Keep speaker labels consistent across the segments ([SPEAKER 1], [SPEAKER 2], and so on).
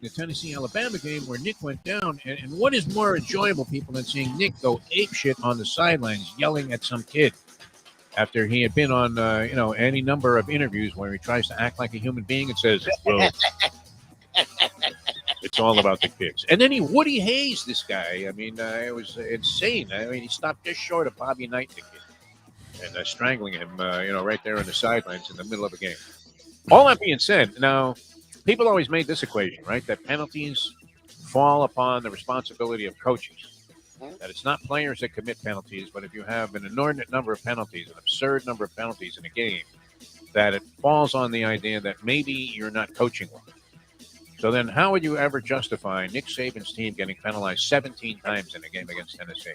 [SPEAKER 1] the Tennessee-Alabama game where Nick went down. And what is more enjoyable, people, than seeing Nick go apeshit on the sidelines yelling at some kid after he had been on, any number of interviews where he tries to act like a human being and says, well, it's all about the kids. And then he Woody Hayes this guy. I mean, it was insane. I mean, he stopped just short of Bobby Knight, the kid, and strangling him, right there on the sidelines in the middle of a game. All that being said, now, people always made this equation, right, that penalties fall upon the responsibility of coaches. That it's not players that commit penalties, but if you have an inordinate number of penalties, an absurd number of penalties in a game, that it falls on the idea that maybe you're not coaching well. So then how would you ever justify Nick Saban's team getting penalized 17 times in a game against Tennessee?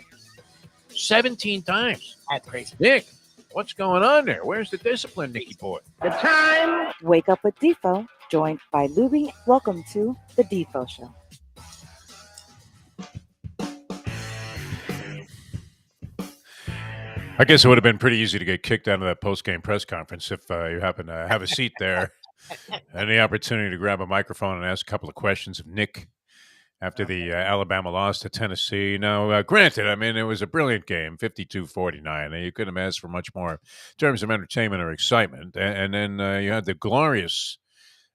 [SPEAKER 1] 17 times.
[SPEAKER 2] That's crazy.
[SPEAKER 1] Nick, what's going on there? Where's the discipline, Nicky boy?
[SPEAKER 2] The time.
[SPEAKER 3] Wake up with Defo, joined by Lubie. Welcome to the Defo Show.
[SPEAKER 4] I guess it would have been pretty easy to get kicked out of that post-game press conference if you happen to have a seat there and the opportunity to grab a microphone and ask a couple of questions of Nick after the Alabama loss to Tennessee. Now, granted, I mean, it was a brilliant game, 52-49. You couldn't have asked for much more in terms of entertainment or excitement. And then you had the glorious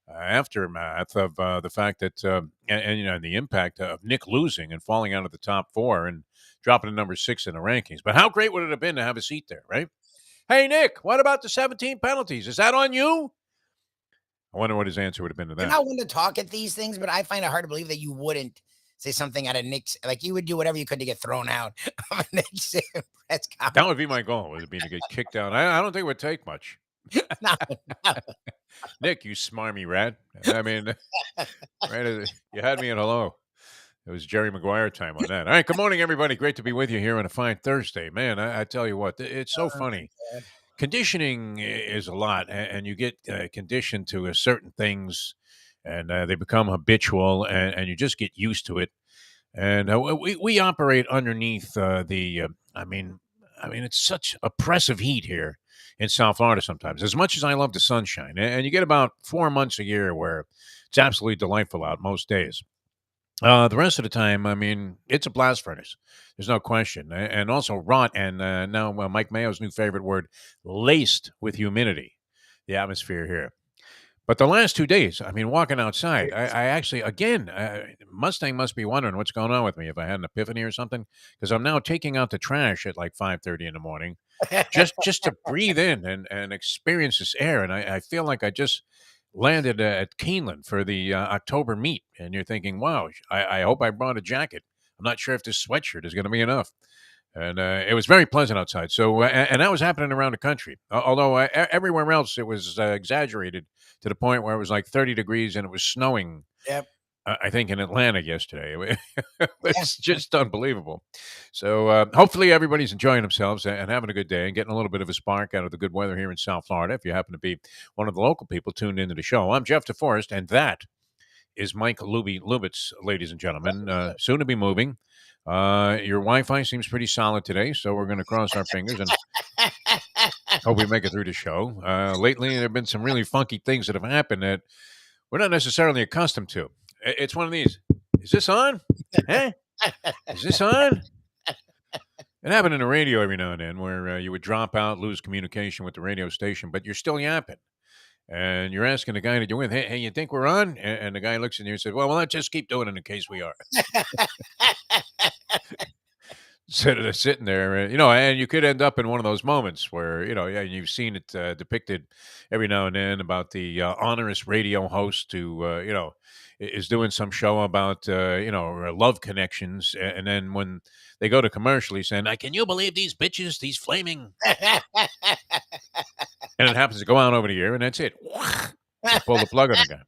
[SPEAKER 4] aftermath of the fact that, and the impact of Nick losing and falling out of the top four and dropping to number 6 in the rankings. But how great would it have been to have a seat there, right? Hey, Nick, what about the 17 penalties? Is that on you? I wonder what his answer would have been to that.
[SPEAKER 2] You're not one to talk at these things, but I find it hard to believe that you wouldn't say something out of Nick's. Like, you would do whatever you could to get thrown out of a Nick's press conference.
[SPEAKER 4] That would be my goal, would be to get kicked out. I don't think it would take much.
[SPEAKER 2] No.
[SPEAKER 4] Nick, you smarmy rat. I mean, right, you had me at hello. It was Jerry Maguire time on that. All right, good morning, everybody. Great to be with you here on a fine Thursday. Man, I tell you what, it's so funny. Conditioning is a lot, and you get conditioned to certain things, and they become habitual, and you just get used to it. And we operate underneath I mean, it's such oppressive heat here in South Florida sometimes. As much as I love the sunshine, and you get about 4 months a year where it's absolutely delightful out most days. The rest of the time, I mean, it's a blast furnace. There's no question. And also wrought, and now Mike Mayo's new favorite word, laced with humidity, the atmosphere here. But the last 2 days, I mean, walking outside, I actually, again, Mustang must be wondering what's going on with me, if I had an epiphany or something, because I'm now taking out the trash at like 5:30 in the morning just to breathe in and experience this air. And I feel like I just landed at Keeneland for the October meet, and you're thinking, wow, I hope I brought a jacket. I'm not sure if this sweatshirt is going to be enough. And it was very pleasant outside. So, and that was happening around the country. Although everywhere else, it was exaggerated to the point where it was like 30 degrees and it was snowing.
[SPEAKER 2] Yep.
[SPEAKER 4] I think in Atlanta yesterday. It's just unbelievable. So hopefully everybody's enjoying themselves and having a good day and getting a little bit of a spark out of the good weather here in South Florida. If you happen to be one of the local people tuned into the show, I'm Jeff DeForest, and that is Mike Lubitz, ladies and gentlemen, soon to be moving. Your Wi-Fi seems pretty solid today, so we're going to cross our fingers and hope we make it through the show. Lately, there have been some really funky things that have happened that we're not necessarily accustomed to. It's one of these. Is this on? Eh? Is this on? It happened in the radio every now and then where you would drop out, lose communication with the radio station, but you're still yapping. And you're asking the guy that you're with, hey, you think we're on? And the guy looks at you and says, well, let's just keep doing it in case we are. Sitting there, and you could end up in one of those moments where, you've seen it depicted every now and then about the onerous radio host who, is doing some show about, love connections. And then when they go to commercial, he's saying, can you believe these bitches, these flaming... And it happens to go out over the year, and that's it. You pull the plug on the guy.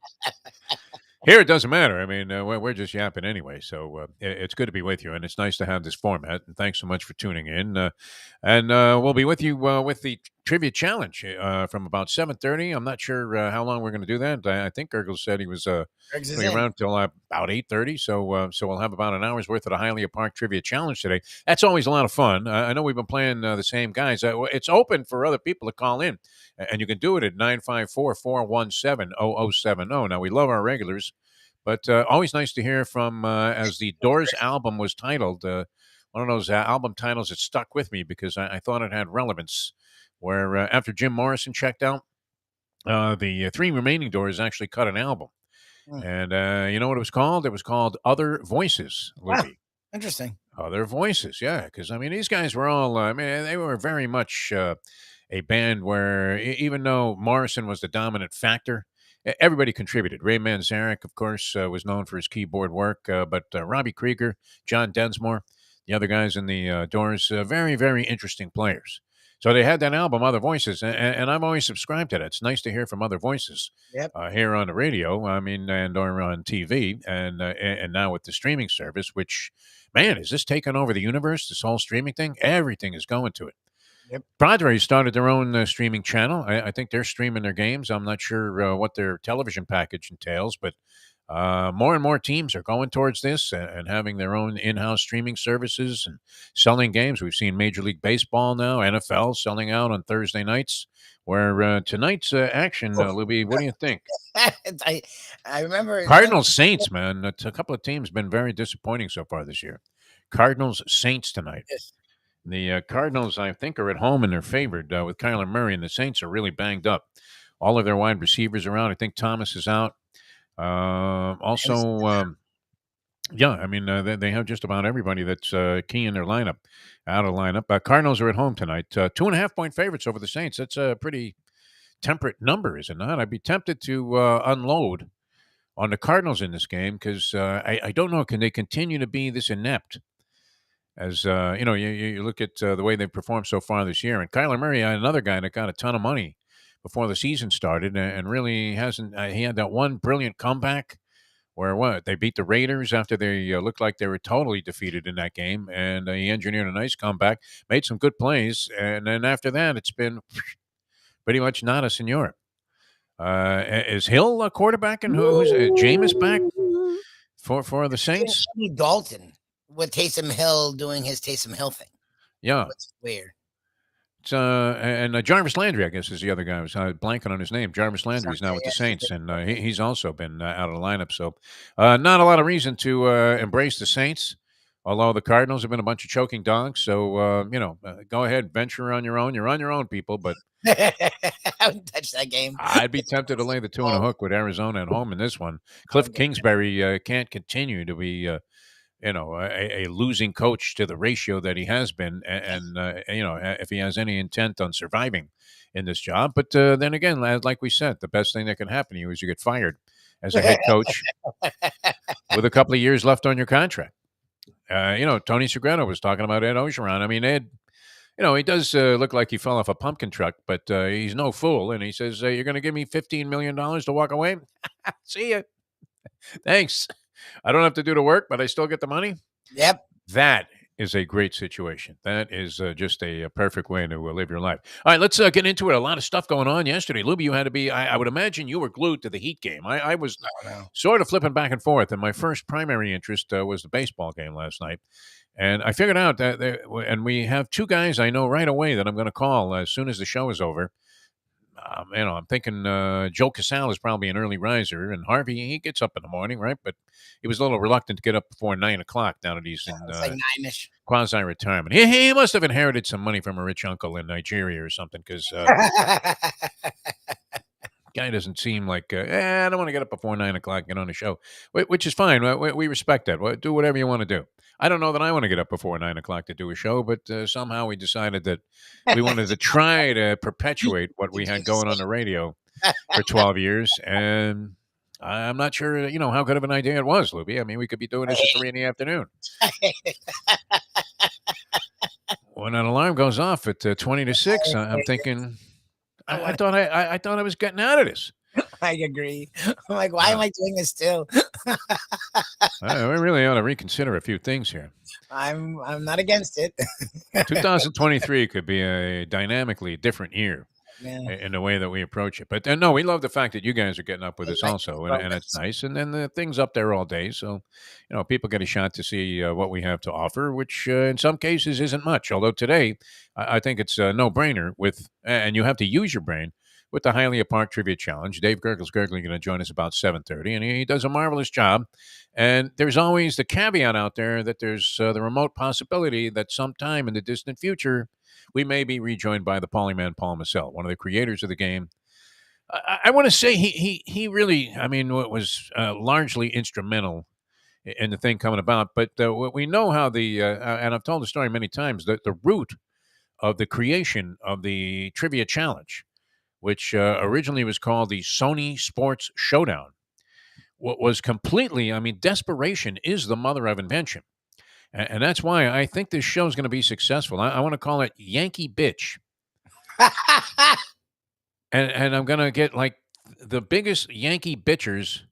[SPEAKER 4] Here, it doesn't matter. I mean, we're just yapping anyway, so it's good to be with you, and it's nice to have this format, and thanks so much for tuning in. And we'll be with you with the Trivia Challenge from about 7:30. I'm not sure how long we're going to do that. I think Gurggles said he was around till about 8:30, so we'll have about an hour's worth of the Hialeah Park Trivia Challenge today. That's always a lot of fun. I know we've been playing the same guys. It's open for other people to call in, and you can do it at 954-417-0070. Now, we love our regulars, But always nice to hear from, as the Doors album was titled, one of those album titles that stuck with me because I thought it had relevance. Where after Jim Morrison checked out, the three remaining Doors actually cut an album.
[SPEAKER 2] Hmm.
[SPEAKER 4] And you know what it was called? It was called Other Voices,
[SPEAKER 2] Wow,
[SPEAKER 4] Lubie.
[SPEAKER 2] interesting.
[SPEAKER 4] Other Voices, yeah. Because, I mean, these guys were all, I mean, they were very much a band where even though Morrison was the dominant factor, everybody contributed. Ray Manzarek, of course, was known for his keyboard work, but Robbie Krieger, John Densmore, the other guys in the Doors, very, very interesting players. So they had that album, Other Voices, and I've always subscribed to that. It's nice to hear from other voices
[SPEAKER 2] Yep.
[SPEAKER 4] here on the radio, I mean, and or on TV, and now with the streaming service, which, man, is this taking over the universe, this whole streaming thing? Everything is going to it.
[SPEAKER 2] Yep.
[SPEAKER 4] Padres started their own streaming channel. I think they're streaming their games. I'm not sure what their television package entails, but more and more teams are going towards this and having their own in-house streaming services and selling games. We've seen Major League Baseball now, NFL selling out on Thursday nights. Where tonight's action, Lubie, what do you think?
[SPEAKER 2] I remember
[SPEAKER 4] Cardinals Saints, man. A couple of teams been very disappointing so far this year. Cardinals Saints tonight.
[SPEAKER 2] Yes.
[SPEAKER 4] The Cardinals, I think, are at home and they're favored with Kyler Murray, and the Saints are really banged up. All of their wide receivers are out. I think Thomas is out. Yeah, I mean, they have just about everybody that's key in their lineup out of lineup. Cardinals are at home tonight. 2.5-point favorites over the Saints. That's a pretty temperate number, is it not? I'd be tempted to unload on the Cardinals in this game because I don't know. Can they continue to be this inept? As you know, you look at the way they've performed so far this year, and Kyler Murray, another guy that got a ton of money before the season started, and really hasn't. He had that one brilliant comeback where they beat the Raiders after they looked like they were totally defeated in that game, and he engineered a nice comeback, made some good plays, and then after that, it's been pretty much nada, senor. Is Hill a quarterback, and who's Jameis back for the Saints?
[SPEAKER 2] Dalton with Taysom Hill doing his Taysom Hill thing.
[SPEAKER 4] Yeah,
[SPEAKER 2] It's weird.
[SPEAKER 4] It's, and Jarvis Landry, I guess, is the other guy. I was blanking on his name. Jarvis Landry is now with the Saints, and he's also been out of the lineup. So, not a lot of reason to embrace the Saints. Although the Cardinals have been a bunch of choking dogs, so go ahead, venture on your own. You're on your own, people. But
[SPEAKER 2] I wouldn't touch that game.
[SPEAKER 4] I'd be tempted to lay the 2 and a hook with Arizona at home in this one. Cliff Kingsbury can't continue to be a losing coach to the ratio that he has been, and if he has any intent on surviving in this job. But then again, like we said, the best thing that can happen to you is you get fired as a head coach with a couple of years left on your contract. Tony Segreto was talking about Ed Ogeron. I mean, Ed, he does look like he fell off a pumpkin truck, but he's no fool. And he says, you're going to give me $15 million to walk away? See ya. Thanks. I don't have to do the work, but I still get the money.
[SPEAKER 2] Yep.
[SPEAKER 4] That is a great situation. That is just a perfect way to live your life. All right, let's get into it. A lot of stuff going on yesterday. Lubie, you had to be, I would imagine you were glued to the Heat game. I was sort of flipping back and forth, and my first primary interest was the baseball game last night. And I figured out that, and we have two guys I know right away that I'm going to call as soon as the show is over. I'm thinking Joe Casale is probably an early riser, and Harvey, he gets up in the morning, right? But he was a little reluctant to get up before 9 o'clock now that he's in
[SPEAKER 2] like 9-ish.
[SPEAKER 4] Quasi-retirement. He must have inherited some money from a rich uncle in Nigeria or something, because guy doesn't seem like, I don't want to get up before 9 o'clock and get on the show, which is fine. We respect that. Do whatever you want to do. I don't know that I want to get up before 9 o'clock to do a show, but somehow we decided that we wanted to try to perpetuate what we had going on the radio for 12 years. And I'm not sure, how good of an idea it was, Lubie. I mean, we could be doing this at 3 in the afternoon. When an alarm goes off at 20 to 6, I'm thinking, I thought I was getting out of this.
[SPEAKER 2] I agree. I'm like, why am I doing this still?
[SPEAKER 4] We really ought to reconsider a few things here.
[SPEAKER 2] I'm not against it.
[SPEAKER 4] 2023 could be a dynamically different year in the way that we approach it. But no, we love the fact that you guys are getting up with us also, and it's nice. And then the thing's up there all day, so people get a shot to see what we have to offer, which in some cases isn't much. Although today, I think it's a no-brainer and you have to use your brain with the Hialeah Park Trivia Challenge. Dave Gurggles Gergely going to join us about 7:30, and he does a marvelous job. And there's always the caveat out there that there's the remote possibility that sometime in the distant future we may be rejoined by the Polyman Paul Massell, one of the creators of the game. I want to say he really, I mean, was largely instrumental in the thing coming about. But we know how and I've told the story many times, that the root of the creation of the Trivia Challenge, which originally was called the Sony Sports Showdown, was completely, I mean, desperation is the mother of invention. And that's why I think this show is going to be successful. I want to call it Yankee Bitch. And I'm going to get like the biggest Yankee bitchers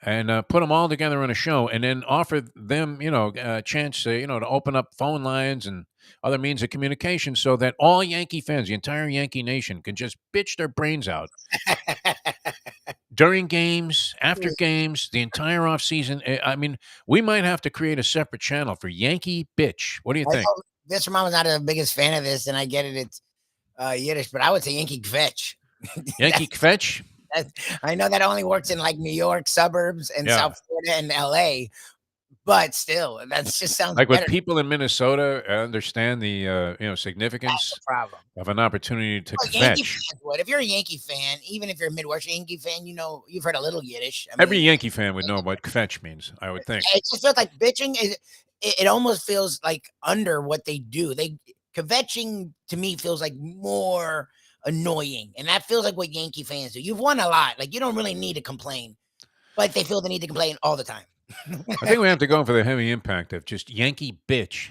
[SPEAKER 4] and put them all together on a show, and then offer them, a chance, to open up phone lines and other means of communication, so that all Yankee fans, the entire Yankee nation, can just bitch their brains out during games, after games, the entire off season. I mean, we might have to create a separate channel for Yankee Bitch. What do you think?
[SPEAKER 2] This Mom was not the biggest fan of this, and I get it. It's Yiddish, but I would say Yankee Kvetch.
[SPEAKER 4] Yankee Kvetch?
[SPEAKER 2] I know that only works in like New York suburbs and South Florida and LA, but still, that just sounds
[SPEAKER 4] like
[SPEAKER 2] better.
[SPEAKER 4] With people in Minnesota understand the significance of an opportunity to kvetch.
[SPEAKER 2] If you're a Yankee fan, even if you're a Midwestern Yankee fan, you've heard a little Yiddish.
[SPEAKER 4] Every Yankee fan would know what kvetch means, I would think.
[SPEAKER 2] It just feels like bitching. It almost feels like under what they do. Kvetching to me feels like more annoying, and that feels like what Yankee fans do. You've won a lot, like you don't really need to complain, but they feel the need to complain all the time.
[SPEAKER 4] I think we have to go for the heavy impact of just Yankee Bitch.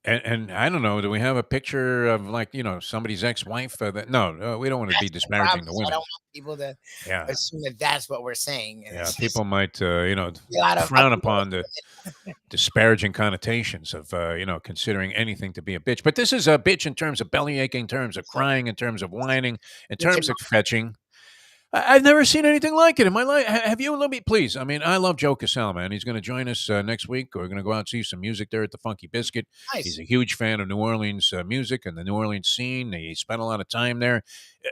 [SPEAKER 4] and I don't know, do we have a picture of like somebody's ex-wife? No, we don't want to be disparaging the women.
[SPEAKER 2] I don't want people to assume that that's what we're saying.
[SPEAKER 4] Yeah, people might frown upon the disparaging connotations of considering anything to be a bitch. But this is a bitch in terms of bellyache, in terms of crying, in terms of whining, in terms of fetching. I've never seen anything like it in my life. Have you, Lubie? Please. I mean, I love Joe Casale, man. He's going to join us next week. We're going to go out and see some music there at the Funky Biscuit.
[SPEAKER 2] Nice.
[SPEAKER 4] He's a huge fan of New Orleans music and the New Orleans scene. He spent a lot of time there.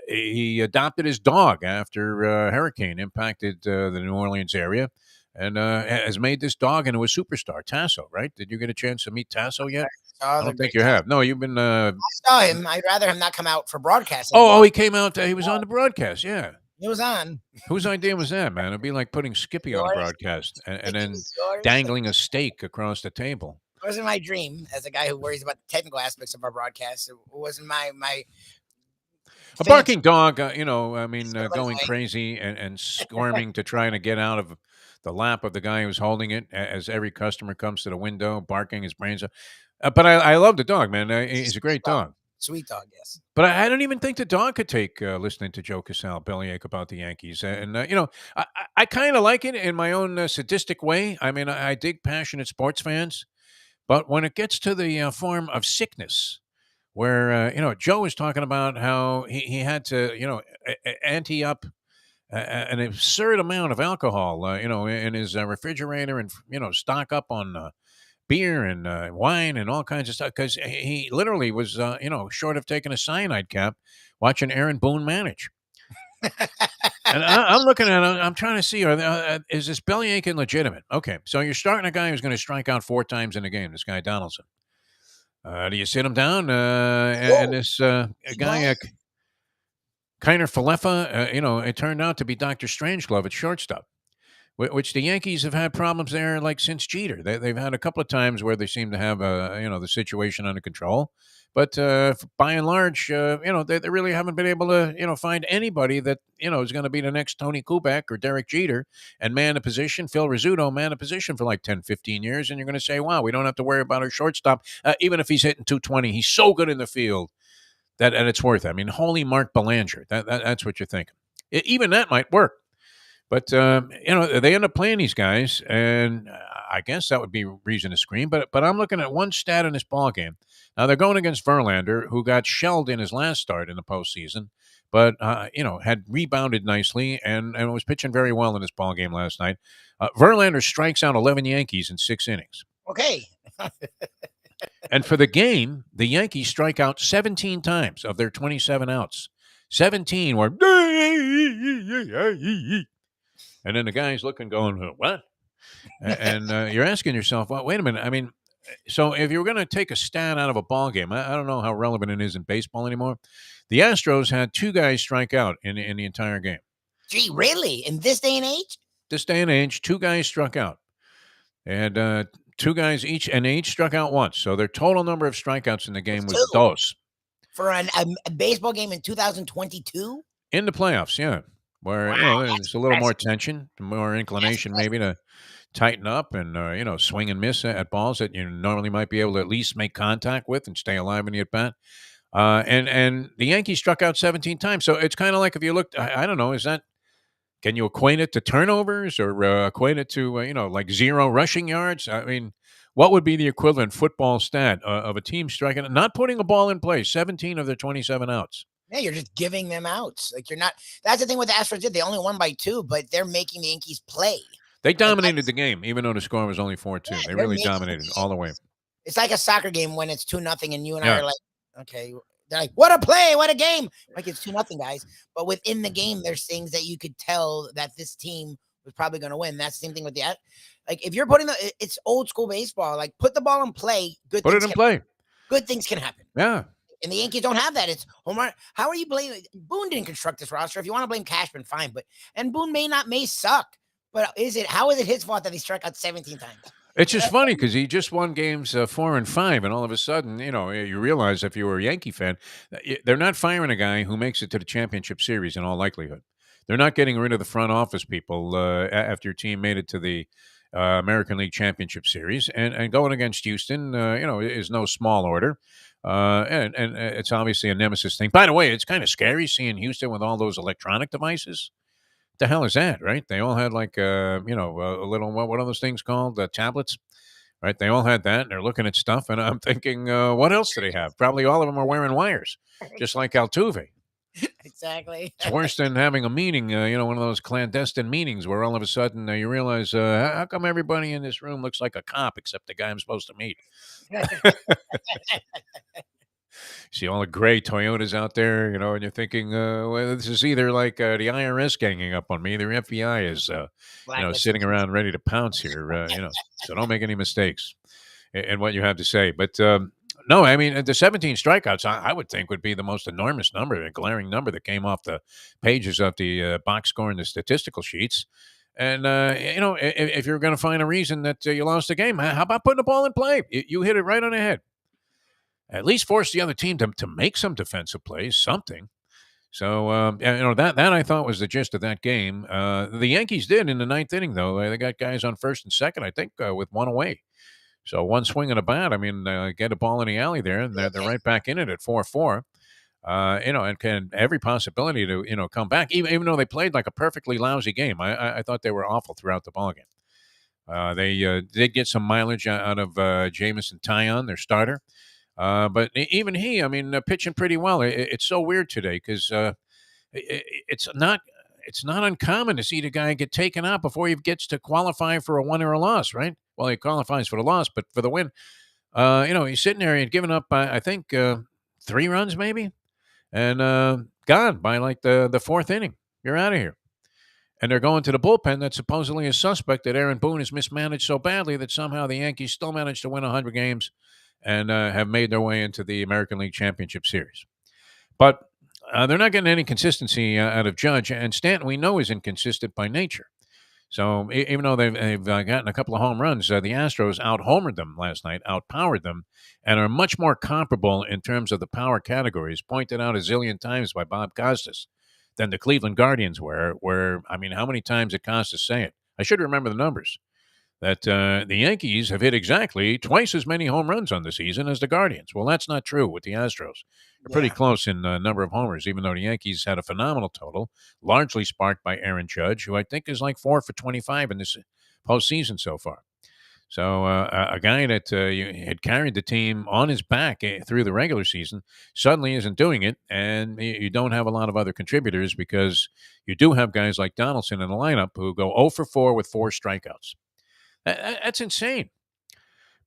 [SPEAKER 4] He adopted his dog after a hurricane impacted the New Orleans area, and has made this dog into a superstar. Tasso, right? Did you get a chance to meet Tasso yet? I don't think you have. No, you've been... I
[SPEAKER 2] saw him. I'd rather him not come out for broadcasting.
[SPEAKER 4] Oh, he came out. He was on the broadcast, yeah.
[SPEAKER 2] It was on.
[SPEAKER 4] Whose idea was that, man? It'd be like putting Skippy on a broadcast and then dangling a steak across the table.
[SPEAKER 2] It wasn't my dream, as a guy who worries about the technical aspects of our broadcast. It wasn't my
[SPEAKER 4] a barking dog, going crazy and squirming to try to get out of the lap of the guy who's holding it as every customer comes to the window, barking his brains out. But I love the dog, man. He's a great dog.
[SPEAKER 2] Sweet dog, yes.
[SPEAKER 4] But I don't even think the dog could take listening to Joe Casale bellyache about the Yankees. And, I kind of like it in my own sadistic way. I mean, I dig passionate sports fans. But when it gets to the form of sickness, where, Joe was talking about how he had to, ante up an absurd amount of alcohol, in his refrigerator and, stock up on beer and wine and all kinds of stuff, because he literally was, short of taking a cyanide cap watching Aaron Boone manage. And I'm looking at it, I'm trying to see, is this bellyache legitimate? Okay, so you're starting a guy who's going to strike out 4 times in a game, this guy Donaldson. Do you sit him down? And this guy, Kiner Falefa, it turned out to be Dr. Strangeglove at shortstop, which the Yankees have had problems there like since Jeter. They've had a couple of times where they seem to have the situation under control, but by and large, they really haven't been able to find anybody that is going to be the next Tony Kubek or Derek Jeter and man a position. Phil Rizzuto man a position for like 10, 15 years, and you're going to say, wow, we don't have to worry about our shortstop, even if he's hitting 220. He's so good in the field that and it's worth it. I mean, holy Mark Belanger, that's what you're thinking. Even that might work. But, they end up playing these guys, and I guess that would be reason to scream. But I'm looking at one stat in this ballgame. Now, they're going against Verlander, who got shelled in his last start in the postseason, but, had rebounded nicely and was pitching very well in this ballgame last night. Verlander strikes out 11 Yankees in 6 innings.
[SPEAKER 2] Okay.
[SPEAKER 4] And for the game, the Yankees strike out 17 times of their 27 outs. 17 were, and then the guy's looking, going, what? And you're asking yourself, well, wait a minute. I mean, so if you were going to take a stat out of a ball game, I don't know how relevant it is in baseball anymore. The Astros had 2 guys strike out in the entire game.
[SPEAKER 2] Gee, really? In this day and age?
[SPEAKER 4] This day and age, 2 guys struck out. And 2 guys each, and they each struck out once. So their total number of strikeouts in the game was
[SPEAKER 2] 2.
[SPEAKER 4] dos.
[SPEAKER 2] For a baseball game in 2022?
[SPEAKER 4] In the playoffs, yeah. Where,
[SPEAKER 2] Wow,
[SPEAKER 4] there's a little more
[SPEAKER 2] impressive.
[SPEAKER 4] tension, more inclination maybe to tighten up and, swing and miss at balls that you normally might be able to at least make contact with and stay alive in the at-bat. And the Yankees struck out 17 times. So it's kind of like if you looked, I don't know, can you equate it to turnovers or equate it to, like 0 rushing yards? I mean, what would be the equivalent football stat of a team striking, not putting a ball in play, 17 of their 27 outs?
[SPEAKER 2] Yeah, you're just giving them outs. Like you're not. That's the thing with the Astros did. They only won by 2, but they're making the Yankees play.
[SPEAKER 4] They dominated the game, even though the score was only 4-2.
[SPEAKER 2] Yeah,
[SPEAKER 4] They
[SPEAKER 2] they're
[SPEAKER 4] really
[SPEAKER 2] making
[SPEAKER 4] dominated all the way.
[SPEAKER 2] It's like a soccer game when it's 2-0, and you and I
[SPEAKER 4] Yeah.
[SPEAKER 2] are like, okay. They're like, what a play, what a game. Like it's 2-0, guys. But within the game, there's things that you could tell that this team was probably going to win. That's the same thing with the, like if you're putting it's old school baseball. Like put the ball in play.
[SPEAKER 4] Put it in play.
[SPEAKER 2] Good things can happen.
[SPEAKER 4] Yeah.
[SPEAKER 2] And the Yankees don't have that. It's Omar. How are you blaming Boone? Didn't construct this roster. If you want to blame Cashman, fine. And Boone may suck. But how is it his fault that he struck out 17 times?
[SPEAKER 4] It's just funny because he just won games 4 and 5, and all of a sudden, you realize if you were a Yankee fan, they're not firing a guy who makes it to the championship series in all likelihood. They're not getting rid of the front office people after your team made it to the American League Championship Series, and going against Houston, is no small order. And it's obviously a nemesis thing. By the way, it's kind of scary seeing Houston with all those electronic devices. The hell is that, right? They all had like, a little, what are those things called? Tablets, right? They all had that, and they're looking at stuff, and I'm thinking, what else do they have? Probably all of them are wearing wires, just like Altuve.
[SPEAKER 2] Exactly.
[SPEAKER 4] It's worse than having a meeting, one of those clandestine meetings where all of a sudden you realize, how come everybody in this room looks like a cop except the guy I'm supposed to meet? See all the gray Toyotas out there, and you're thinking, well, this is either like the IRS ganging up on me, the FBI is, sitting around ready to pounce here, so don't make any mistakes in what you have to say. But no, I mean, the 17 strikeouts, I would think would be the most enormous number, a glaring number that came off the pages of the box score and the statistical sheets. And, if you're going to find a reason that you lost the game, how about putting the ball in play? You hit it right on the head. At least force the other team to make some defensive plays, something. So, that I thought was the gist of that game. The Yankees did in the 9th inning, though. They got guys on first and second, I think, with 1 away. So one swing and a bat. I mean, get a ball in the alley there, and they're right back in it at 4-4. And can every possibility to come back, even though they played like a perfectly lousy game. I thought they were awful throughout the ballgame. They did get some mileage out of Jamison Taillon, their starter. But even he, I mean, pitching pretty well. It's so weird today because it's not uncommon to see the guy get taken out before he gets to qualify for a win or a loss, right? Well, he qualifies for the loss, but for the win, he's sitting there and giving up, I think, 3 runs maybe, and gone by like the 4th inning. You're out of here. And they're going to the bullpen that's supposedly a suspect that Aaron Boone has mismanaged so badly that somehow the Yankees still managed to win 100 games and have made their way into the American League Championship Series. But they're not getting any consistency out of Judge, and Stanton we know is inconsistent by nature. So even though they've gotten a couple of home runs, the Astros out-homered them last night, outpowered them, and are much more comparable in terms of the power categories, pointed out a zillion times by Bob Costas, than the Cleveland Guardians were, I mean, how many times did Costas say it? I should remember the numbers. That the Yankees have hit exactly twice as many home runs on the season as the Guardians. Well, that's not true with the Astros. They're pretty close in number of homers, even though the Yankees had a phenomenal total, largely sparked by Aaron Judge, who I think is like 4 for 25 in this postseason so far. So a guy that had carried the team on his back through the regular season suddenly isn't doing it, and you don't have a lot of other contributors because you do have guys like Donaldson in the lineup who go 0 for 4 with 4 strikeouts. That's insane.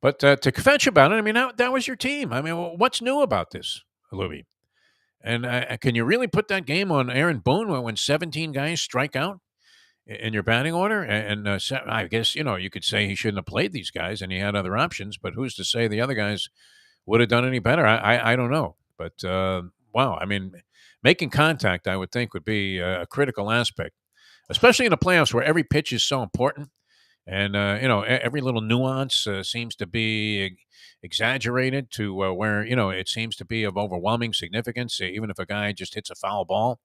[SPEAKER 4] But to kvetch about it, I mean, that was your team. I mean, what's new about this, Lubie? And can you really put that game on Aaron Boone when 17 guys strike out in your batting order? I guess, you could say he shouldn't have played these guys and he had other options, but who's to say the other guys would have done any better? I don't know. But, wow, I mean, making contact, I would think, would be a critical aspect, especially in the playoffs where every pitch is so important. And, every little nuance seems to be exaggerated to where, it seems to be of overwhelming significance, even if a guy just hits a foul ball.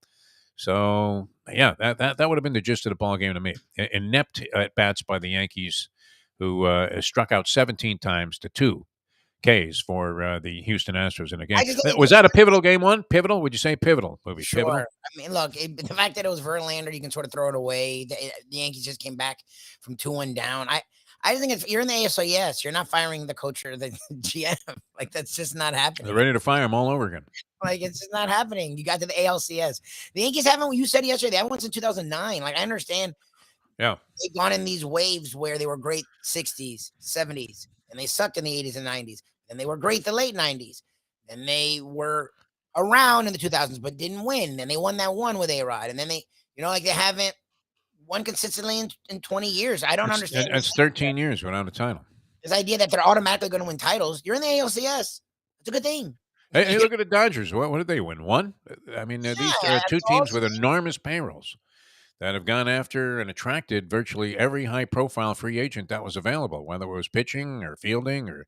[SPEAKER 4] So, yeah, that would have been the gist of the ball game to me. Inept at bats by the Yankees, who struck out 17 times to 2 Ks for the Houston Astros in a game.
[SPEAKER 2] I just think
[SPEAKER 4] Was that a pivotal game one? Pivotal? Would you say pivotal, Lubie?
[SPEAKER 2] Sure.
[SPEAKER 4] Pivotal?
[SPEAKER 2] I mean, look, the fact that it was Verlander, you can sort of throw it away. The Yankees just came back from 2-1 down. I just think if you're in the ASLS, you're not firing the coach or the GM. Like, that's just not happening.
[SPEAKER 4] They're ready to fire him all over again.
[SPEAKER 2] Like, it's just not happening. You got to the ALCS. The Yankees haven't, you said yesterday, they haven't won since 2009. Like, I understand.
[SPEAKER 4] Yeah.
[SPEAKER 2] They've gone in these waves where they were great 60s, 70s, and they sucked in the 80s and 90s. And they were great the late 90s. And they were around in the 2000s, but didn't win. And they won that one with A-Rod. And then they, they haven't won consistently in 20 years. I don't understand.
[SPEAKER 4] It's 13 years without a title.
[SPEAKER 2] This idea that they're automatically going to win titles. You're in the ALCS. It's a good thing.
[SPEAKER 4] Hey, look at the Dodgers. What did they win? One? I mean, these are two teams with enormous payrolls that have gone after and attracted virtually every high-profile free agent that was available, whether it was pitching or fielding or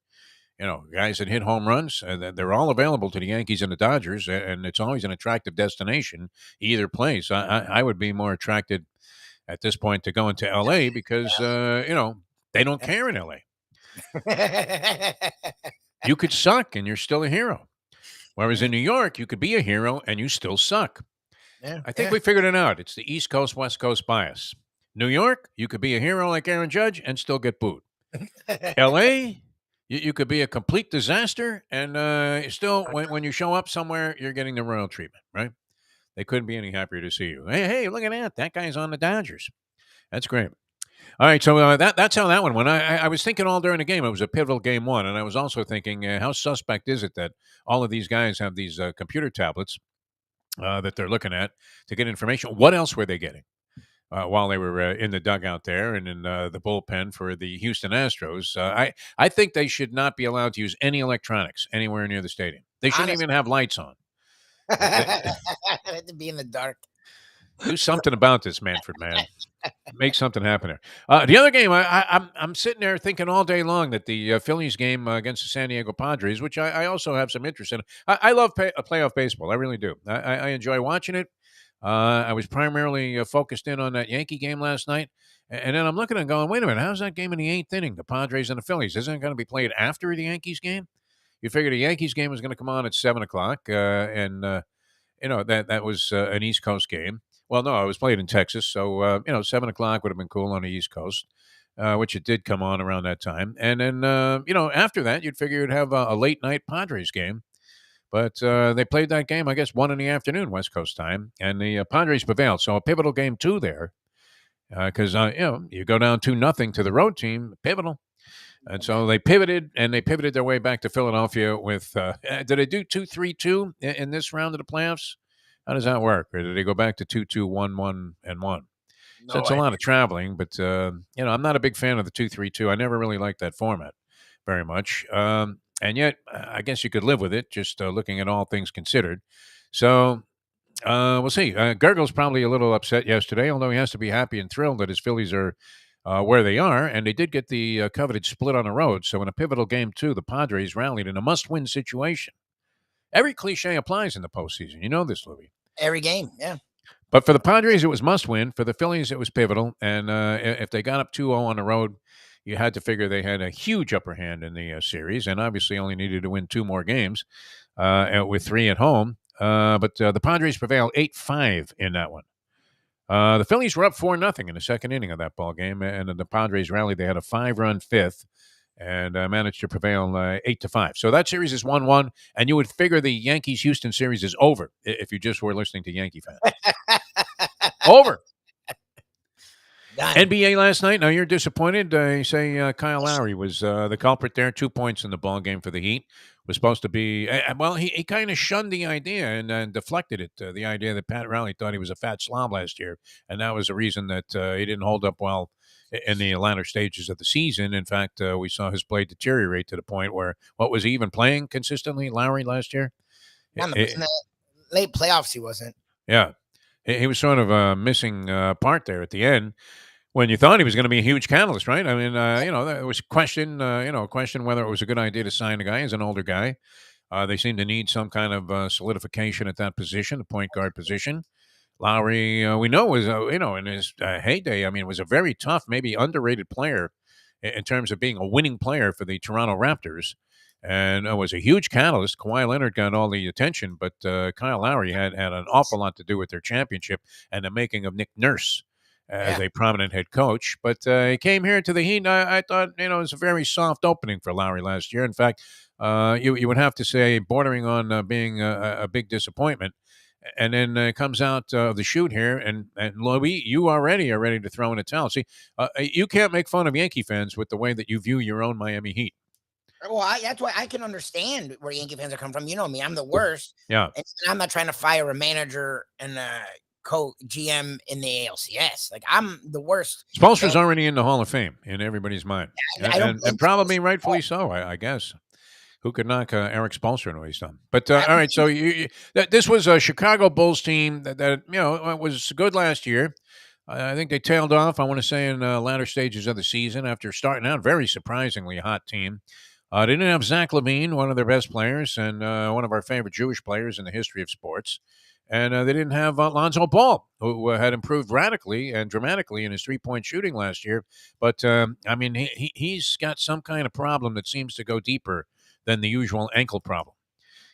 [SPEAKER 4] guys that hit home runs. They're all available to the Yankees and the Dodgers, and it's always an attractive destination either place. I would be more attracted at this point to going to L.A. because, they don't care in L.A. You could suck and you're still a hero. Whereas in New York, you could be a hero and you still suck.
[SPEAKER 2] Yeah,
[SPEAKER 4] I think we figured it out. It's the East Coast, West Coast bias. New York, you could be a hero like Aaron Judge and still get booed. L.A., you could be a complete disaster, and still, when you show up somewhere, you're getting the royal treatment, right? They couldn't be any happier to see you. Hey, look at that. That guy's on the Dodgers. That's great. All right, so that's how that one went. I was thinking all during the game, it was a pivotal game one, and I was also thinking, how suspect is it that all of these guys have these computer tablets that they're looking at to get information? What else were they getting while they were in the dugout there and in the bullpen for the Houston Astros? I think they should not be allowed to use any electronics anywhere near the stadium. They shouldn't even have lights on.
[SPEAKER 2] To be in the dark.
[SPEAKER 4] Do something about this, Manfred, man. Make something happen there. The other game, I'm sitting there thinking all day long that the Phillies game against the San Diego Padres, which I also have some interest in. I love playoff baseball. I really do. I enjoy watching it. I was primarily focused in on that Yankee game last night. And then I'm looking and going, wait a minute, how's that game in the 8th inning, the Padres and the Phillies? Isn't it going to be played after the Yankees game? You figure the Yankees game was going to come on at 7 o'clock, and that was an East Coast game. Well, no, I was played in Texas, so 7 o'clock would have been cool on the East Coast, which it did come on around that time. And then after that, you'd figure you'd have a late night Padres game, but they played that game, I guess, 1 in the afternoon West Coast time, and the Padres prevailed. So a pivotal game 2 there, because you go down 2-0 to the road team, pivotal. And so they pivoted their way back to Philadelphia with. Did they do 2-3-2 in this round of the playoffs? How does that work? Or did they go back to 2-2, 1-1, and 1? So it's a lot of traveling, but I'm not a big fan of the 2-3-2. I never really liked that format very much, and yet I guess you could live with it, just looking at all things considered. So we'll see. Gurggles probably a little upset yesterday, although he has to be happy and thrilled that his Phillies are where they are, and they did get the coveted split on the road. So in a pivotal game 2, the Padres rallied in a must-win situation. Every cliche applies in the postseason. You know this, Lubie.
[SPEAKER 2] Every game, yeah.
[SPEAKER 4] But for the Padres, it was must-win. For the Phillies, it was pivotal. And if they got up 2-0 on the road, you had to figure they had a huge upper hand in the series, and obviously only needed to win 2 more games with 3 at home. But the Padres prevailed 8-5 in that one. The Phillies were up 4-0 in the second inning of that ball game, and the Padres rallied. They had a 5-run 5th and managed to prevail 8-5. So that series is 1-1, and you would figure the Yankees-Houston series is over if you just were listening to Yankee fans. Over.
[SPEAKER 2] Done.
[SPEAKER 4] NBA last night. Now you're disappointed. You say Kyle Lowry was the culprit there. 2 points in the ball game for the Heat. Was supposed to be well. He kind of shunned the idea and deflected it. The idea that Pat Riley thought he was a fat slob last year, and that was the reason that he didn't hold up well in the latter stages of the season. In fact, we saw his play deteriorate to the point where what was he even playing consistently, Lowry, last year?
[SPEAKER 2] In the late playoffs, he wasn't.
[SPEAKER 4] Yeah, he was sort of a missing part there at the end when you thought he was going to be a huge catalyst, right? I mean, there was question whether it was a good idea to sign a guy. He's an older guy. They seem to need some kind of solidification at that position, the point guard position. Lowry, we know, was in his heyday. I mean, was a very tough, maybe underrated player in terms of being a winning player for the Toronto Raptors, and was a huge catalyst. Kawhi Leonard got all the attention, but Kyle Lowry had an awful lot to do with their championship and the making of Nick Nurse as a prominent head coach. But he came here to the Heat. I thought, it was a very soft opening for Lowry last year. In fact, you would have to say bordering on being a big disappointment. And then comes out of the chute here, and Lubie, you already are ready to throw in a towel. See, you can't make fun of Yankee fans with the way that you view your own Miami Heat.
[SPEAKER 2] Well, that's why I can understand where Yankee fans are coming from. You know me, I'm the worst.
[SPEAKER 4] Yeah.
[SPEAKER 2] And I'm not trying to fire a manager and a GM in the ALCS. Like, I'm the worst.
[SPEAKER 4] Spoelstra's already in the Hall of Fame in everybody's mind. And probably rightfully so, I guess. Who could knock Eric Spoelstra and what he's done? But all right, so this was a Chicago Bulls team that was good last year. I think they tailed off, I want to say, in latter stages of the season after starting out very surprisingly hot team. They didn't have Zach LaVine, one of their best players and one of our favorite Jewish players in the history of sports. And they didn't have Lonzo Ball, who had improved radically and dramatically in his three-point shooting last year. But, he's got some kind of problem that seems to go deeper than the usual ankle problem,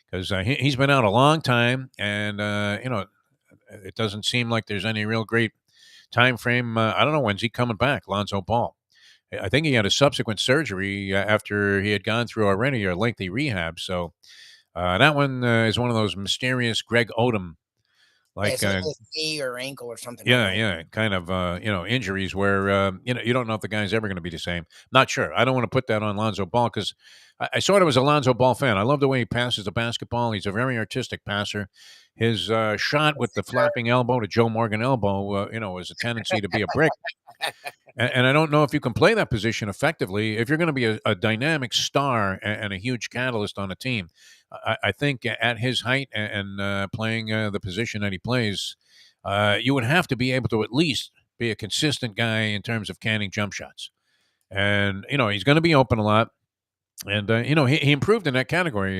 [SPEAKER 4] because he's been out a long time, and it doesn't seem like there's any real great time frame. I don't know, when's he coming back, Lonzo Ball. I think he had a subsequent surgery after he had gone through already a lengthy rehab. So that one is one of those mysterious Greg Odom like
[SPEAKER 2] knee or ankle or something.
[SPEAKER 4] Kind of injuries where you don't know if the guy's ever going to be the same. Not sure. I don't want to put that on Lonzo Ball because I sort of was a Lonzo Ball fan. I love the way he passes the basketball. He's a very artistic passer. His shot with the flapping elbow to Joe Morgan elbow, is a tendency to be a brick. And I don't know if you can play that position effectively if you're going to be a dynamic star and a huge catalyst on a team. I think at his height and playing the position that he plays, you would have to be able to at least be a consistent guy in terms of canning jump shots. And, he's going to be open a lot. And, he improved in that category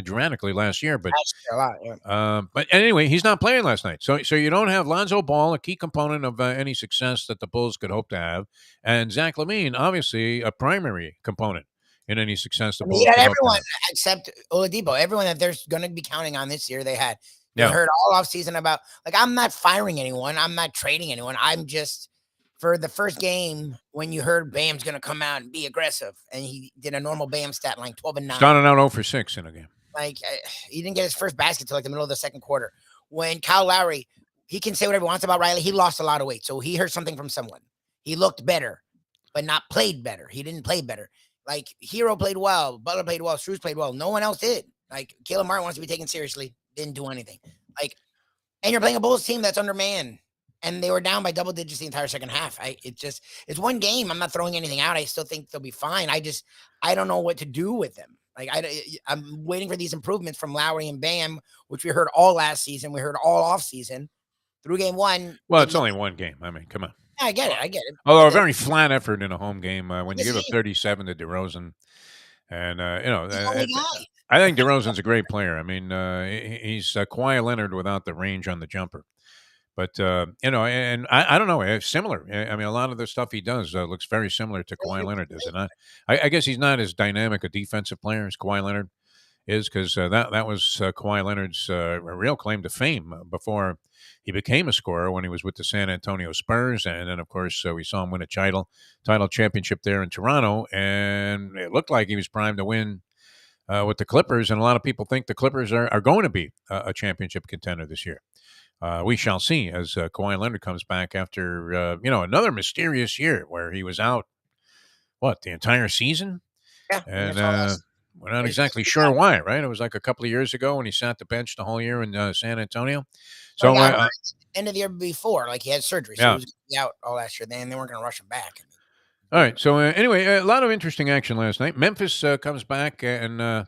[SPEAKER 4] dramatically last year. But but anyway, he's not playing last night. So you don't have Lonzo Ball, a key component of any success that the Bulls could hope to have. And Zach LaVine, obviously, a primary component in any success the Bulls could hope to have.
[SPEAKER 2] Everyone except Oladipo, everyone that they're going to be counting on this year, they heard all offseason about, I'm not firing anyone. I'm not trading anyone. I'm just... For the first game, when you heard Bam's going to come out and be aggressive, and he did a normal Bam stat line, 12-9.
[SPEAKER 4] Started out 0 for 6 in a game.
[SPEAKER 2] He didn't get his first basket till the middle of the second quarter. When Kyle Lowry, he can say whatever he wants about Riley. He lost a lot of weight, so he heard something from someone. He looked better, but not played better. He didn't play better. Hero played well, Butler played well, Strus played well. No one else did. Caleb Martin wants to be taken seriously, didn't do anything. And you're playing a Bulls team that's undermanned. And they were down by double digits the entire second half. It's one game. I'm not throwing anything out. I still think they'll be fine. I don't know what to do with them. I'm waiting for these improvements from Lowry and Bam, which we heard all last season. We heard all off season through game one.
[SPEAKER 4] Well, it's only one game. I mean, come on.
[SPEAKER 2] I get it.
[SPEAKER 4] Although a very flat effort in a home game when you give up 37 to DeRozan, and I think DeRozan's a great player. I mean, he's Kawhi Leonard without the range on the jumper. But, and I don't know, it's similar. I mean, a lot of the stuff he does looks very similar to Kawhi Leonard, does it not? I guess he's not as dynamic a defensive player as Kawhi Leonard is, because that was Kawhi Leonard's real claim to fame before he became a scorer when he was with the San Antonio Spurs. And then, of course, we saw him win a title championship there in Toronto. And it looked like he was primed to win with the Clippers. And a lot of people think the Clippers are going to be a championship contender this year. we shall see as Kawhi Leonard comes back after another mysterious year where he was out the entire season,
[SPEAKER 2] Yeah, and
[SPEAKER 4] and
[SPEAKER 2] that's all that's
[SPEAKER 4] we're not
[SPEAKER 2] it's just
[SPEAKER 4] exactly sure why. Right? It was like a couple of years ago when he sat the bench the whole year in San Antonio.
[SPEAKER 2] Well,
[SPEAKER 4] So
[SPEAKER 2] he got hurt end of the year before, like he had surgery, so he
[SPEAKER 4] yeah.
[SPEAKER 2] was gonna be out all last year. Then they weren't going to rush him back.
[SPEAKER 4] All right. So anyway, a lot of interesting action last night. Memphis comes back, and I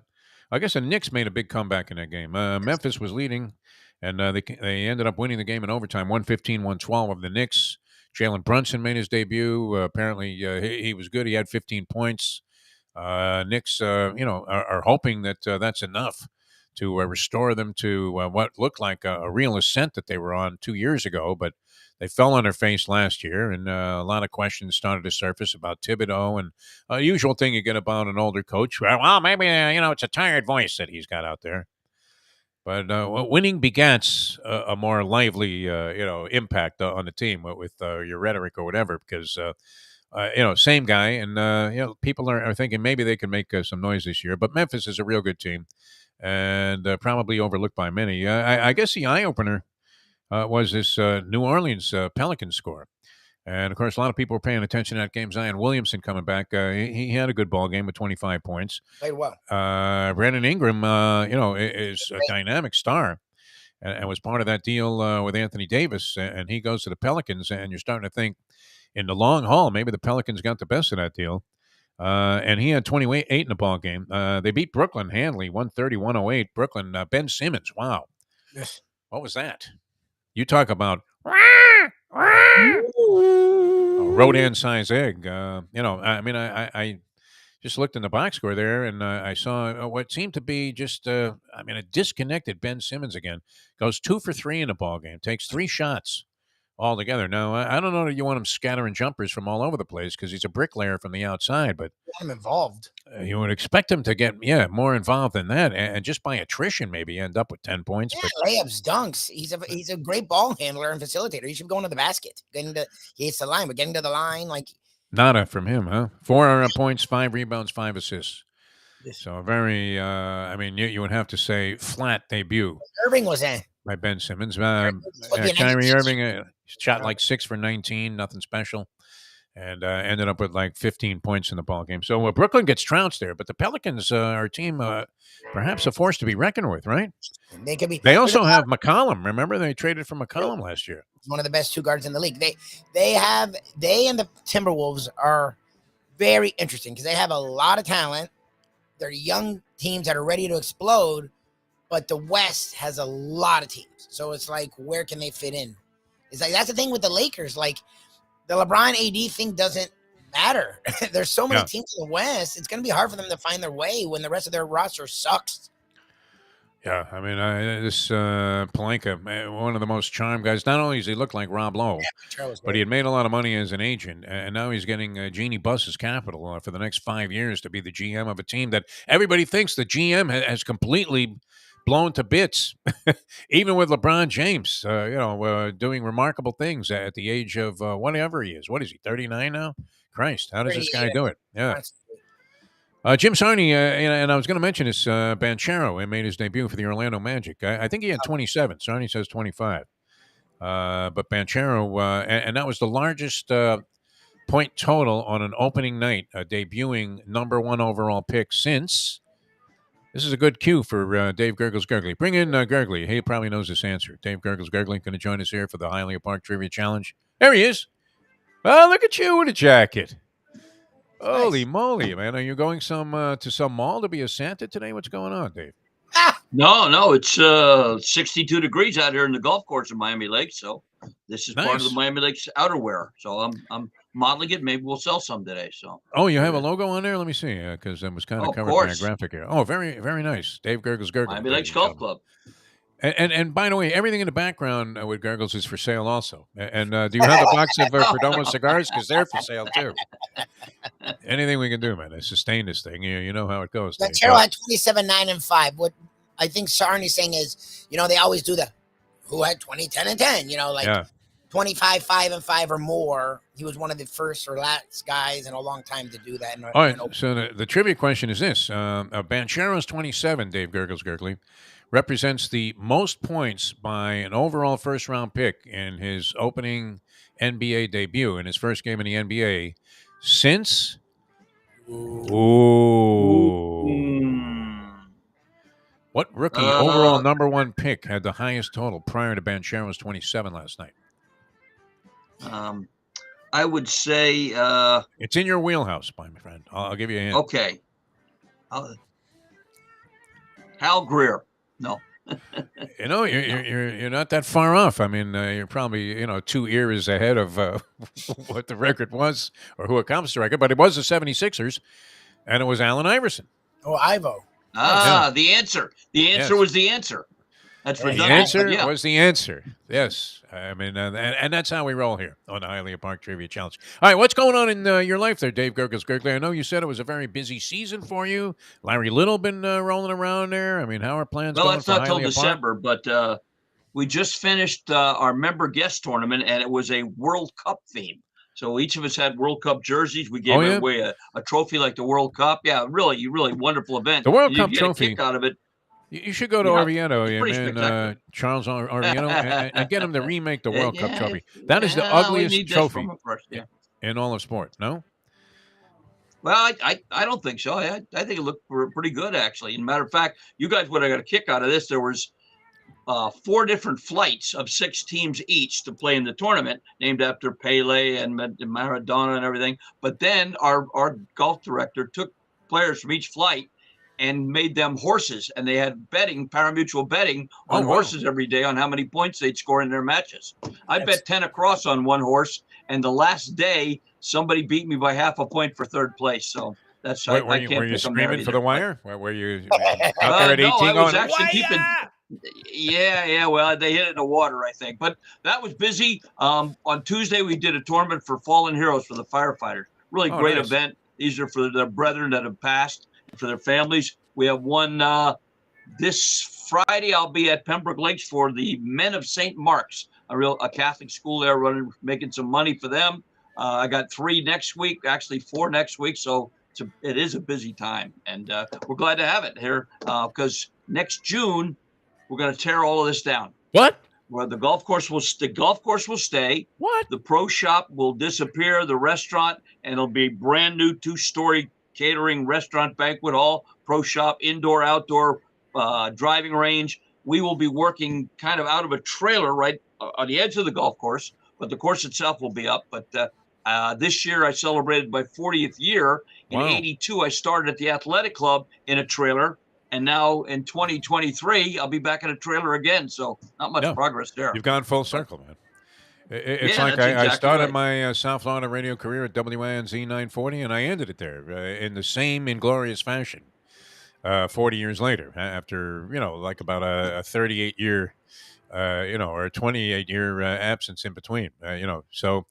[SPEAKER 4] guess the Knicks made a big comeback in that game. Memphis was leading, and they ended up winning the game in overtime, 115-112 of the Knicks. Jalen Brunson made his debut. Apparently, he was good. He had 15 points. Knicks, are hoping that that's enough to restore them to what looked like a real ascent that they were on 2 years ago, but they fell on their face last year, and a lot of questions started to surface about Thibodeau and usual thing you get about an older coach. Well, maybe it's a tired voice that he's got out there. But winning begets a more lively, impact on the team with your rhetoric or whatever. Because same guy, and people are thinking maybe they can make some noise this year. But Memphis is a real good team, and probably overlooked by many. I guess the eye opener was this New Orleans Pelicans score. And, of course, a lot of people were paying attention to that game. Zion Williamson coming back. He had a good ball game with 25 points.
[SPEAKER 2] Played well.
[SPEAKER 4] Brandon Ingram, is a dynamic star and was part of that deal with Anthony Davis. And he goes to the Pelicans, and you're starting to think in the long haul, maybe the Pelicans got the best of that deal. And he had 28 in the ball game. They beat Brooklyn handily, 130-108. Brooklyn, Ben Simmons, wow.
[SPEAKER 2] Yes.
[SPEAKER 4] What was that? You talk about Rodin size egg. I just looked in the box score there, and I saw what seemed to be just a disconnected Ben Simmons again. Goes 2 for 3 in the ball game. Takes 3 shots altogether. Now, I don't know that you want him scattering jumpers from all over the place because he's a bricklayer from the outside, but
[SPEAKER 2] I'm involved.
[SPEAKER 4] you would expect him to get more involved than that, and just by attrition maybe end up with 10 points.
[SPEAKER 2] Yeah, layups, dunks. He's a great ball handler and facilitator. He should be going to the basket. He hits the line, but getting to the line, like
[SPEAKER 4] nada from him, huh? 4 points, 5 rebounds, 5 assists.
[SPEAKER 2] Yes.
[SPEAKER 4] So very, you would have to say flat debut.
[SPEAKER 2] Irving was in.
[SPEAKER 4] By Ben Simmons. Kyrie Irving shot like 6 for 19, nothing special, and ended up with like 15 points in the ball game. So Brooklyn gets trounced there, but the Pelicans are a team perhaps a force to be reckoned with, right?
[SPEAKER 2] They could be.
[SPEAKER 4] They also have McCollum. Remember, they traded for McCollum last year.
[SPEAKER 2] He's one of the best 2 guards in the league. They and the Timberwolves are very interesting because they have a lot of talent. They're young teams that are ready to explode. But the West has a lot of teams. So it's like, where can they fit in? It's like, that's the thing with the Lakers. Like, the LeBron AD thing doesn't matter. There's so many teams in the West. It's going to be hard for them to find their way when the rest of their roster sucks.
[SPEAKER 4] Yeah, this Pelinka, one of the most charmed guys. Not only does he look like Rob Lowe, but he had made a lot of money as an agent, and now he's getting Jeannie Buss's capital for the next 5 years to be the GM of a team that everybody thinks the GM has completely blown to bits, even with LeBron James, doing remarkable things at the age of whatever he is. What is he, 39 now? Christ, how does this guy do it? Yeah. Jim Sarney, and I was going to mention this, Banchero made his debut for the Orlando Magic. I think he had 27. Sarney says 25. But Banchero, and that was the largest point total on an opening night, debuting number 1 overall pick since. This is a good cue for Dave Gurggles Gergely. Bring in Gergely. He probably knows this answer. Dave Gurggles Gergely going to join us here for the Hialeah Park Trivia Challenge. There he is. Oh, look at you in a jacket. Holy moly, man. Are you going to some mall to be a Santa today? What's going on, Dave?
[SPEAKER 5] No, it's 62 degrees out here in the golf course in Miami Lakes. So this is part of the Miami Lakes outerwear. So I'm modeling it. Maybe we'll sell some today. So.
[SPEAKER 4] Oh, you have a logo on there? Let me see, because it was kind of covered by a graphic here. Oh, very, very nice. Dave Gurggles Gergely.
[SPEAKER 5] Miami Lakes Golf Club.
[SPEAKER 4] And by the way, everything in the background with Gurggles is for sale also. And do you have a box of Perdomo cigars? Because they're for sale too. Anything we can do, man, to sustain this thing. You know how it goes.
[SPEAKER 2] Banchero had 27, 9, and 5. What I think Sarney's saying is, they always do who had 20, 10, and 10, 25, 5, and 5 or more. He was one of the first or last guys in a long time to do that.
[SPEAKER 4] All right, so the trivia question is this. Banchero's 27, Dave Gurggles Gergely. represents the most points by an overall first-round pick in his opening NBA debut, in his first game in the NBA, since... What rookie overall number one pick had the highest total prior to Banchero's 27 last night?
[SPEAKER 5] I would say
[SPEAKER 4] it's in your wheelhouse, my friend. I'll give you a hint.
[SPEAKER 5] Okay. Hal Greer. No.
[SPEAKER 4] You're not that far off. I mean, you're probably 2 eras ahead of what the record was or who accomplished the record. But it was the 76ers, and it was Allen Iverson.
[SPEAKER 2] Oh, Ivo.
[SPEAKER 5] The answer. The answer was the answer. That's redundant.
[SPEAKER 4] The answer was the answer. Yes. I mean, and that's how we roll here on the Hialeah Park Trivia Challenge. All right, what's going on in your life there, Dave Gurggles Gergely? I know you said it was a very busy season for you. Larry Little been rolling around there. I mean, how are plans going?
[SPEAKER 5] Well, that's not till
[SPEAKER 4] Hialeah
[SPEAKER 5] December,
[SPEAKER 4] Park?
[SPEAKER 5] but we just finished our member guest tournament, and it was a World Cup theme. So each of us had World Cup jerseys. We gave away a trophy like the World Cup. Yeah, really wonderful event.
[SPEAKER 4] The World Cup trophy.
[SPEAKER 5] A kick out of it.
[SPEAKER 4] You should go to Orvieto, Charles Orvieto, and get him to remake the World Cup trophy. That is the ugliest trophy in all of sport, no?
[SPEAKER 5] Well, I don't think so. I think it looked pretty good, actually. As a matter of fact, you guys would have got a kick out of this. There was 4 different flights of 6 teams each to play in the tournament, named after Pele and Maradona and everything. But then our golf director took players from each flight and made them horses, and they had pari-mutuel betting on horses every day on how many points they'd score in their matches. I bet 10 across on one horse, and the last day somebody beat me by half a point for 3rd place. So that's
[SPEAKER 4] were you screaming for the wire? Were you out there at 18
[SPEAKER 5] no, I was
[SPEAKER 4] going,
[SPEAKER 5] actually keeping. Yeah. Well, they hit it in the water, I think. But that was busy. On Tuesday, we did a tournament for fallen heroes for the firefighters. Really great event. These are for the brethren that have passed, for their families. We have one this Friday. I'll be at Pembroke Lakes for the Men of St. Mark's, a Catholic school there, making some money for them. I got 3 next week, actually 4 next week. So it is a busy time, and we're glad to have it here because next June we're going to tear all of this down.
[SPEAKER 4] What?
[SPEAKER 5] Well, the golf course will stay.
[SPEAKER 4] What?
[SPEAKER 5] The pro shop will disappear. The restaurant, and it'll be brand new 2-story catering, restaurant, banquet hall, pro shop, indoor, outdoor, driving range. We will be working kind of out of a trailer right on the edge of the golf course, but the course itself will be up. But this year I celebrated my 40th year. In '82, I started at the athletic club in a trailer. And now in 2023, I'll be back in a trailer again. So not much progress there.
[SPEAKER 4] You've gone full circle, man. It's like I started my South Florida radio career at WINZ 940, and I ended it there in the same inglorious fashion 40 years later, after, like about a 38-year, or a 28-year absence in between, So,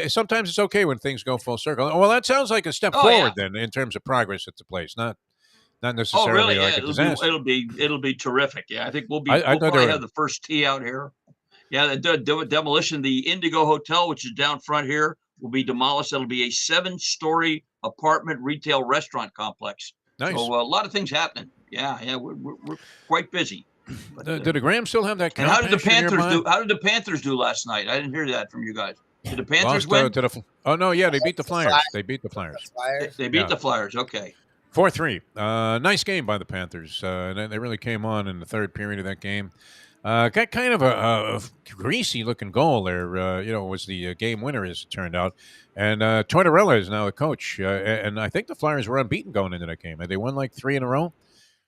[SPEAKER 4] sometimes it's okay when things go full circle. Well, that sounds like a step forward then in terms of progress at the place, not necessarily like a disaster.
[SPEAKER 5] It'll be terrific. Yeah, I think we'll probably have the first tee out here. Yeah, the demolition, the Indigo Hotel, which is down front here, will be demolished. It'll be a 7-story apartment retail restaurant complex.
[SPEAKER 4] Nice.
[SPEAKER 5] So a lot of things happening. Yeah, we're quite busy. But,
[SPEAKER 4] did the Graham still have that?
[SPEAKER 5] And how did the Panthers do? How did the Panthers do last night? I didn't hear that from you guys. Did the Panthers win?
[SPEAKER 4] They beat the Flyers. They beat the Flyers.
[SPEAKER 5] They beat the Flyers. Okay.
[SPEAKER 4] 4-3. Nice game by the Panthers. They really came on in the 3rd period of that game. Got kind of a greasy-looking goal there. Was the game winner, as it turned out. And Tortorella is now the coach. And I think the Flyers were unbeaten going into that game. Had they won like 3 in a row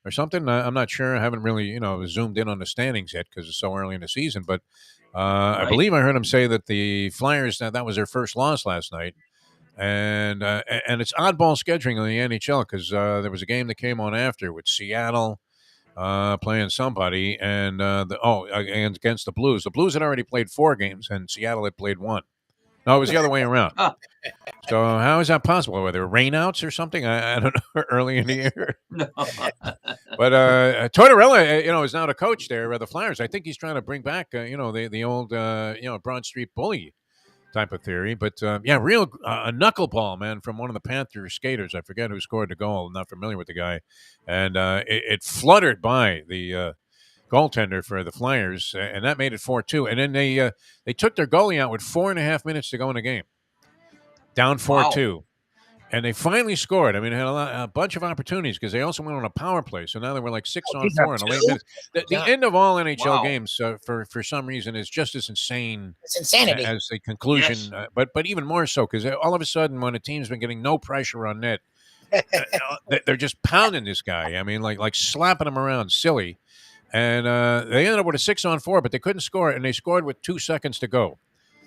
[SPEAKER 4] or something? I'm not sure. I haven't really, zoomed in on the standings yet because it's so early in the season. But I believe I heard him say that the Flyers, that was their first loss last night. And it's oddball scheduling in the NHL because there was a game that came on after with Seattle playing somebody and against the Blues. The Blues had already played 4 games and Seattle had played 1. No, it was the other way around. So how is that possible? Were there rainouts or something? I don't know. Early in the year.
[SPEAKER 5] No.
[SPEAKER 4] But Tortorella, is now the coach there of the Flyers. I think he's trying to bring back, the old, Broad Street bully type of theory. But, a knuckleball, man, from one of the Panthers skaters. I forget who scored the goal. I'm not familiar with the guy. And it fluttered by the goaltender for the Flyers, and that made it 4-2. And then they took their goalie out with 4.5 minutes to go in the game, down 4-2. And they finally scored. I mean, they had a bunch of opportunities because they also went on a power play. So now they were like 6-on-4 in the late minutes. The end of all NHL games, for some reason, is just as insane.
[SPEAKER 2] It's insanity.
[SPEAKER 4] As the conclusion. Yes. But even more so because all of a sudden, when a team's been getting no pressure on net, they're just pounding this guy. I mean, like slapping him around, silly. And they ended up with a 6-on-4, but they couldn't score it, and they scored with 2 seconds to go.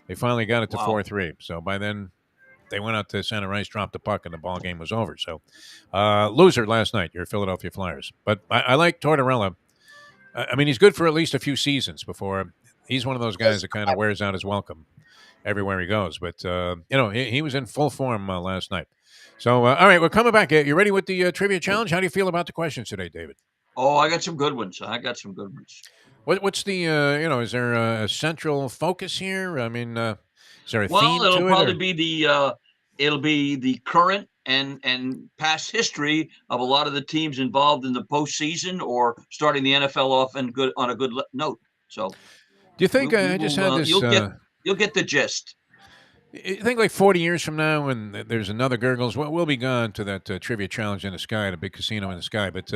[SPEAKER 4] They finally got it to 4-3. So by then, they went out to center ice, dropped the puck, and the ball game was over. So, loser last night, your Philadelphia Flyers. But I like Tortorella. I mean, he's good for at least a few seasons before. He's one of those guys that kind of wears out his welcome everywhere he goes. But, he was in full form last night. So, all right, we're coming back. You ready with the trivia challenge? How do you feel about the questions today, David?
[SPEAKER 5] Oh, I got some good ones.
[SPEAKER 4] What's the, is there a central focus here? I mean, is there a theme to it?
[SPEAKER 5] Well, it'll probably be it'll be the current and past history of a lot of the teams involved in the postseason or starting the NFL off on a good note. So,
[SPEAKER 4] do you think I just had this?
[SPEAKER 5] You'll get the gist.
[SPEAKER 4] You think like 40 years from now, when there's another Gurggles, we'll be gone to that trivia challenge in the sky, the big casino in the sky, but.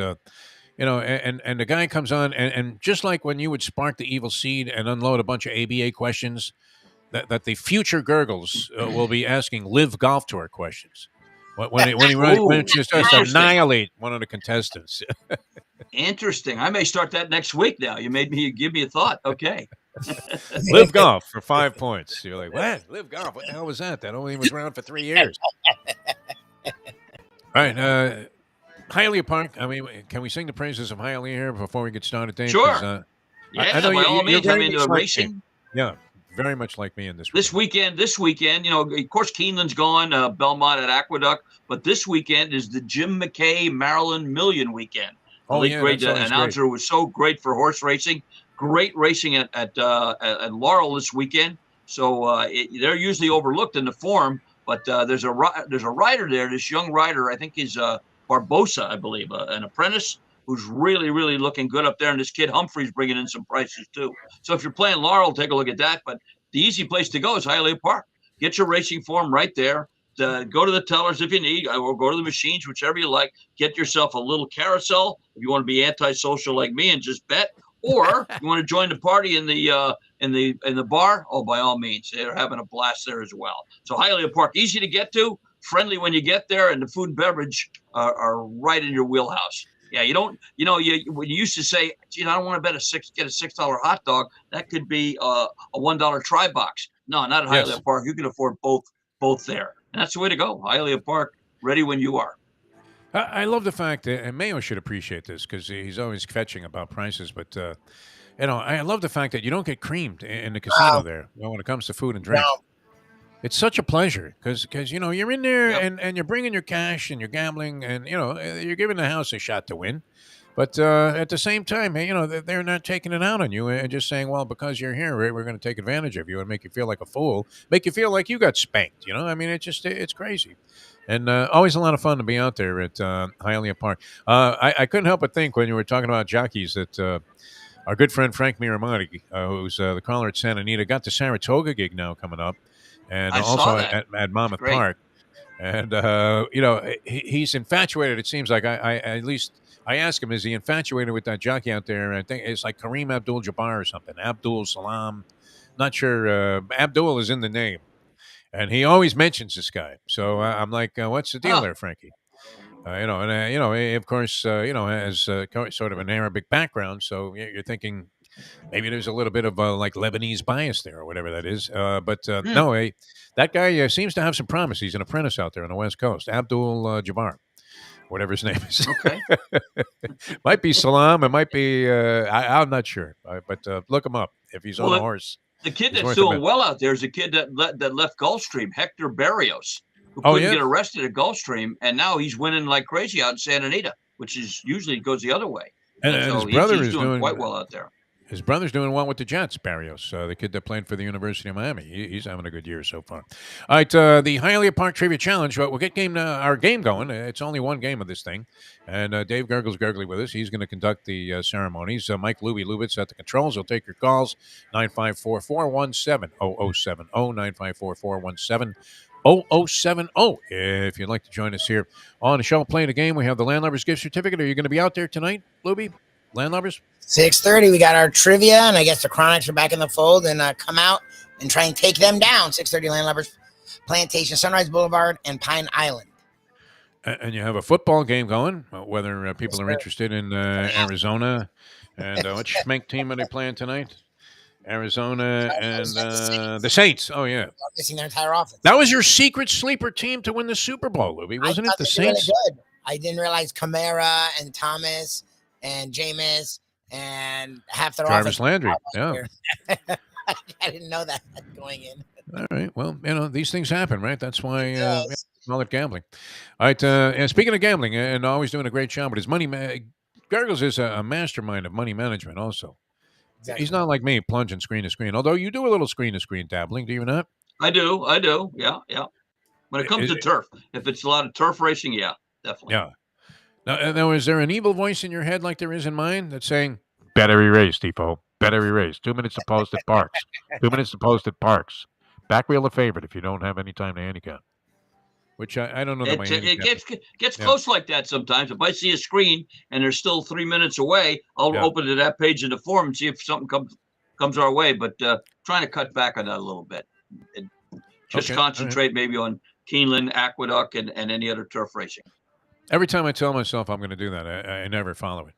[SPEAKER 4] And the guy comes on, and just like when you would spark the evil seed and unload a bunch of ABA questions, that the future Gurggles will be asking live golf tour questions. When he just annihilate one of the contestants.
[SPEAKER 5] Interesting. I may start that next week now. You made me give me a thought. Okay.
[SPEAKER 4] Live golf for 5 points. You're like, what? Live golf? What the hell was that? That only was around for 3 years. All right. Hialeah Park. I mean, can we sing the praises of Hialeah here before we get started, Dave?
[SPEAKER 5] Sure.
[SPEAKER 4] I know
[SPEAKER 5] by all means. I mean,
[SPEAKER 4] racing. Yeah, very much like me in this.
[SPEAKER 5] This weekend, of course, Keeneland's gone, Belmont at Aqueduct, but this weekend is the Jim McKay Maryland Million weekend. Great announcer who was so great for horse racing. Great racing at Laurel this weekend. So they're usually overlooked in the form, but there's a rider there. This young rider, I think, is Barbosa, I believe, an apprentice who's really, really looking good up there. And this kid Humphrey's bringing in some prices too. So if you're playing Laurel, take a look at that. But the easy place to go is Hialeah Park. Get your racing form right there. Go to the tellers if you need, or go to the machines, whichever you like. Get yourself a little carousel if you want to be antisocial like me and just bet. Or you want to join the party in the bar? Oh, by all means, they're having a blast there as well. So Hialeah Park, easy to get to. Friendly when you get there, and the food and beverage are right in your wheelhouse. Yeah, when you used to say, I don't want to get a $6 hot dog, that could be a $1 try box. No, not at Hialeah Park. You can afford both there. And that's the way to go. Hialeah Park, ready when you are.
[SPEAKER 4] I love the fact that, and Mayo should appreciate this because he's always fetching about prices, but I love the fact that you don't get creamed in the casino there when it comes to food and drink. No. It's such a pleasure because you're in there and you're bringing your cash and you're gambling and you're giving the house a shot to win, but at the same time, they're not taking it out on you and just saying, well, because you're here, we're going to take advantage of you and make you feel like a fool, make you feel like you got spanked. I mean, it's crazy, and always a lot of fun to be out there at Hialeah Park. I couldn't help but think when you were talking about jockeys that our good friend Frank Miramati, who's the caller at Santa Anita, got the Saratoga gig now coming up. And also at Monmouth Park, and he's infatuated. It seems like I asked him, is he infatuated with that jockey out there? I think it's like Kareem Abdul-Jabbar or something. Abdul Salam, not sure. Abdul is in the name, and he always mentions this guy. So I'm like, what's the deal there, Frankie? Of course, has sort of an Arabic background, so you're thinking. Maybe there's a little bit of like Lebanese bias there or whatever that is. But no, that guy seems to have some promise. He's an apprentice out there on the West Coast. Abdul Jabbar, whatever his name is.
[SPEAKER 5] Okay.
[SPEAKER 4] Might be Salam. It might be, I'm not sure. But look him up if he's on a horse.
[SPEAKER 5] The kid that's doing well out there is a kid that left Gulfstream, Hector Barrios, who couldn't get arrested at Gulfstream. And now he's winning like crazy out in Santa Anita, which is usually goes the other way.
[SPEAKER 4] And his brother is
[SPEAKER 5] doing quite well out there.
[SPEAKER 4] His brother's doing well with the Jets, Barrios, the kid that played for the University of Miami. He's having a good year so far. All right, the Hialeah Park Trivia Challenge. We'll get our game going. It's only one game of this thing. And Dave Gurggles Gergely with us. He's going to conduct the ceremonies. Mike Lubitz at the controls. He'll take your calls. 954-417-0070. 954-417-0070. If you'd like to join us here on the show playing a game, we have the Landlubbers gift certificate. Are you going to be out there tonight, Lubie? Landlubbers?
[SPEAKER 2] 6:30, we got our trivia, and I guess the Chronics are back in the fold, and come out and try and take them down. 6:30, Landlubbers, Plantation, Sunrise Boulevard, and Pine Island.
[SPEAKER 4] And you have a football game going, whether people are interested in Arizona. And what schmenk team are they playing tonight? Arizona and the Saints. Oh, yeah.
[SPEAKER 2] Missing their entire offense.
[SPEAKER 4] That was your secret sleeper team to win the Super Bowl, Lubie, wasn't it? The Saints?
[SPEAKER 2] Really good. I didn't realize Kamara and Thomas and Jameis and half their
[SPEAKER 4] Jarvis
[SPEAKER 2] offense.
[SPEAKER 4] Landry, yeah.
[SPEAKER 2] I didn't know that going in.
[SPEAKER 4] All right. Well, these things happen, right? That's why call it gambling. All right. And speaking of gambling, and always doing a great job with his money, Gurggles is a mastermind of money management also. Exactly. He's not like me, plunging screen to screen, although you do a little screen to screen dabbling, do you not?
[SPEAKER 5] I do. Yeah. When it comes to turf, if it's a lot of turf racing, yeah, definitely.
[SPEAKER 4] Yeah. Now, is there an evil voice in your head like there is in mine that's saying, better erase, Defo, better erase. 2 minutes to post at Parks. 2 minutes to post at Parks. Back wheel a favorite if you don't have any time to handicap. Which I don't know.
[SPEAKER 5] It gets close like that sometimes. If I see a screen and they're still 3 minutes away, I'll open to that page in the forum and see if something comes our way. But trying to cut back on that a little bit. Just concentrate maybe on Keeneland, Aqueduct, and any other turf racing.
[SPEAKER 4] Every time I tell myself I'm going to do that, I never follow it.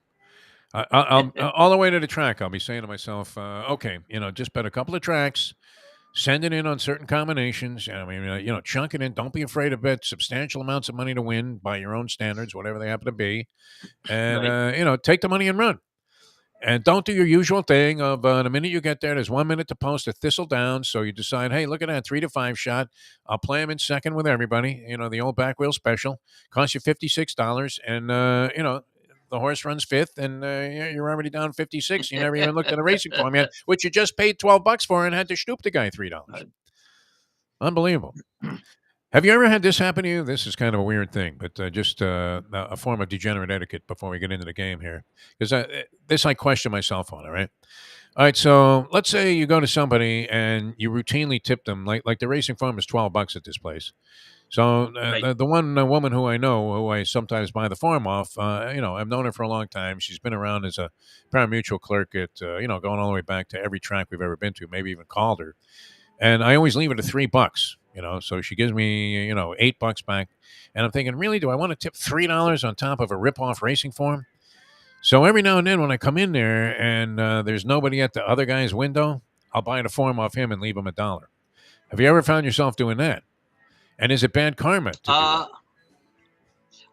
[SPEAKER 4] I'll all the way to the track, I'll be saying to myself, okay, just bet a couple of tracks, send it in on certain combinations. I mean, chunk it in. Don't be afraid to bet substantial amounts of money to win by your own standards, whatever they happen to be. And, take the money and run. And don't do your usual thing of the minute you get there, there's 1 minute to post a thistle down. So you decide, hey, look at that 3 to 5 shot. I'll play him in second with everybody. The old back wheel special costs you $56. And, the horse runs fifth and you're already down 56. You never even looked at a racing form yet, which you just paid $12 for and had to stoop the guy $3. Unbelievable. Have you ever had this happen to you? This is kind of a weird thing, but just a form of degenerate etiquette before we get into the game here. Because this I question myself on, all right? All right, so let's say you go to somebody and you routinely tip them, like the racing farm is $12 at this place. So the one woman who I know, who I sometimes buy the farm off, I've known her for a long time. She's been around as a pari-mutuel clerk at, going all the way back to every track we've ever been to, maybe even called her. And I always leave it at $3. So she gives me, $8 back. And I'm thinking, really, do I want to tip $3 on top of a rip-off racing form? So every now and then when I come in there and there's nobody at the other guy's window, I'll buy the form off him and leave him $1. Have you ever found yourself doing that? And is it bad karma to do that?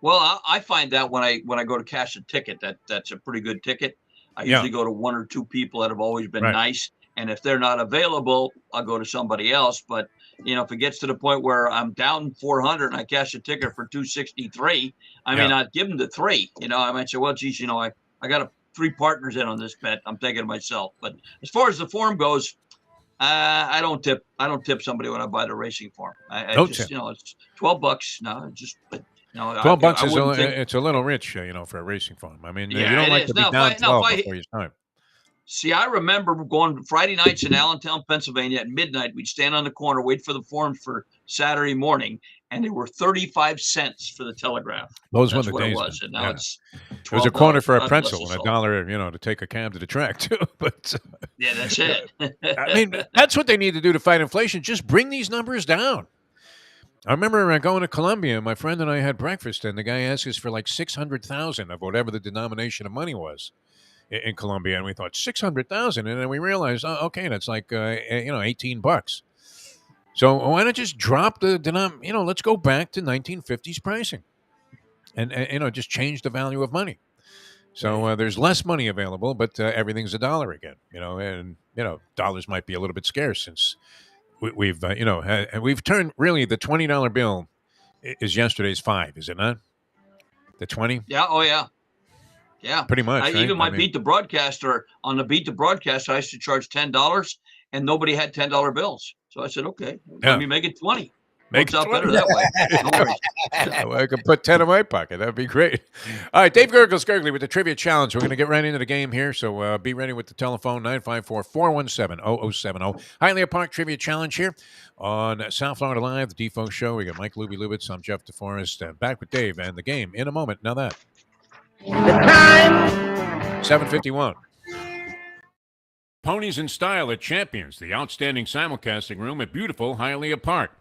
[SPEAKER 5] Well, I find that when I go to cash a ticket, that's a pretty good ticket. I usually go to one or two people that have always been nice. And if they're not available, I'll go to somebody else. But, if it gets to the point where I'm down 400 and I cash a ticket for 263, I may not give them the 3. I might say, well, geez, I got 3 partners in on this bet. I'm taking it myself. But as far as the form goes, I don't tip somebody when I buy the racing form. It's $12. No, just
[SPEAKER 4] $12 it's a little rich, for a racing farm. I mean, you don't like to be down 12 before your time.
[SPEAKER 5] See, I remember going Friday nights in Allentown, Pennsylvania at midnight. We'd stand on the corner, wait for the forms for Saturday morning, and they were 35 cents for the Telegraph.
[SPEAKER 4] Those were the days.
[SPEAKER 5] It was, and now it's $12.
[SPEAKER 4] It was a corner for a pencil and $1, to take a cab to the track too. But
[SPEAKER 5] yeah, that's it.
[SPEAKER 4] I mean, that's what they need to do to fight inflation. Just bring these numbers down. I remember going to Colombia. My friend and I had breakfast, and the guy asked us for like 600,000 of whatever the denomination of money was in Colombia, and we thought 600,000, and then we realized, okay, that's like $18. So why not just drop the let's go back to 1950s pricing, and just change the value of money. So there's less money available, but everything's $1 again. And dollars might be a little bit scarce since we've turned really the $20 bill is yesterday's 5, is it not? The 20?
[SPEAKER 5] Yeah. Oh yeah. Yeah,
[SPEAKER 4] pretty much. Right?
[SPEAKER 5] Even my Beat the Broadcaster, on the Beat the Broadcaster, I used to charge $10, and nobody had $10 bills. So I said, okay, let me make it 20.
[SPEAKER 4] Make
[SPEAKER 5] Works out better that way. No worries.
[SPEAKER 4] Well, I could put 10 in my pocket. That'd be great. All right, Dave Gurggles Gergely with the Trivia Challenge. We're going to get right into the game here, so be ready with the telephone, 954-417-0070. Hialeah Park Trivia Challenge here on South Florida Live, the Defo Show. We got Mike Lubie Lubitz. I'm Jeff DeForest. And back with Dave and the game in a moment. Now that.
[SPEAKER 2] The time.
[SPEAKER 4] 7:51. Ponies in Style at Champions, the outstanding simulcasting room at beautiful Hialeah Park.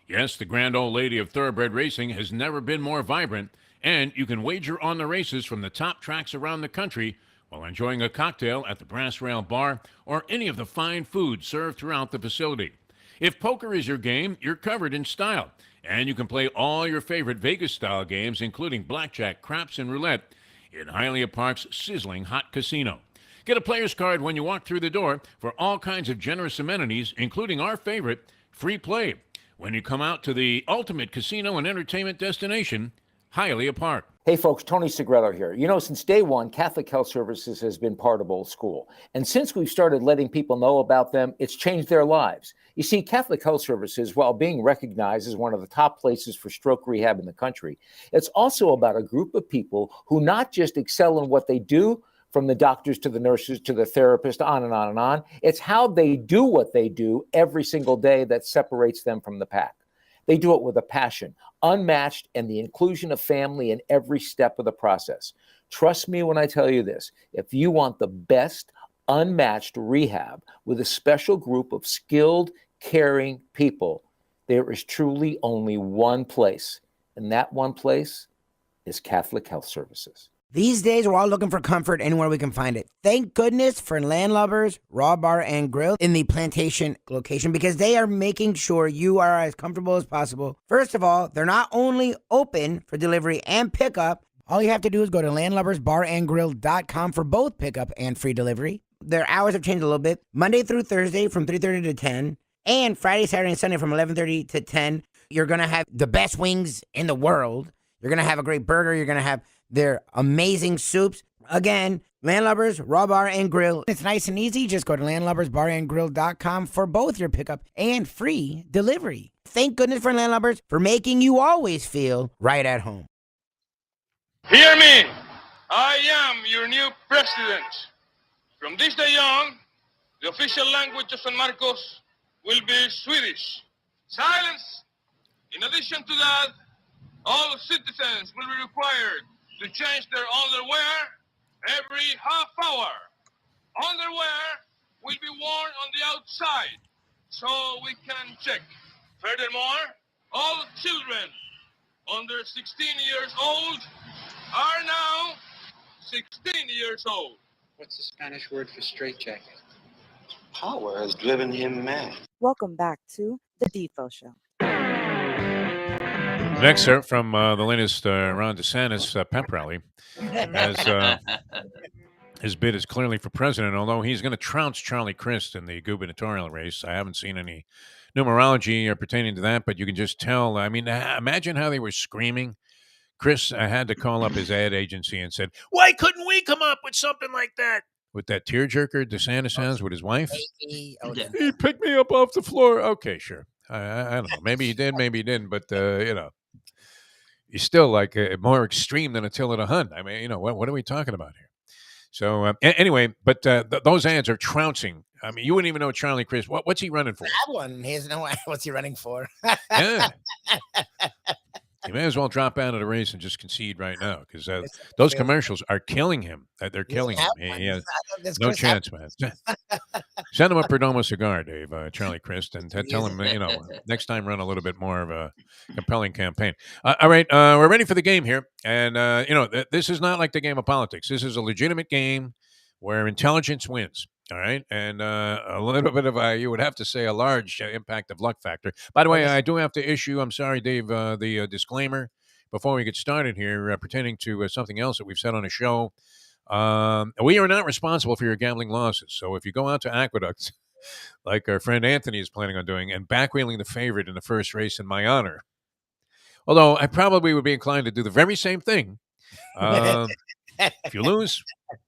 [SPEAKER 4] Yes, the grand old lady of thoroughbred racing has never been more vibrant, and you can wager on the races from the top tracks around the country while enjoying a cocktail at the Brass Rail Bar or any of the fine food served throughout the facility. If poker is your game, you're covered in style, and you can play all your favorite Vegas-style games, including blackjack, craps, and roulette, in Hialeah Park's sizzling hot casino. Get a player's card when you walk through the door for all kinds of generous amenities, including our favorite, free play, when you come out to the ultimate casino and entertainment destination, Hialeah Park.
[SPEAKER 6] Hey folks, Tony Segreto here. You know, since day one, Catholic Health Services has been part of Old School. And since we've started letting people know about them, it's changed their lives. You see, Catholic Health Services, while being recognized as one of the top places for stroke rehab in the country, it's also about a group of people who not just excel in what they do, from the doctors to the nurses to the therapist, on and on and on. It's how they do what they do every single day that separates them from the pack. They do it with a passion, unmatched, and the inclusion of family in every step of the process. Trust me when I tell you this. If you want the best, unmatched rehab with a special group of skilled, caring people, there is truly only one place, and that one place is Catholic Health Services.
[SPEAKER 2] These days, we're all looking for comfort anywhere we can find it. Thank goodness for Landlubber's Raw Bar and Grill in the Plantation location, because they are making sure you are as comfortable as possible. First of all, they're not only open for delivery and pickup. All you have to do is go to landlubbersbarandgrill.com for both pickup and free delivery. Their hours have changed a little bit. Monday through Thursday from 3:30 to 10, and Friday, Saturday, and Sunday from 11:30 to 10. You're going to have the best wings in the world. You're going to have a great burger. You're going to have their amazing soups. Again, Landlubbers, Raw Bar and Grill. It's nice and easy. Just go to landlubbersbarandgrill.com for both your pickup and free delivery. Thank goodness for Landlubbers for making you always feel right at home.
[SPEAKER 7] Hear me. I am your new president. From this day on, the official language of San Marcos will be Swedish. Silence. In addition to that, all citizens will be required to change their underwear every half hour. Underwear will be worn on the outside so we can check. Furthermore, all children under 16 years old are now 16 years old.
[SPEAKER 8] What's the Spanish word for straitjacket?
[SPEAKER 9] Power has driven him mad.
[SPEAKER 3] Welcome back to the Defo Show.
[SPEAKER 4] An excerpt from the latest Ron DeSantis pep rally. As his bid is clearly for president, although he's going to trounce Charlie Crist in the gubernatorial race. I haven't seen any numerology pertaining to that, but you can just tell. I mean, imagine how they were screaming. Chris had to call up his ad agency and said, "Why couldn't we come up with something like that?" With that tearjerker DeSantis has with his wife. He picked me up off the floor. Okay, sure. I don't know. Maybe he did, maybe he didn't, but he's still like more extreme than Attila the Hun. I mean, what are we talking about here? So anyway, but those ads are trouncing. I mean, you wouldn't even know Charlie Crist. What's he running for?
[SPEAKER 2] That one, he has no idea what's he running for.
[SPEAKER 4] Yeah. You may as well drop out of the race and just concede right now, because those commercials are killing him. They're killing him. He has no chance, man. Send him a Perdomo cigar, Dave, Charlie Crist, and tell him, next time run a little bit more of a compelling campaign. All right, we're ready for the game here. And, this is not like the game of politics. This is a legitimate game where intelligence wins. All right. And a little bit of, you would have to say, a large impact of luck factor. By the way, I do have to issue, I'm sorry, Dave, the disclaimer before we get started here pertaining to something else that we've said on the show. We are not responsible for your gambling losses. So if you go out to Aqueducts, like our friend Anthony is planning on doing, and backwheeling the favorite in the first race in my honor, although I probably would be inclined to do the very same thing, If you lose,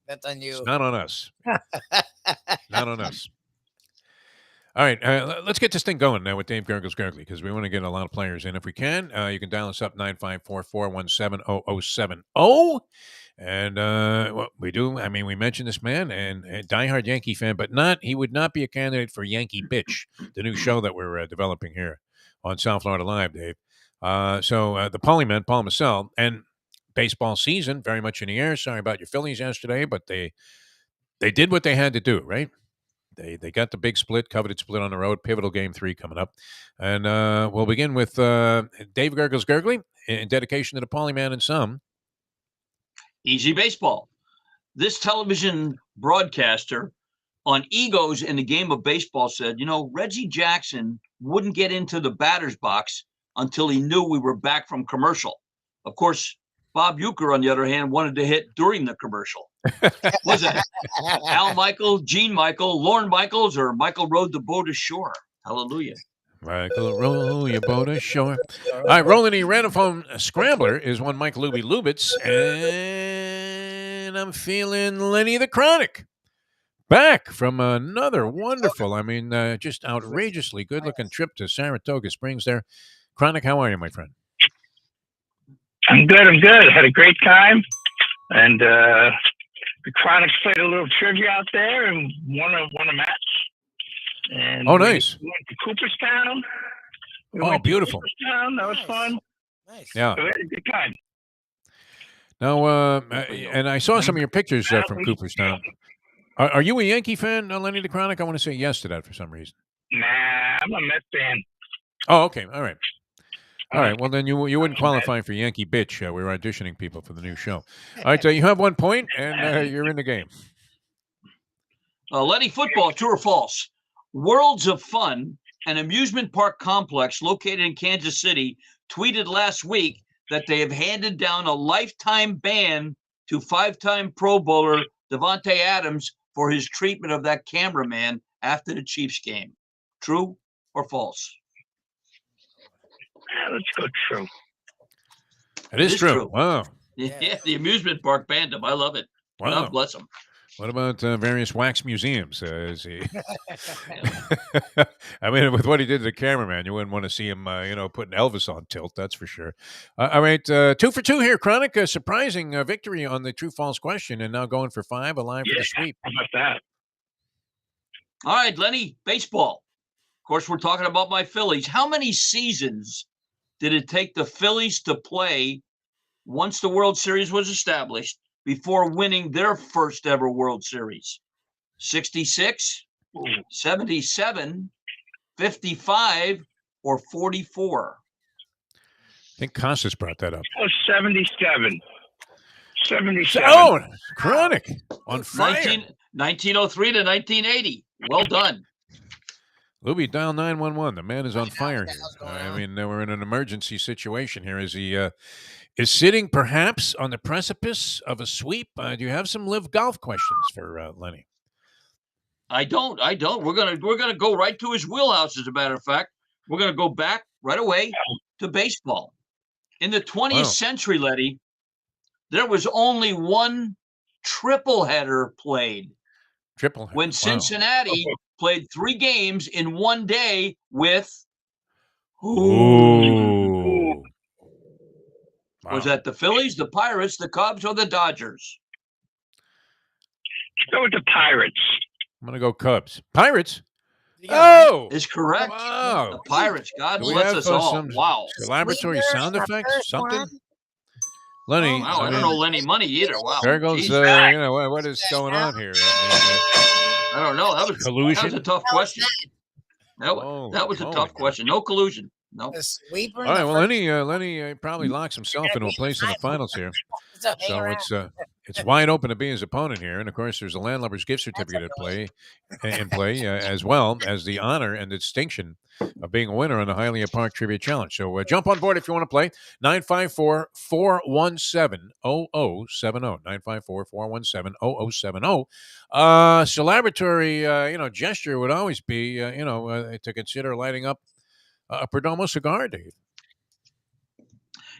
[SPEAKER 2] That's on you.
[SPEAKER 4] it's not on us. Not on us. All right, let's get this thing going now with Dave Gurggles Gergely because we want to get a lot of players in. If we can, you can dial us up 954-417-0070. And what we do, I mean, we mentioned this man and a diehard Yankee fan, but he would not be a candidate for Yankee Bitch, the new show that we're developing here on South Florida Live, Dave. So the Polyman, Paul Massell, and baseball season very much in the air. Sorry about your Phillies yesterday, but they did what they had to do, right? They got the big split, coveted split on the road, pivotal game 3 coming up. And we'll begin with Dave Gurggles Gergely in dedication to the Polyman and some.
[SPEAKER 5] Easy baseball. This television broadcaster on egos in the game of baseball said, Reggie Jackson wouldn't get into the batter's box until he knew we were back from commercial. Of course, Bob Uecker, on the other hand, wanted to hit during the commercial. Was it Al Michael, Gene Michael, Lorne Michaels, or Michael rowed the boat ashore? Hallelujah.
[SPEAKER 4] Michael, row your boat ashore. All right, rolling the Random Scrambler is one Mike Lubie Lubitz, and I'm feeling Lenny the Chronic back from another wonderful, just outrageously good-looking trip to Saratoga Springs there. Chronic, how are you, my friend?
[SPEAKER 10] I'm good. Had a great time. And the Chronics played a little trivia out there and won a match. And
[SPEAKER 4] nice.
[SPEAKER 10] We went to Cooperstown.
[SPEAKER 4] Beautiful.
[SPEAKER 10] Cooperstown. That was fun.
[SPEAKER 2] Nice.
[SPEAKER 4] Yeah.
[SPEAKER 10] So we had a good time.
[SPEAKER 4] Now, and I saw some of your pictures from Cooperstown. Are you a Yankee fan, Lenny the Chronic? I want to say yes to that for some reason.
[SPEAKER 10] Nah, I'm a Mets fan.
[SPEAKER 4] Oh, okay. All right. All right. Well, then you wouldn't qualify for Yankee Bitch. We're auditioning people for the new show. All right. You have 1 point, and you're in the game.
[SPEAKER 5] Lenny, football, true or false? Worlds of Fun, an amusement park complex located in Kansas City, tweeted last week that they have handed down a lifetime ban to 5-time Pro Bowler Davante Adams for his treatment of that cameraman after the Chiefs game. True or false?
[SPEAKER 10] Let's go true.
[SPEAKER 4] It is true. Wow.
[SPEAKER 5] Yeah, the amusement park banned him. I love it.
[SPEAKER 4] Wow.
[SPEAKER 5] God bless him.
[SPEAKER 4] What about various wax museums? Is he? I mean, with what he did to the cameraman, you wouldn't want to see him, putting Elvis on tilt. That's for sure. All right, 2 for 2 here. Chronic, a surprising victory on the true/false question, and now going for 5, alive for the sweep.
[SPEAKER 10] How about that?
[SPEAKER 5] All right, Lenny, baseball. Of course, we're talking about my Phillies. How many seasons did it take the Phillies to play once the World Series was established before winning their first ever World Series? 66, 77, 55, or 44?
[SPEAKER 4] I think Costas brought that up.
[SPEAKER 10] Oh, 77. 77.
[SPEAKER 4] Oh, Chronic on fire.
[SPEAKER 5] 1903 to 1980. Well done.
[SPEAKER 4] Lubie, dial 911. The man is on fire here. I mean, we're in an emergency situation here. Is he is sitting perhaps on the precipice of a sweep? Do you have some live golf questions for Lenny?
[SPEAKER 5] I don't. We're gonna go right to his wheelhouse. As a matter of fact, we're gonna go back right away to baseball. In the 20th century, Letty, there was only one triple header played.
[SPEAKER 4] Triple header.
[SPEAKER 5] When Cincinnati played 3 games in one day with
[SPEAKER 4] who?
[SPEAKER 5] Was that the Phillies, the Pirates, the Cubs, or the Dodgers?
[SPEAKER 10] Go with the Pirates.
[SPEAKER 4] I'm going to go Cubs. Pirates?
[SPEAKER 5] Is correct.
[SPEAKER 4] Wow.
[SPEAKER 5] The Pirates. God
[SPEAKER 4] Do we
[SPEAKER 5] bless
[SPEAKER 4] have
[SPEAKER 5] us all.
[SPEAKER 4] some
[SPEAKER 5] Wow.
[SPEAKER 4] Laboratory sound effects? Something? Lenny.
[SPEAKER 5] Wow, I don't know Lenny Money either. Wow.
[SPEAKER 4] Gurggles, what is going on here?
[SPEAKER 5] I don't know. That was
[SPEAKER 4] collusion.
[SPEAKER 5] That was a tough question. That was a tough question. No collusion. No.
[SPEAKER 2] Sweeper.
[SPEAKER 4] All right. Well, Lenny probably locks himself into a place in the finals here. So it's wide open to be his opponent here, and of course, there's a Landlubber's gift certificate at play, as well as the honor and distinction of being a winner on the Hialeah Park Trivia Challenge. So jump on board if you want to play. 954-417-0070. 954-417-0070. Celebratory, gesture would always be, to consider lighting up a Perdomo cigar, Dave.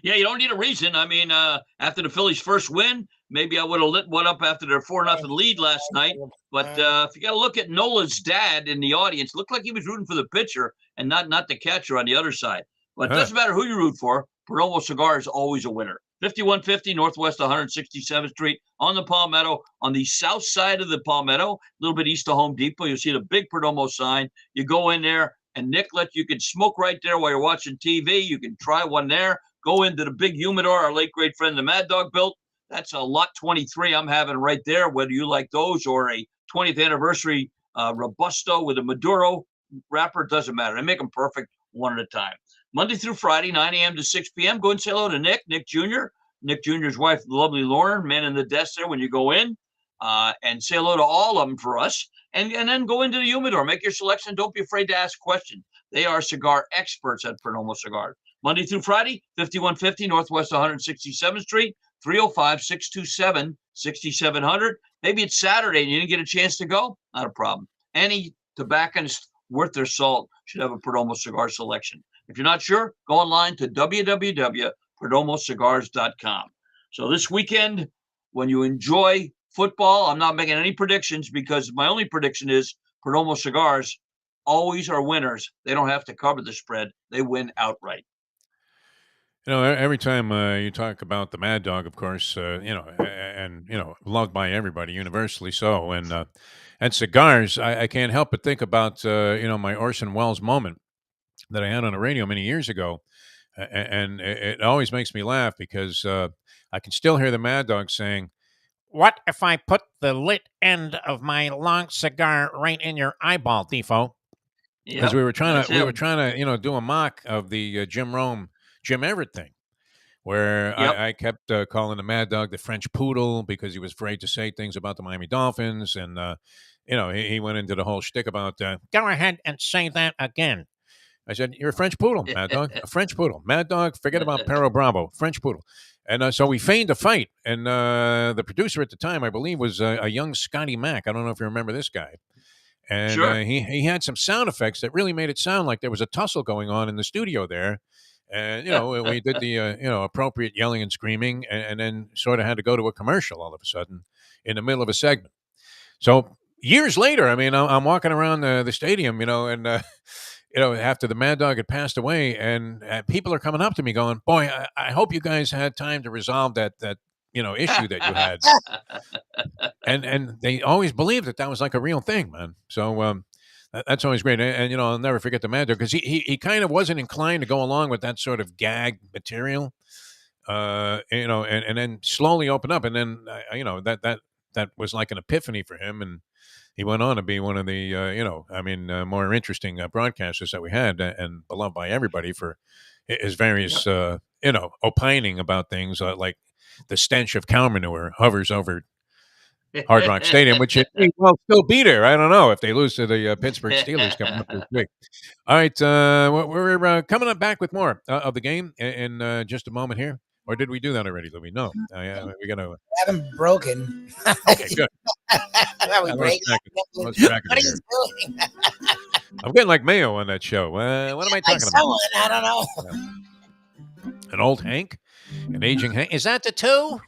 [SPEAKER 5] Yeah, you don't need a reason. I mean, after the Phillies' first win, maybe I would have lit one up after their 4-0 lead last night. But if you got to look at Nola's dad in the audience, looked like he was rooting for the pitcher and not the catcher on the other side. But it doesn't matter who you root for. Perdomo Cigar is always a winner. 5150 Northwest 167th Street on the Palmetto, on the south side of the Palmetto, a little bit east of Home Depot. You'll see the big Perdomo sign. You go in there, and Nick you can smoke right there while you're watching TV. You can try one there. Go into the big humidor our late great friend the Mad Dog built. That's a lot 23 I'm having right there, whether you like those or a 20th anniversary Robusto with a Maduro wrapper, doesn't matter. They make them perfect one at a time. Monday through Friday, 9 a.m. to 6 p.m. Go and say hello to Nick Jr., Nick Jr.'s wife, the lovely Lauren, man in the desk there when you go in, and say hello to all of them for us. And then go into the humidor, make your selection. Don't be afraid to ask questions. They are cigar experts at Perdomo Cigars. Monday through Friday, 5150 Northwest 167th Street, 305-627-6700. Maybe it's Saturday and you didn't get a chance to go. Not a problem. Any tobacconist worth their salt should have a Perdomo cigar selection. If you're not sure, go online to www.perdomocigars.com. So this weekend, when you enjoy football, I'm not making any predictions because my only prediction is Perdomo Cigars always are winners. They don't have to cover the spread. They win outright.
[SPEAKER 4] Every time you talk about the Mad Dog, of course, and loved by everybody, universally so, and cigars, I can't help but think about my Orson Welles moment that I had on the radio many years ago, and it always makes me laugh because I can still hear the Mad Dog saying, "What if I put the lit end of my long cigar right in your eyeball, Defo?" Because we were trying to do a mock of the Jim Everett thing, where I kept calling the Mad Dog the French Poodle because he was afraid to say things about the Miami Dolphins, and he went into the whole shtick about go ahead and say that again. I said, "You're a French Poodle, Mad Dog, a French Poodle, Mad Dog. Forget about Perro Bravo, French Poodle." And so we feigned a fight, and the producer at the time, I believe, was a young Scotty Mack. I don't know if you remember this guy. And
[SPEAKER 5] sure.
[SPEAKER 4] He had some sound effects that really made it sound like there was a tussle going on in the studio there. And, we did the, appropriate yelling and screaming and then sort of had to go to a commercial all of a sudden in the middle of a segment. So years later, I mean, I'm walking around the stadium, and, after the Mad Dog had passed away and people are coming up to me going, "Boy, I hope you guys had time to resolve that issue that you had." and they always believed that was like a real thing, man. So, that's always great. And I'll never forget the Mad Dog because he kind of wasn't inclined to go along with that sort of gag material, and then slowly open up. And then, that was like an epiphany for him. And he went on to be one of the, more interesting broadcasters that we had and beloved by everybody for his various, opining about things like the stench of cow manure hovers over Hard Rock Stadium, which it will still be there. I don't know if they lose to the Pittsburgh Steelers coming up this week. All right, we're coming up back with more of the game in just a moment here. Or did we do that already, Louie? No. We got to.
[SPEAKER 2] Haven't broken.
[SPEAKER 4] Okay, good.
[SPEAKER 2] We break.
[SPEAKER 4] What are you doing? I'm getting like Mayo on that show. What am I talking about?
[SPEAKER 2] I don't know.
[SPEAKER 4] An old Hank? An aging Hank? Is that the two?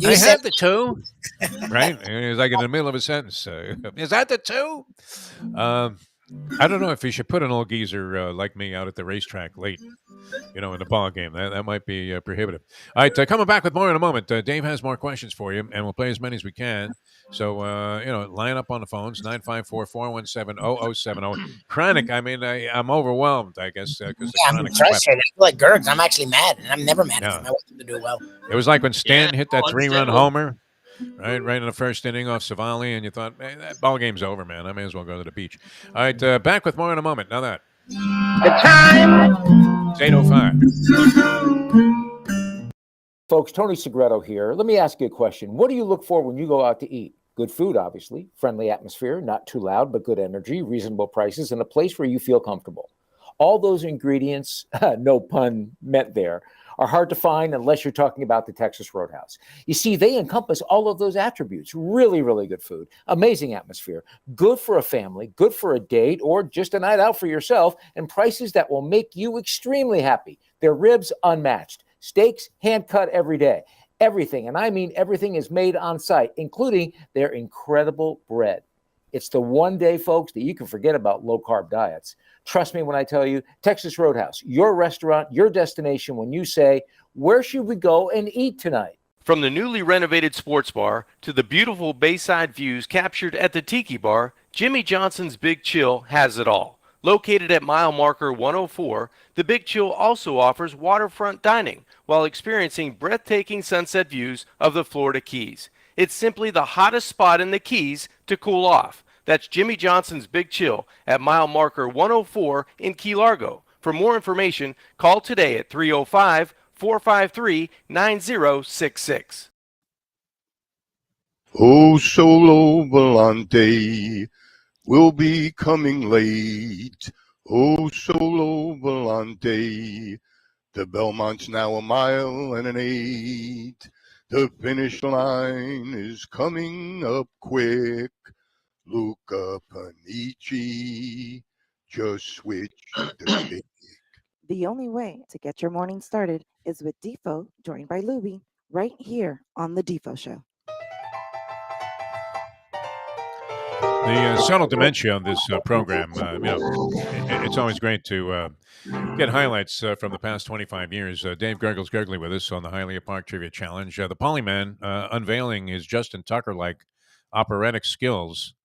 [SPEAKER 4] I had the two, right? It was like in the middle of a sentence. Is that the two? I don't know if you should put an old geezer like me out at the racetrack late, in the ball game. That might be prohibitive. All right, coming back with more in a moment. Dave has more questions for you, and we'll play as many as we can. So, line up on the phones, 954-417-0070. Chronic, I mean, I'm overwhelmed, I guess. Because
[SPEAKER 2] I'm frustrated. I feel like Gurgs. I'm actually mad, and I'm never mad at him. I want him to do well.
[SPEAKER 4] It was like when Stan hit that 3-run homer. Right in the first inning off Savali, and you thought, "Hey, that ball game's over, man. I may as well go to the beach." All right, back with more in a moment. Now that
[SPEAKER 10] the time
[SPEAKER 4] it's 8:05.
[SPEAKER 6] Folks, Tony Segreto here. Let me ask you a question. What do you look for when you go out to eat? Good food, obviously, friendly atmosphere, not too loud, but good energy, reasonable prices, and a place where you feel comfortable. All those ingredients, no pun meant there, are hard to find unless you're talking about the Texas Roadhouse. You see, they encompass all of those attributes. Really, really good food, amazing atmosphere, good for a family, good for a date, or just a night out for yourself, and prices that will make you extremely happy. Their ribs, unmatched. Steaks, hand cut every day. Everything, and I mean everything, is made on site, including their incredible bread. It's the one day, folks, that you can forget about low-carb diets. Trust me when I tell you, Texas Roadhouse, your restaurant, your destination when you say, where should we go and eat tonight?
[SPEAKER 11] From the newly renovated sports bar to the beautiful bayside views captured at the Tiki Bar, Jimmy Johnson's Big Chill has it all. Located at mile marker 104, the Big Chill also offers waterfront dining while experiencing breathtaking sunset views of the Florida Keys. It's simply the hottest spot in the Keys to cool off. That's Jimmy Johnson's Big Chill at mile marker 104 in Key Largo. For more information, call today at 305-453-9066.
[SPEAKER 12] Oh, Solo Volante will be coming late. Oh, Solo Volante. The Belmont's now 1 mile and an 8. The finish line is coming up quick. Luca Panici, just switch the stick.
[SPEAKER 3] The only way to get your morning started is with Defo, joined by Lubie, right here on The Defo Show.
[SPEAKER 4] The subtle dementia on this program, it's always great to get highlights from the past 25 years. Dave Gurggles Gergely with us on the Hialeah Park Trivia Challenge. The Polyman unveiling his Justin Tucker-like operatic skills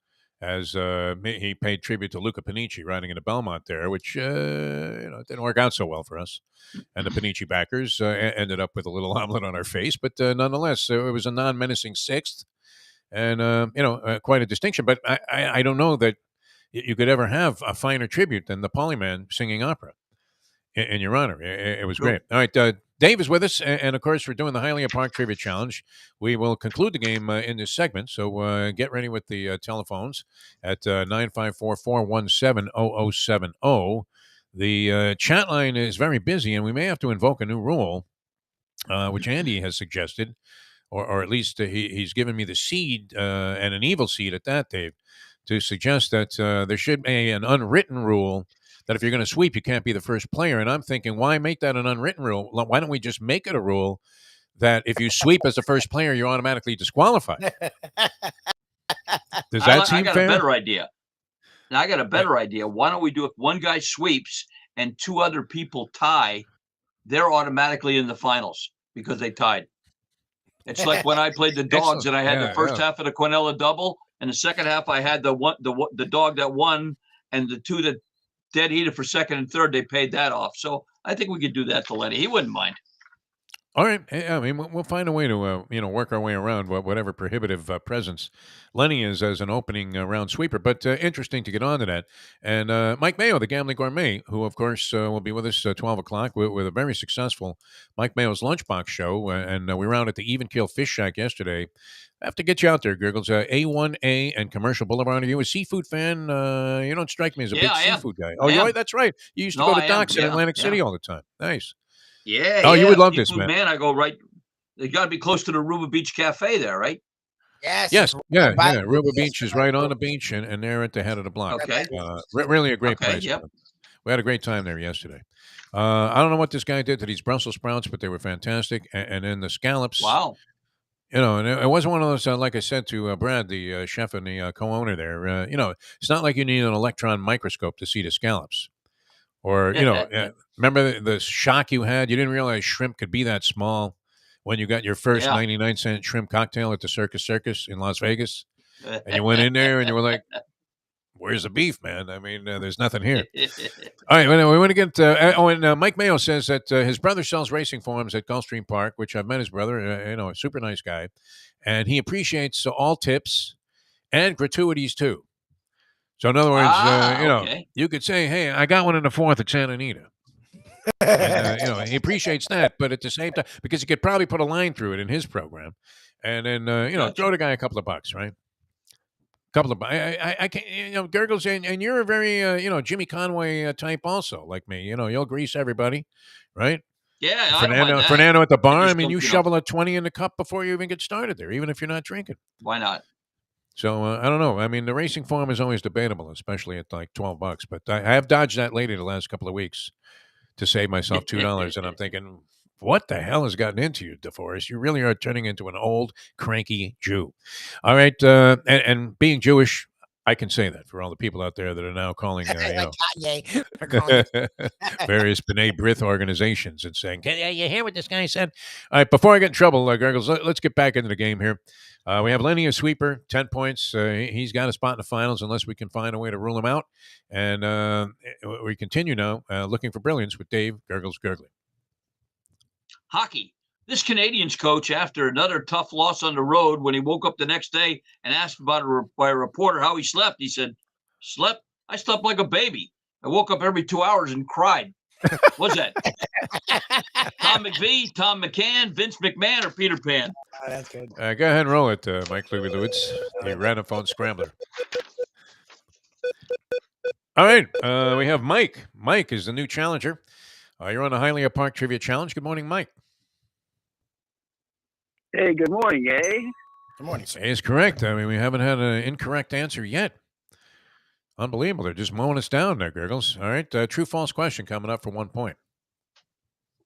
[SPEAKER 4] as he paid tribute to Luca Panici riding in the Belmont there, which didn't work out so well for us. And the Panici backers ended up with a little omelet on our face. But nonetheless, it was a non-menacing sixth. And, quite a distinction. But I don't know that you could ever have a finer tribute than the Polyman singing opera in your honor. It was great. All right, Dave is with us. And, of course, we're doing the Hialeah Park Trivia Challenge. We will conclude the game in this segment. So get ready with the telephones at 954-417-0070. The chat line is very busy, and we may have to invoke a new rule, which Andy has suggested. Or at least he's given me the seed, and an evil seed at that, Dave, to suggest that there should be an unwritten rule that if you're going to sweep, you can't be the first player. And I'm thinking, why make that an unwritten rule? Why don't we just make it a rule that if you sweep as the first player, you're automatically disqualified? Does that seem fair?
[SPEAKER 5] I got a better idea. Now, I got a better idea. Why don't we do it? One guy sweeps and 2 other people tie, they're automatically in the finals because they tied. It's like when I played the Dogs and I had the first half of the Quinella double, and the second half I had the dog that won, and the 2 that dead heated for second and third, they paid that off. So I think we could do that to Lenny. He wouldn't mind.
[SPEAKER 4] All right. I mean, we'll find a way to work our way around whatever prohibitive presence Lenny is as an opening round sweeper. But interesting to get on to that. And Mike Mayo, the Gambling Gourmet, who of course will be with us at 12 o'clock with a very successful Mike Mayo's Lunchbox show. And we were out at the Even Keel Fish Shack yesterday. I have to get you out there, Gurggles. A1A and Commercial Boulevard. Are you a seafood fan? You don't strike me as a big seafood guy. Oh, you're right. That's right. You used to go to docks in Atlantic City all the time. Nice.
[SPEAKER 5] Yeah.
[SPEAKER 4] Oh, you would love this, man.
[SPEAKER 5] Man, I go right. They got to be close to the Aruba Beach Cafe there, right?
[SPEAKER 2] Yes.
[SPEAKER 4] Yeah. Aruba Beach is right on the beach, and they're at the head of the block.
[SPEAKER 5] Okay.
[SPEAKER 4] Really a great place.
[SPEAKER 5] Yep.
[SPEAKER 4] We had a great time there yesterday. I don't know what this guy did to these Brussels sprouts, but they were fantastic. And then the scallops.
[SPEAKER 5] Wow.
[SPEAKER 4] And it wasn't one of those, like I said to Brad, the chef and the co-owner there, it's not like you need an electron microscope to see the scallops. Or, remember the shock you had? You didn't realize shrimp could be that small when you got your first 99-cent shrimp cocktail at the Circus in Las Vegas. And you went in there and you were like, where's the beef, man? I mean, there's nothing here. All right, we want to get and Mike Mayo says that his brother sells racing forms at Gulfstream Park, which I've met his brother, a super nice guy. And he appreciates all tips and gratuities, too. So, in other words, you could say, hey, I got one in the 4th at Santa Anita. And, he appreciates that, but at the same time, because he could probably put a line through it in his program, and then, throw the guy a couple of bucks, right? Couple of I can't, Gurggles, and you're a very, Jimmy Conway type also, like me. You'll grease everybody, right?
[SPEAKER 5] Yeah,
[SPEAKER 4] Fernando at the bar. I mean, you shovel a 20 in the cup before you even get started there, even if you're not drinking.
[SPEAKER 5] Why not?
[SPEAKER 4] So I don't know. I mean, the racing form is always debatable, especially at like $12. But I have dodged that lady the last couple of weeks to save myself $2, and I'm thinking, What the hell has gotten into you, DeForest? You really are turning into an old, cranky Jew. All right. And being Jewish, I can say that for all the people out there that are now calling,
[SPEAKER 2] like Kanye. They're calling
[SPEAKER 4] various B'nai B'rith organizations and saying, you hear what this guy said? All right, before I get in trouble, Gurggles, let's get back into the game here. We have Lenny, a sweeper, 10 points. He's got a spot in the finals unless we can find a way to rule him out. And we continue now looking for brilliance with Dave Gurggles Gergely.
[SPEAKER 5] Hockey. This Canadians coach, after another tough loss on the road, when he woke up the next day and asked by a reporter how he slept, he said, "Slept? I slept like a baby. I woke up every 2 hours and cried." What's that? Tom McVie, Tom McCann, Vince McMahon, or Peter Pan?
[SPEAKER 2] Oh, that's good.
[SPEAKER 4] Go ahead and roll it, Mike Lubie-Lewitz, the random phone scrambler. All right, we have Mike. Mike is the new challenger. You're on the Hialeah Park Trivia Challenge. Good morning, Mike.
[SPEAKER 10] Hey, good morning, eh?
[SPEAKER 2] Good morning, sir.
[SPEAKER 4] Is correct. I mean, we haven't had an incorrect answer yet. Unbelievable. They're just mowing us down there, Gurggles. All right, true-false question coming up for 1 point.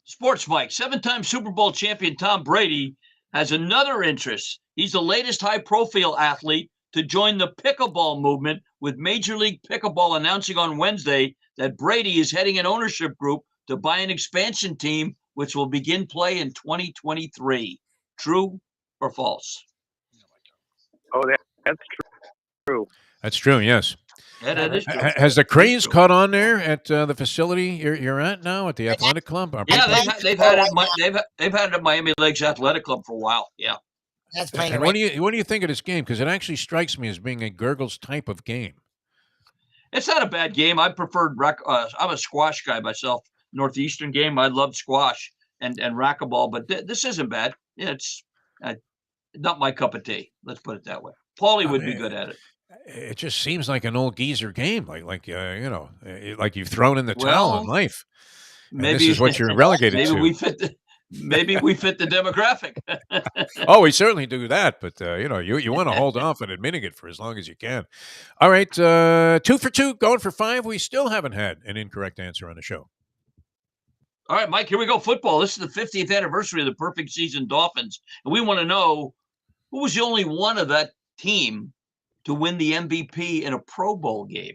[SPEAKER 5] Sports Mike, 7-time Super Bowl champion Tom Brady has another interest. He's the latest high-profile athlete to join the pickleball movement, with Major League Pickleball announcing on Wednesday that Brady is heading an ownership group to buy an expansion team, which will begin play in 2023. True or false?
[SPEAKER 10] Oh, that's true.
[SPEAKER 4] That's true, yes.
[SPEAKER 5] Yeah, that is true.
[SPEAKER 4] Has the craze caught on there at the facility you're at now at the athletic club?
[SPEAKER 5] Yeah, they've had it at Miami Lakes Athletic Club for a while. Yeah.
[SPEAKER 2] That's playing
[SPEAKER 4] And what do you think of this game? Because it actually strikes me as being a Gurggles type of game.
[SPEAKER 5] It's not a bad game. I preferred I'm a squash guy myself. Northeastern game, I love squash and racquetball, but this isn't bad. Yeah, it's not my cup of tea. Let's put it that way. Paulie would be good at it.
[SPEAKER 4] It just seems like an old geezer game, like you've thrown in the towel on life. Maybe this is what you're relegated to.
[SPEAKER 5] Maybe we fit the demographic.
[SPEAKER 4] Oh, we certainly do that, but you want to hold off on admitting it for as long as you can. All right, 2 for 2, going for 5. We still haven't had an incorrect answer on the show.
[SPEAKER 5] All right, Mike, here we go. Football. This is the 50th anniversary of the perfect season Dolphins, and we want to know who was the only one of that team to win the MVP in a Pro Bowl game.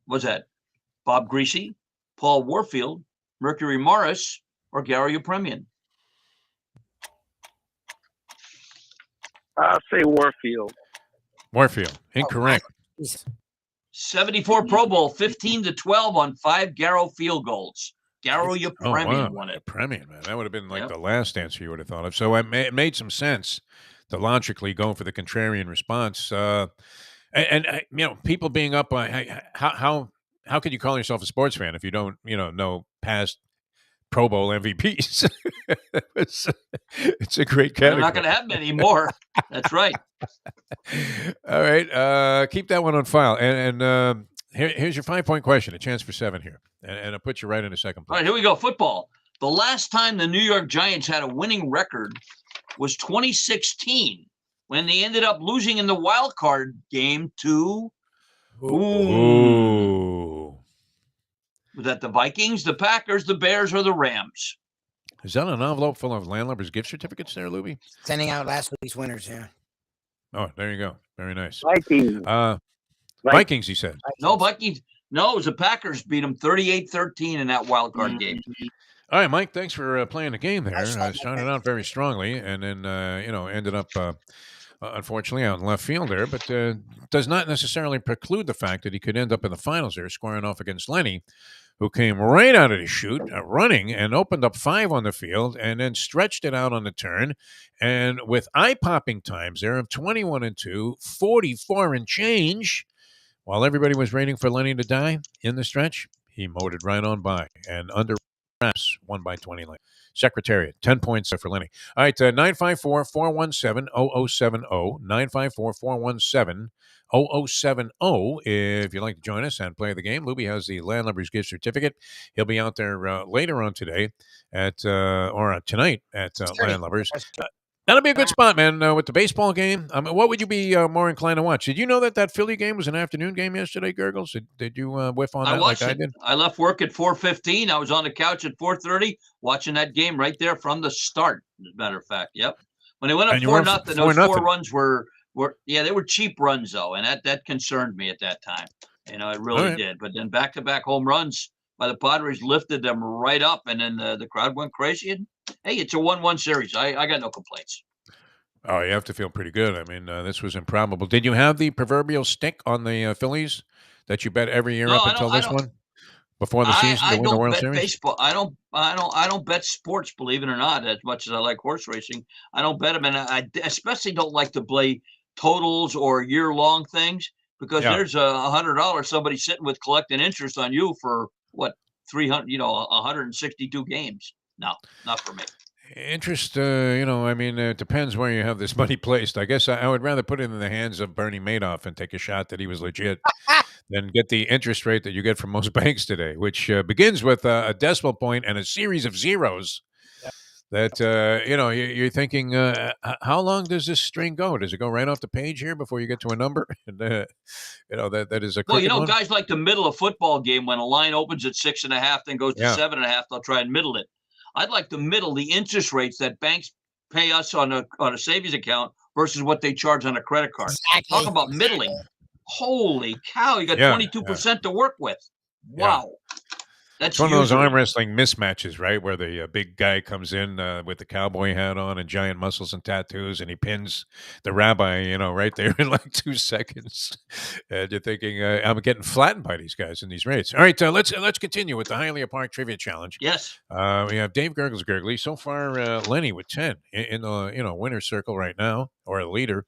[SPEAKER 5] Was that Bob Greasy, Paul Warfield, Mercury Morris, or Gary Yepremian?
[SPEAKER 10] I'll say Warfield.
[SPEAKER 4] Warfield. Incorrect.
[SPEAKER 5] 74 Pro Bowl, 15-12 on 5 Garrow field goals. Garrow Yepremian won it.
[SPEAKER 4] Yepremian, man. That would have been like the last answer you would have thought of. So it made some sense to logically go for the contrarian response. And people being up on how could you call yourself a sports fan if you don't know past Pro Bowl MVPs? it's a great category.
[SPEAKER 5] We're not going to have many more. That's right.
[SPEAKER 4] All right, keep that one on file. And here's your 5-point question. A chance for 7 here, and I'll put you right in a second place.
[SPEAKER 5] All right, here we go. Football. The last time the New York Giants had a winning record was 2016, when they ended up losing in the wild card game to
[SPEAKER 4] Ooh.
[SPEAKER 5] Was that the Vikings, the Packers, the Bears, or the Rams?
[SPEAKER 4] Is that an envelope full of Landlubber's gift certificates there, Lubie?
[SPEAKER 2] Sending out last week's winners, yeah.
[SPEAKER 4] Oh, there you go. Very nice.
[SPEAKER 10] Vikings.
[SPEAKER 4] Vikings, he said.
[SPEAKER 5] No, Vikings. No, it was the Packers beat them 38-13 in that wild card game.
[SPEAKER 4] All right, Mike, thanks for playing the game there. Started out very strongly and then, ended up, unfortunately, out in left field there, but does not necessarily preclude the fact that he could end up in the finals there, squaring off against Lenny, who came right out of the chute, running, and opened up 5 on the field, and then stretched it out on the turn. And with eye-popping times there of 21-2, 44 and change, while everybody was waiting for Lenny to die in the stretch, he mowed it right on by. And under wraps, won by 20 lengths. Secretariat, 10 points for Lenny. All right, 954-417-0070, 954-417-0070. If you'd like to join us and play the game, Lubie has the Landlubber's gift certificate. He'll be out there later on today tonight at Landlubber's. That'll be a good spot, man. With the baseball game, what would you be more inclined to watch? Did you know that Philly game was an afternoon game yesterday, Gurggles? Did you whiff on
[SPEAKER 5] I
[SPEAKER 4] that like
[SPEAKER 5] watched
[SPEAKER 4] I
[SPEAKER 5] it.
[SPEAKER 4] did?
[SPEAKER 5] I left work at 4:15. I was on the couch at 4:30 watching that game right there from the start. As a matter of fact, yep. When they went up
[SPEAKER 4] And you
[SPEAKER 5] 4-0,
[SPEAKER 4] were
[SPEAKER 5] those
[SPEAKER 4] 4-0.
[SPEAKER 5] 4 runs were they were cheap runs though, and that concerned me at that time. It really did. But then back-to-back home runs by the Padres lifted them right up, and then the crowd went crazy. And hey, it's a 1-1 series. I got no complaints.
[SPEAKER 4] Oh, you have to feel pretty good. I mean, this was improbable. Did you have the proverbial stick on the Phillies that you bet every year
[SPEAKER 5] No,
[SPEAKER 4] up until this one before the season to
[SPEAKER 5] I
[SPEAKER 4] win the
[SPEAKER 5] don't
[SPEAKER 4] World
[SPEAKER 5] bet
[SPEAKER 4] Series?
[SPEAKER 5] baseball. I don't bet sports, believe it or not, as much as I like horse racing. I don't bet them, and I especially don't like to play totals or year-long things because there's $100 somebody sitting with collecting interest on you for what 300, 162 games. No, not for me.
[SPEAKER 4] Interest, I mean, it depends where you have this money placed. I guess I would rather put it in the hands of Bernie Madoff and take a shot that he was legit than get the interest rate that you get from most banks today, which begins with a decimal point and a series of zeros. That you're thinking, how long does this string go? Does it go right off the page here before you get to a number? And that is a
[SPEAKER 5] Well,
[SPEAKER 4] crooked one.
[SPEAKER 5] guys like to middle a football game when a line opens at 6.5, then goes to 7.5. They'll try and middle it. I'd like to middle the interest rates that banks pay us on a savings account versus what they charge on a credit card.
[SPEAKER 2] Exactly.
[SPEAKER 5] Talk about middling. Holy cow, you got 22% to work with. Wow. That's
[SPEAKER 4] It's one of those arm wrestling mismatches, right? Where the big guy comes in with the cowboy hat on and giant muscles and tattoos, and he pins the rabbi, right there in like 2 seconds. And you're thinking, I'm getting flattened by these guys in these rates. All right, let's continue with the Hialeah Park Trivia Challenge.
[SPEAKER 5] Yes.
[SPEAKER 4] We have Dave Gurggles Gergely. So far, Lenny with 10 in the winner's circle right now, or a leader,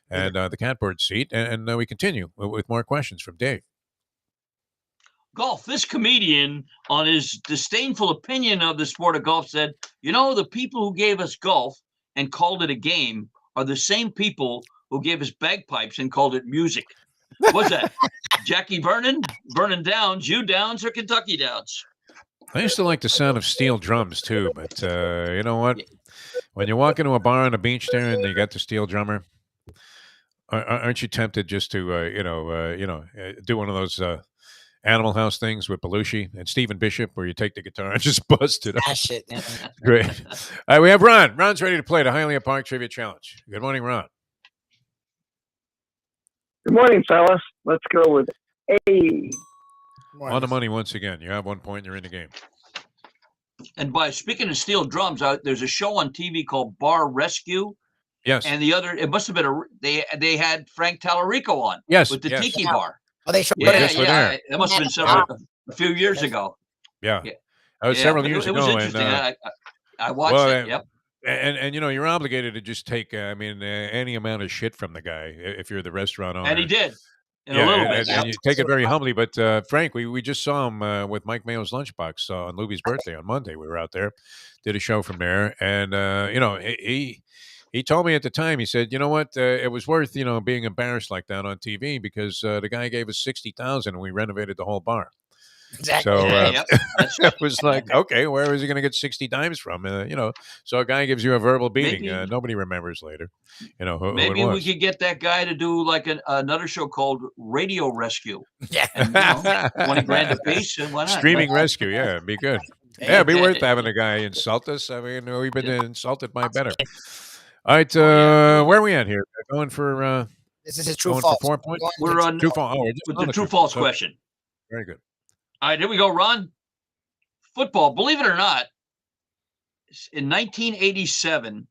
[SPEAKER 4] and the catbird seat. And we continue with more questions from Dave.
[SPEAKER 5] Golf. This comedian, on his disdainful opinion of the sport of golf, said, the people who gave us golf and called it a game are the same people who gave us bagpipes and called it music. What's that? Jackie Vernon Downs, you Downs, or Kentucky Downs?
[SPEAKER 4] I used to like the sound of steel drums too, but you know what? When you walk into a bar on the beach there and you got the steel drummer, aren't you tempted just to do one of those Animal House things with Belushi and Stephen Bishop, where you take the guitar and just bust it up?
[SPEAKER 2] That shit.
[SPEAKER 4] Great. All right, we have Ron. Ron's ready to play the Hialeah Park Trivia Challenge. Good morning, Ron.
[SPEAKER 10] Good morning, fellas. Let's go with A.
[SPEAKER 4] On the money once again. You have 1 point and you're in the game.
[SPEAKER 5] And speaking of steel drums, there's a show on TV called Bar Rescue.
[SPEAKER 4] Yes.
[SPEAKER 5] And the other, it must have been they had Frank Tallarico on.
[SPEAKER 4] Yes.
[SPEAKER 5] With the Tiki Bar.
[SPEAKER 2] Oh, they showed
[SPEAKER 5] it must have been a few years ago.
[SPEAKER 4] Yeah. That was several years ago.
[SPEAKER 5] It was interesting. I watched it. Yep.
[SPEAKER 4] And you're obligated to just take any amount of shit from the guy if you're the restaurant owner.
[SPEAKER 5] And he did. In a little bit.
[SPEAKER 4] And you take it very humbly. But Frank, we just saw him with Mike Mayo's Lunchbox on Lubie's birthday on Monday. We were out there, did a show from there, and he told me at the time, he said, you know what, it was worth being embarrassed like that on TV because the guy gave us $60,000 and we renovated the whole bar.
[SPEAKER 2] Exactly.
[SPEAKER 4] So it was like, okay, where is he going to get 60 dimes from? So a guy gives you a verbal beating. Nobody remembers later. Who
[SPEAKER 5] maybe
[SPEAKER 4] it was.
[SPEAKER 5] we could get that guy to do like another show called Radio Rescue.
[SPEAKER 2] Yeah.
[SPEAKER 5] And, $20,000 a piece. And why not?
[SPEAKER 4] Streaming Rescue. Yeah, it'd be good. Yeah, it'd be worth having a guy insult us. I mean, we've been insulted by better. All right, where are we at here? Going for
[SPEAKER 2] this is a true
[SPEAKER 4] going
[SPEAKER 2] false.
[SPEAKER 4] for 4 points.
[SPEAKER 5] We're on
[SPEAKER 4] true false. Oh,
[SPEAKER 5] with the true false question.
[SPEAKER 4] Very good.
[SPEAKER 5] All right, here we go, Ron. Football. Believe it or not, in 1987,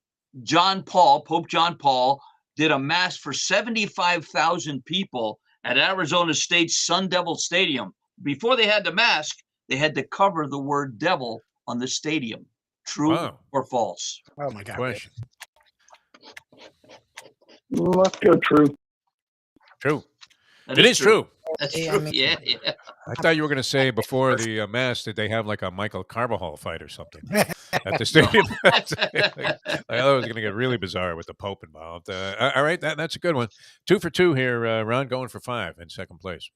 [SPEAKER 5] Pope John Paul did a mass for 75,000 people at Arizona State's Sun Devil Stadium. Before they had the mask, they had to cover the word devil on the stadium. True or false?
[SPEAKER 2] Oh my God.
[SPEAKER 4] Question.
[SPEAKER 10] Let's go true.
[SPEAKER 4] True. It is true.
[SPEAKER 5] That's true. Yeah.
[SPEAKER 4] I thought you were going to say before the mass did they have like a Michael Carbajal fight or something at the stadium? I thought it was going to get really bizarre with the Pope involved. All right, that's a good one. 2 for 2 here, Ron, going for 5 in second place.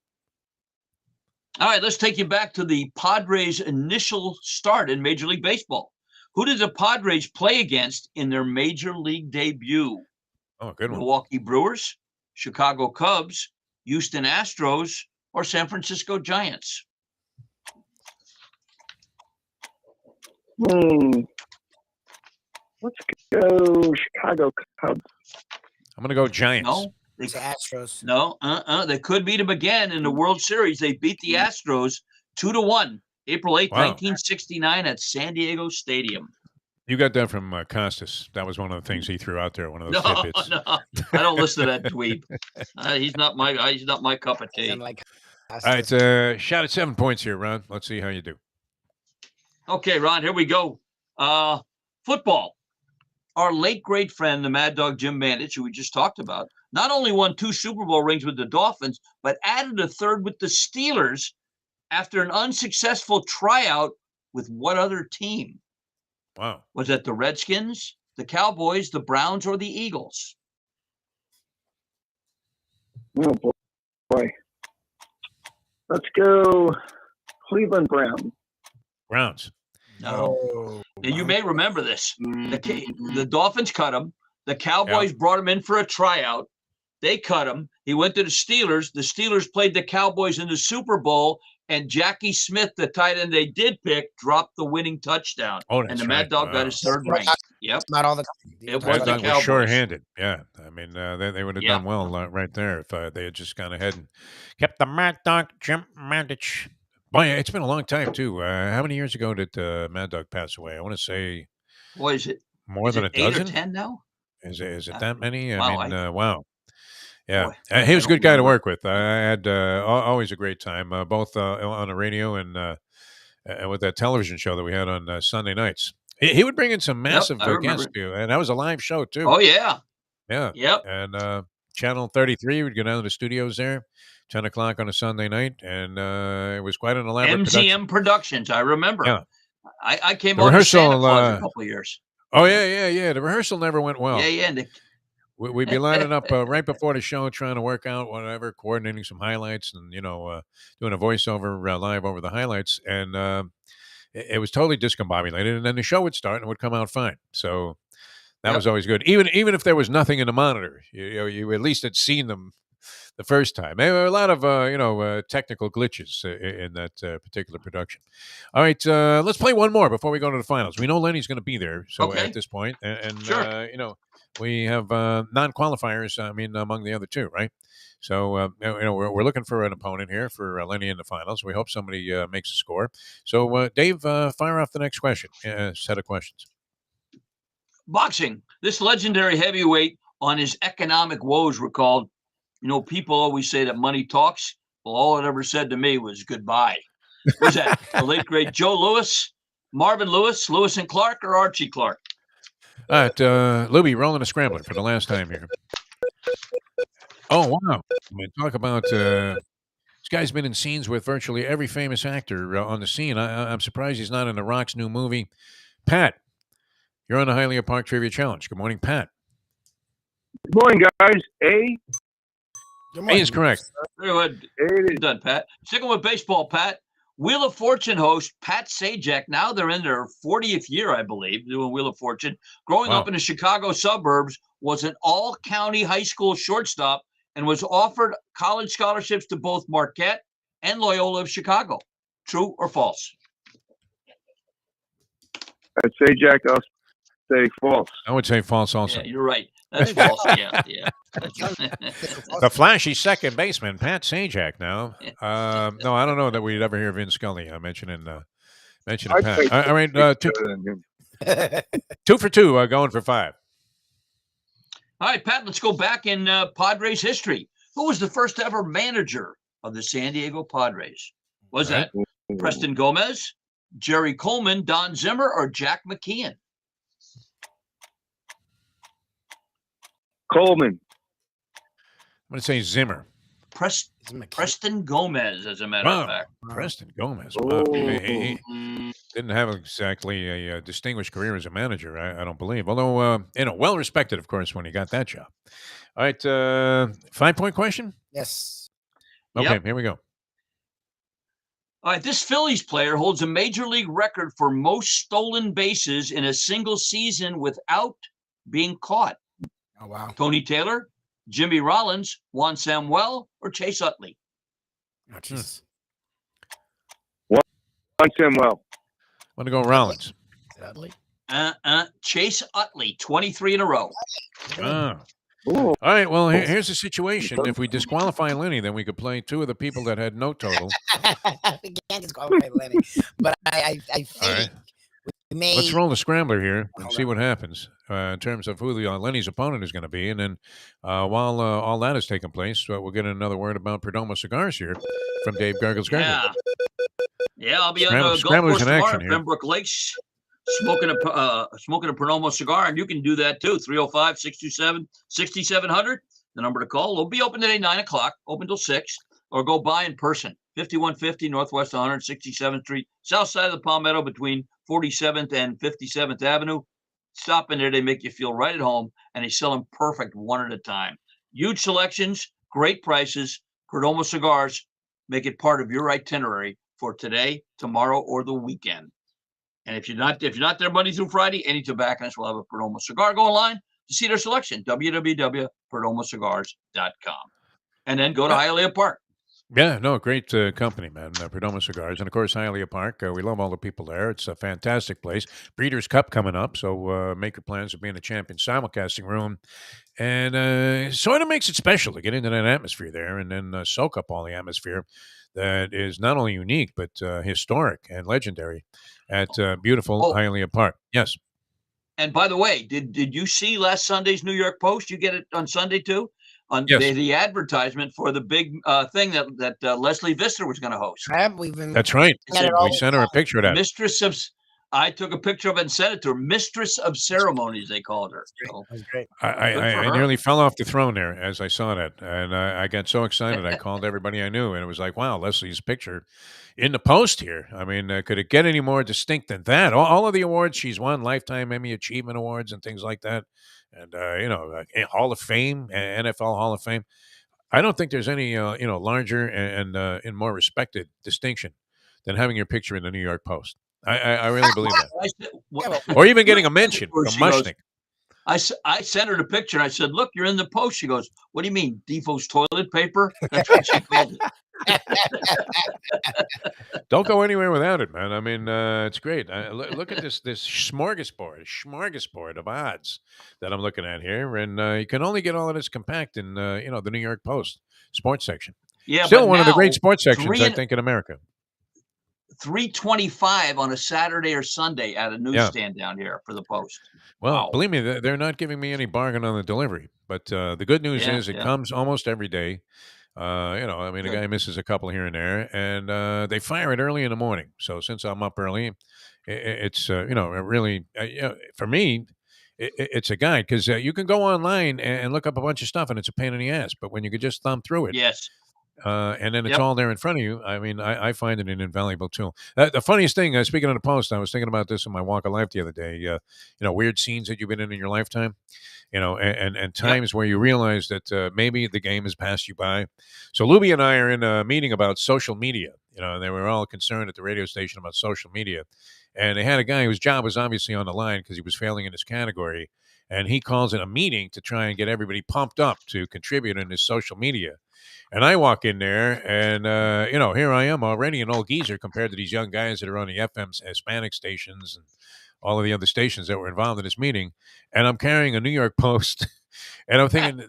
[SPEAKER 5] All right, let's take you back to the Padres' initial start in Major League Baseball. Who did the Padres play against in their major league debut?
[SPEAKER 4] Oh, good one.
[SPEAKER 5] Milwaukee Brewers, Chicago Cubs, Houston Astros, or San Francisco Giants?
[SPEAKER 10] Let's go Chicago Cubs.
[SPEAKER 4] I'm going to go Giants.
[SPEAKER 5] No,
[SPEAKER 2] It's Astros.
[SPEAKER 5] No, they could beat them again in the World Series. They beat the Astros 2-1, April 8th,
[SPEAKER 4] Wow.
[SPEAKER 5] 1969 at San Diego Stadium.
[SPEAKER 4] You got that from Costas. That was one of the things he threw out there. One of those tidbits.
[SPEAKER 5] No, I don't listen to that dweeb. He's not my cup of tea.
[SPEAKER 2] Like
[SPEAKER 4] All right, shot at 7 points here, Ron. Let's see how you do.
[SPEAKER 5] Okay, Ron, here we go. Football. Our late great friend, the Mad Dog Jim Bandich, who we just talked about, not only won 2 Super Bowl rings with the Dolphins, but added a third with the Steelers after an unsuccessful tryout with what other team?
[SPEAKER 4] Wow.
[SPEAKER 5] Was that the Redskins, the Cowboys, the Browns, or the Eagles?
[SPEAKER 10] Oh, boy. Let's go Cleveland Browns.
[SPEAKER 4] Browns.
[SPEAKER 5] No. And you may remember this. The Dolphins cut him. The Cowboys brought him in for a tryout. They cut him. He went to the Steelers. The Steelers played the Cowboys in the Super Bowl, and Jackie Smith, the tight end they did pick, dropped the winning touchdown.
[SPEAKER 4] Oh,
[SPEAKER 5] and
[SPEAKER 4] that's
[SPEAKER 5] the Mad
[SPEAKER 4] right.
[SPEAKER 5] Dog got his third ring. Yep.
[SPEAKER 2] Not all the.
[SPEAKER 5] It was
[SPEAKER 4] Mad
[SPEAKER 5] the
[SPEAKER 4] Dog was
[SPEAKER 5] Cowboys.
[SPEAKER 4] short-handed. Yeah, I mean, they would have done well right there if they had just gone ahead and kept the Mad Dog Jim Mandich. Boy, it's been a long time too. How many years ago did Mad Dog pass away? I want to say.
[SPEAKER 5] What is it?
[SPEAKER 4] More than a
[SPEAKER 5] 8
[SPEAKER 4] dozen?
[SPEAKER 5] or 10 now?
[SPEAKER 4] Is it that many?
[SPEAKER 5] Wow,
[SPEAKER 4] I mean, wow. Yeah,
[SPEAKER 5] Boy,
[SPEAKER 4] he was a
[SPEAKER 5] I don't
[SPEAKER 4] good guy to
[SPEAKER 5] remember.
[SPEAKER 4] work with. I had always a great time, both on the radio and with that television show that we had on Sunday nights. He would bring in some massive
[SPEAKER 5] I remember
[SPEAKER 4] guests
[SPEAKER 5] it.
[SPEAKER 4] too, and that was a live show too.
[SPEAKER 5] Oh, yeah.
[SPEAKER 4] Yeah.
[SPEAKER 5] Yep.
[SPEAKER 4] And Channel 33 would go down to the studios there, 10 o'clock on a Sunday night, and it was quite an elaborate production.
[SPEAKER 5] MGM Productions, I remember.
[SPEAKER 4] Yeah.
[SPEAKER 5] I came
[SPEAKER 4] The
[SPEAKER 5] on to
[SPEAKER 4] rehearsal,
[SPEAKER 5] Santa Claus a couple of years.
[SPEAKER 4] Oh, yeah. The rehearsal never went well.
[SPEAKER 5] Yeah. And
[SPEAKER 4] We'd be lining up right before the show, trying to work out whatever, coordinating some highlights, and doing a voiceover live over the highlights, and it was totally discombobulated. And then the show would start and it would come out fine. So that was always good. Even if there was nothing in the monitor, you at least had seen them the first time. There were a lot of technical glitches in that particular production. All right, let's play one more before we go to the finals. We know Lenny's going to be there, so at this point, and
[SPEAKER 5] Sure.
[SPEAKER 4] we have non-qualifiers. I mean, among the other two, right? So we're looking for an opponent here for Lenny in the finals. We hope somebody makes a score. So Dave, fire off the next question. Set of questions.
[SPEAKER 5] boxing. This legendary heavyweight on his economic woes recalled, people always say that money talks. Well, all it ever said to me was goodbye. Who's that? The late, great Joe Louis, Marvin Lewis, Lewis and Clark, or Archie Clark?
[SPEAKER 4] All right, Lubie, rolling a scrambler for the last time here. Oh, wow. I mean, talk about this guy's been in scenes with virtually every famous actor on the scene. I'm surprised he's not in The Rock's new movie. Pat, you're on the Hialeah Park Trivia Challenge. Good morning, Pat.
[SPEAKER 10] Good morning, guys. A
[SPEAKER 4] is correct.
[SPEAKER 5] Very good. Done, Pat. Sticking with baseball, Pat. Wheel of Fortune host Pat Sajak, now they're in their 40th year, I believe, doing Wheel of Fortune. Growing up in the Chicago suburbs, was an all-county high school shortstop and was offered college scholarships to both Marquette and Loyola of Chicago. True or false?
[SPEAKER 10] I'd say Jack. I'll say false.
[SPEAKER 4] I would say false also.
[SPEAKER 5] Yeah, you're right. That's false. Yeah.
[SPEAKER 4] The flashy second baseman, Pat Sajak. Now, no, I don't know that we'd ever hear Vin Scully mentioning Pat. All right, 2 for 2, going for 5.
[SPEAKER 5] All right, Pat. Let's go back in Padres history. Who was the first ever manager of the San Diego Padres? Was that Preston Gomez, Jerry Coleman, Don Zimmer, or Jack McKeon?
[SPEAKER 10] Coleman.
[SPEAKER 4] I'm going to say Zimmer.
[SPEAKER 5] Preston Gomez, as a matter of fact.
[SPEAKER 4] Preston Gomez. Wow. He didn't have exactly a distinguished career as a manager, I don't believe. Although, well respected, of course, when he got that job. All right, 5-point question?
[SPEAKER 2] Yes.
[SPEAKER 4] Okay,
[SPEAKER 5] Yep.
[SPEAKER 4] Here we go.
[SPEAKER 5] All right, this Phillies player holds a major league record for most stolen bases in a single season without being caught.
[SPEAKER 2] Oh, wow.
[SPEAKER 5] Tony Taylor, Jimmy Rollins, Juan Samuel, or Chase Utley?
[SPEAKER 2] Oh, Jesus.
[SPEAKER 12] Juan Samuel.
[SPEAKER 4] I'm going to go Rollins.
[SPEAKER 2] Utley?
[SPEAKER 5] Chase Utley, 23 in a row.
[SPEAKER 4] Ah. All right, well, here's the situation. If we disqualify Lenny, then we could play two of the people that had no total.
[SPEAKER 2] We can't disqualify Lenny. But I think
[SPEAKER 4] right.
[SPEAKER 2] we may.
[SPEAKER 4] Let's roll the scrambler here and see what happens in terms of who Lenny's opponent is going to be. And then while all that is taking place, we'll get another word about Perdomo Cigars here from Dave Gurggles Gergely.
[SPEAKER 5] Yeah, I'll be on the golf course tomorrow at Pembroke Lakes smoking a Perdomo cigar, and you can do that too. 305-627-6700, the number to call. We'll be open today, 9 o'clock, open till 6, or go by in person. 5150 Northwest 167th Street, south side of the Palmetto between 47th and 57th Avenue. Stop in there. They make you feel right at home, and they sell them perfect one at a time. Huge selections, great prices. Perdomo Cigars make it part of your itinerary for today, tomorrow, or the weekend. And if you're not there Monday through Friday, any tobacconist will have a Perdomo cigar. Go online to see their selection, www.perdomocigars.com. And then go to Hialeah Park.
[SPEAKER 4] Yeah, no, great company, man. Perdomo Cigars. And, of course, Hialeah Park. We love all the people there. It's a fantastic place. Breeders' Cup coming up, so make your plans of being a champion simulcasting room. And sort of makes it special to get into that atmosphere there and then soak up all the atmosphere that is not only unique but historic and legendary at beautiful Hialeah Park. Yes.
[SPEAKER 5] And by the way, did you see last Sunday's New York Post? You get it on Sunday too? On
[SPEAKER 4] yes.
[SPEAKER 5] the advertisement for the big thing that Leslie Visser was going to host.
[SPEAKER 4] That's right. We sent her a picture of that.
[SPEAKER 5] I took a picture of it and sent it to her. Mistress of Ceremonies, they called her. So,
[SPEAKER 2] that was great.
[SPEAKER 4] I nearly fell off the throne there as I saw that. And I got so excited, I called everybody I knew. And it was like, wow, Leslie's picture in the Post here. I mean, could it get any more distinct than that? All of the awards she's won, Lifetime Emmy Achievement Awards and things like that. And, Hall of Fame, NFL Hall of Fame. I don't think there's any, larger and more respected distinction than having your picture in the New York Post. I really believe that. Or even getting a mention from Mushnick.
[SPEAKER 5] I sent her the picture. And I said, look, you're in the Post. She goes, what do you mean, Defo's toilet paper? That's what she called it.
[SPEAKER 4] Don't go anywhere without it, man. I mean, it's great. Look at this smorgasbord of odds that I'm looking at here. And you can only get all of this compact in, the New York Post sports section.
[SPEAKER 5] Yeah,
[SPEAKER 4] still one of the great sports sections, I think, in America.
[SPEAKER 5] $3.25 on a Saturday or Sunday at a newsstand down here for the Post.
[SPEAKER 4] Well, believe me, they're not giving me any bargain on the delivery. But the good news is it comes almost every day. A guy misses a couple here and there, and they fire it early in the morning. So since I'm up early, it's really for me, it's a guide because you can go online and look up a bunch of stuff, and it's a pain in the ass. But when you could just thumb through it,
[SPEAKER 5] yes.
[SPEAKER 4] And then it's all there in front of you. I mean, I find it an invaluable tool. The funniest thing, speaking of the Post, I was thinking about this in my walk of life the other day. Weird scenes that you've been in your lifetime, and times where you realize that maybe the game has passed you by. So Lubie and I are in a meeting about social media, and they were all concerned at the radio station about social media. And they had a guy whose job was obviously on the line because he was failing in his category. And he calls it a meeting to try and get everybody pumped up to contribute in his social media. And I walk in there and, here I am already an old geezer compared to these young guys that are on the FM Hispanic stations and all of the other stations that were involved in this meeting. And I'm carrying a New York Post. And I'm thinking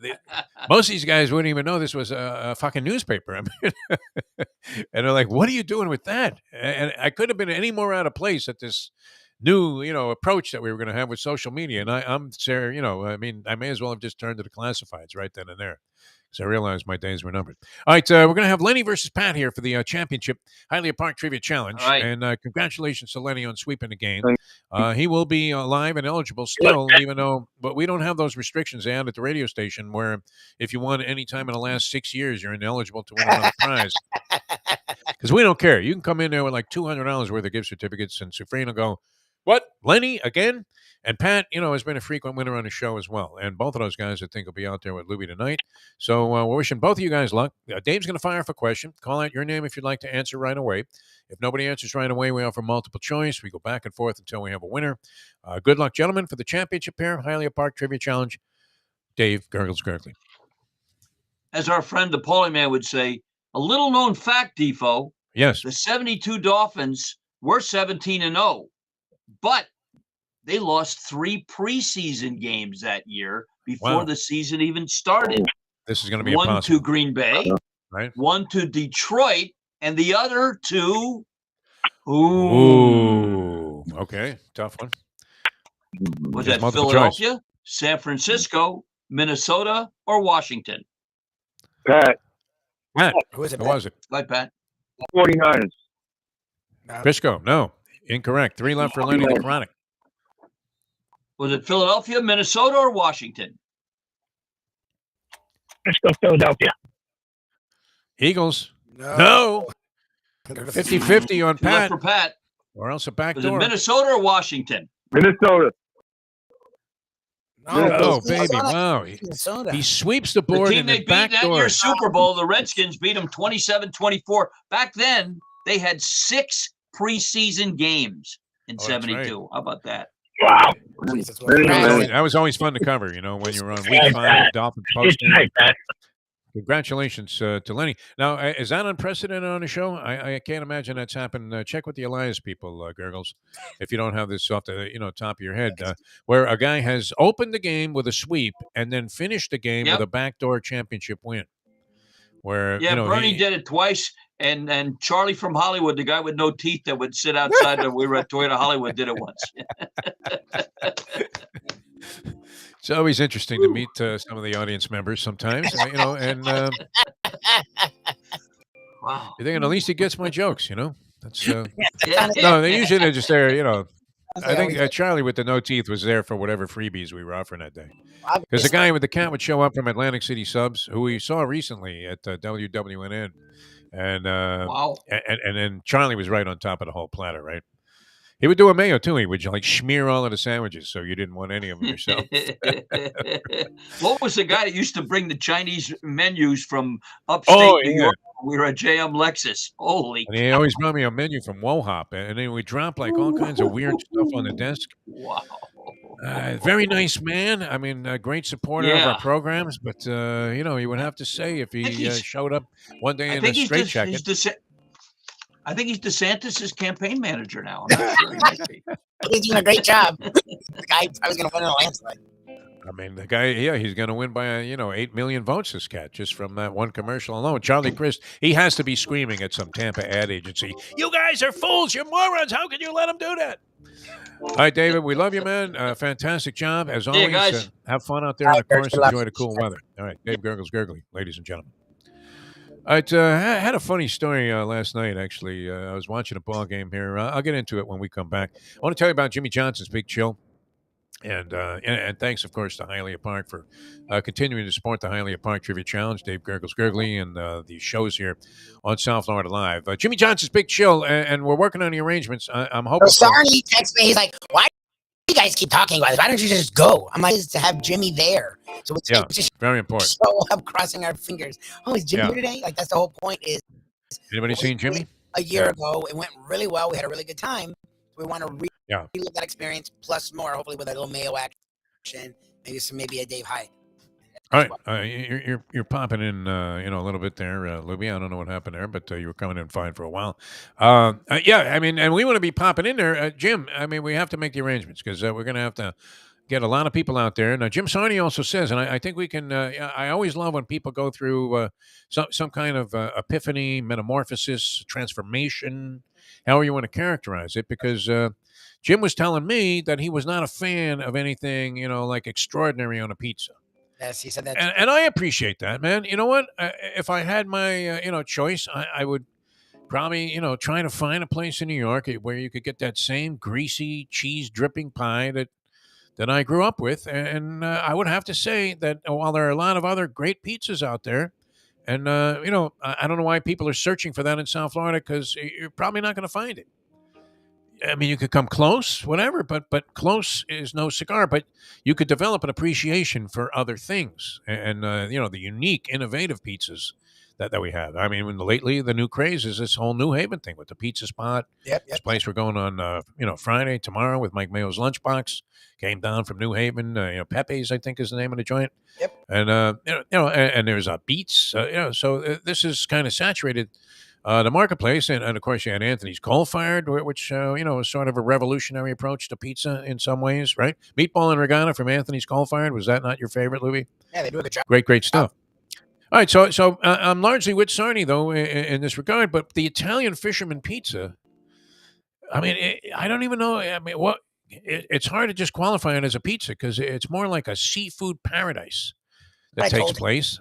[SPEAKER 4] most of these guys wouldn't even know this was a fucking newspaper. I mean, and they're like, what are you doing with that? And I couldn't have been any more out of place at this new, approach that we were going to have with social media. And I'm sure, I may as well have just turned to the classifieds right then and there. So I realized my days were numbered. All right, we're going to have Lenny versus Pat here for the championship Hialeah Park Trivia Challenge.
[SPEAKER 5] Right.
[SPEAKER 4] And congratulations to Lenny on sweeping the game. He will be live and eligible still, but we don't have those restrictions out at the radio station where if you won any time in the last 6 years, you're ineligible to win another prize. Because we don't care. You can come in there with like $200 worth of gift certificates, and Sufreen will go, what, Lenny, again? And Pat, has been a frequent winner on the show as well. And both of those guys, I think, will be out there with Lubie tonight. So we're wishing both of you guys luck. Dave's going to fire off a question. Call out your name if you'd like to answer right away. If nobody answers right away, we offer multiple choice. We go back and forth until we have a winner. Good luck, gentlemen, for the championship pair, Hialeah Park Trivia Challenge. Dave Gurggles Gergely.
[SPEAKER 5] As our friend the Paulie Man would say, a little known fact, Defo.
[SPEAKER 4] Yes.
[SPEAKER 5] The 72 Dolphins were 17-0, but they lost 3 preseason games that year before the season even started.
[SPEAKER 4] This is going to be
[SPEAKER 5] one
[SPEAKER 4] impossible.
[SPEAKER 5] to Green Bay,
[SPEAKER 4] right?
[SPEAKER 5] One to Detroit, and the other to
[SPEAKER 4] Okay, tough one.
[SPEAKER 5] Was
[SPEAKER 4] There's
[SPEAKER 5] that
[SPEAKER 4] multiple
[SPEAKER 5] Philadelphia,
[SPEAKER 4] choice.
[SPEAKER 5] San Francisco, Minnesota, or Washington?
[SPEAKER 12] Pat.
[SPEAKER 2] Who is it?
[SPEAKER 4] Who was it?
[SPEAKER 5] Hi, Pat.
[SPEAKER 12] 49ers.
[SPEAKER 4] Crisco, no. Incorrect. 3 left for Lenny the Chronic.
[SPEAKER 5] Was it Philadelphia, Minnesota, or Washington?
[SPEAKER 10] Let's go Philadelphia.
[SPEAKER 4] Eagles. No. 50-50 on
[SPEAKER 5] Two left
[SPEAKER 4] Pat.
[SPEAKER 5] for Pat.
[SPEAKER 4] Or else a back
[SPEAKER 5] Was it
[SPEAKER 4] door.
[SPEAKER 5] Minnesota or Washington?
[SPEAKER 12] Minnesota.
[SPEAKER 4] Oh, baby. Wow. He sweeps the
[SPEAKER 5] The
[SPEAKER 4] board
[SPEAKER 5] team
[SPEAKER 4] in
[SPEAKER 5] they
[SPEAKER 4] the
[SPEAKER 5] beat
[SPEAKER 4] back
[SPEAKER 5] that
[SPEAKER 4] door.
[SPEAKER 5] year's Super Bowl, the Redskins beat them 27-24. Back then, they had 6 preseason games in 72.
[SPEAKER 4] right.
[SPEAKER 5] How about that?
[SPEAKER 10] Wow.
[SPEAKER 4] That was always fun to cover, when you were on week 5 of Dolphins post. Congratulations to Lenny. Now, is that unprecedented on the show? I can't imagine that's happened. Check with the Elias people, Gurggles, if you don't have this off the top of your head, where a guy has opened the game with a sweep and then finished the game with a backdoor championship win. Where
[SPEAKER 5] Bernie did it twice, and Charlie from Hollywood, the guy with no teeth that would sit outside when we were at Toyota Hollywood, did it once.
[SPEAKER 4] It's always interesting to meet some of the audience members sometimes, and
[SPEAKER 5] wow.
[SPEAKER 4] you're thinking at least he gets my jokes, That's no, they usually they're just there, I think Charlie with the no teeth was there for whatever freebies we were offering that day. Because the guy with the cat would show up from Atlantic City Subs, who we saw recently at WWNN, and and then Charlie was right on top of the whole platter, right? He would do a mayo too. He would smear all of the sandwiches, so you didn't want any of them yourself.
[SPEAKER 5] What was the guy that used to bring the Chinese menus from upstate New York? We were at JM Lexus. Holy!
[SPEAKER 4] And he always brought me a menu from Wohop, and then we dropped all kinds of weird stuff on the desk.
[SPEAKER 5] Wow!
[SPEAKER 4] Very nice man. I mean, a great supporter of our programs, but you would have to say if he showed up one day in a straitjacket.
[SPEAKER 5] I think he's DeSantis' campaign manager now. I'm not sure. He might be.
[SPEAKER 2] He's doing a great job. The guy I was going to win in a landslide.
[SPEAKER 4] I mean, the guy, he's going to win by 8 million votes. This cat, just from that one commercial alone. Charlie Crist, he has to be screaming at some Tampa ad agency. You guys are fools. You're morons. How can you let him do that? All right, David, we love you, man. Fantastic job as always.
[SPEAKER 5] Guys.
[SPEAKER 4] Have fun out there, and of course, enjoy the cool weather. All right, Dave Gurggles Gergely, ladies and gentlemen. I had a funny story last night, actually. I was watching a ball game here. I'll get into it when we come back. I want to tell you about Jimmy Johnson's Big Chill. And thanks, of course, to Hialeah Park for continuing to support the Hialeah Park Trivia Challenge, Dave Gurggles Gergely, and the shows here on South Florida Live. Jimmy Johnson's Big Chill, and we're working on the arrangements. I'm hoping.
[SPEAKER 2] So Sarnie texts me. He's like, "Why do you guys keep talking about this? Why don't you just go?" I'm like, "To have Jimmy there." So it's just
[SPEAKER 4] very important.
[SPEAKER 2] Show up, crossing our fingers. Oh, is Jimmy here today? Like that's the whole point. Is
[SPEAKER 4] anybody seen Jimmy?
[SPEAKER 2] A year ago, it went really well. We had a really good time. We want to relive that experience plus more, hopefully with a little Mayo action, maybe a Dave Hyde.
[SPEAKER 4] All right, you're popping in, a little bit there, Lubie. I don't know what happened there, but you were coming in fine for a while. I mean, and we want to be popping in there, Jim. I mean, we have to make the arrangements because we're going to have to get a lot of people out there. Now, Jim Sarney also says, and I think we can. I always love when people go through some kind of epiphany, metamorphosis, transformation, however you want to characterize it, because Jim was telling me that he was not a fan of anything, like extraordinary on a pizza.
[SPEAKER 2] Yes, he said that.
[SPEAKER 4] And I appreciate that, man. You know what? If I had my, choice, I would probably, try to find a place in New York where you could get that same greasy cheese dripping pie that I grew up with. And I would have to say that while there are a lot of other great pizzas out there, and, I don't know why people are searching for that in South Florida, because you're probably not going to find it. I mean, you could come close, whatever, but close is no cigar. But you could develop an appreciation for other things, and the unique, innovative pizzas that we have. I mean, lately the new craze is this whole New Haven thing with the pizza spot. This place we're going on, Friday tomorrow with Mike Mayo's Lunchbox. Came down from New Haven. Pepe's, I think, is the name of the joint. And and there's Beats. So this is kind of saturated. The marketplace, and of course you had Anthony's Coal Fired, which is sort of a revolutionary approach to pizza in some ways, right? Meatball and Regana from Anthony's Coal Fired. Was that not your favorite, Lubie?
[SPEAKER 2] Yeah, they do a good job.
[SPEAKER 4] Great stuff. All right, so I'm largely with Sarni though in this regard, but the Italian Fisherman Pizza. I mean, I don't even know. I mean, it's hard to just qualify it as a pizza because it's more like a seafood paradise that takes place.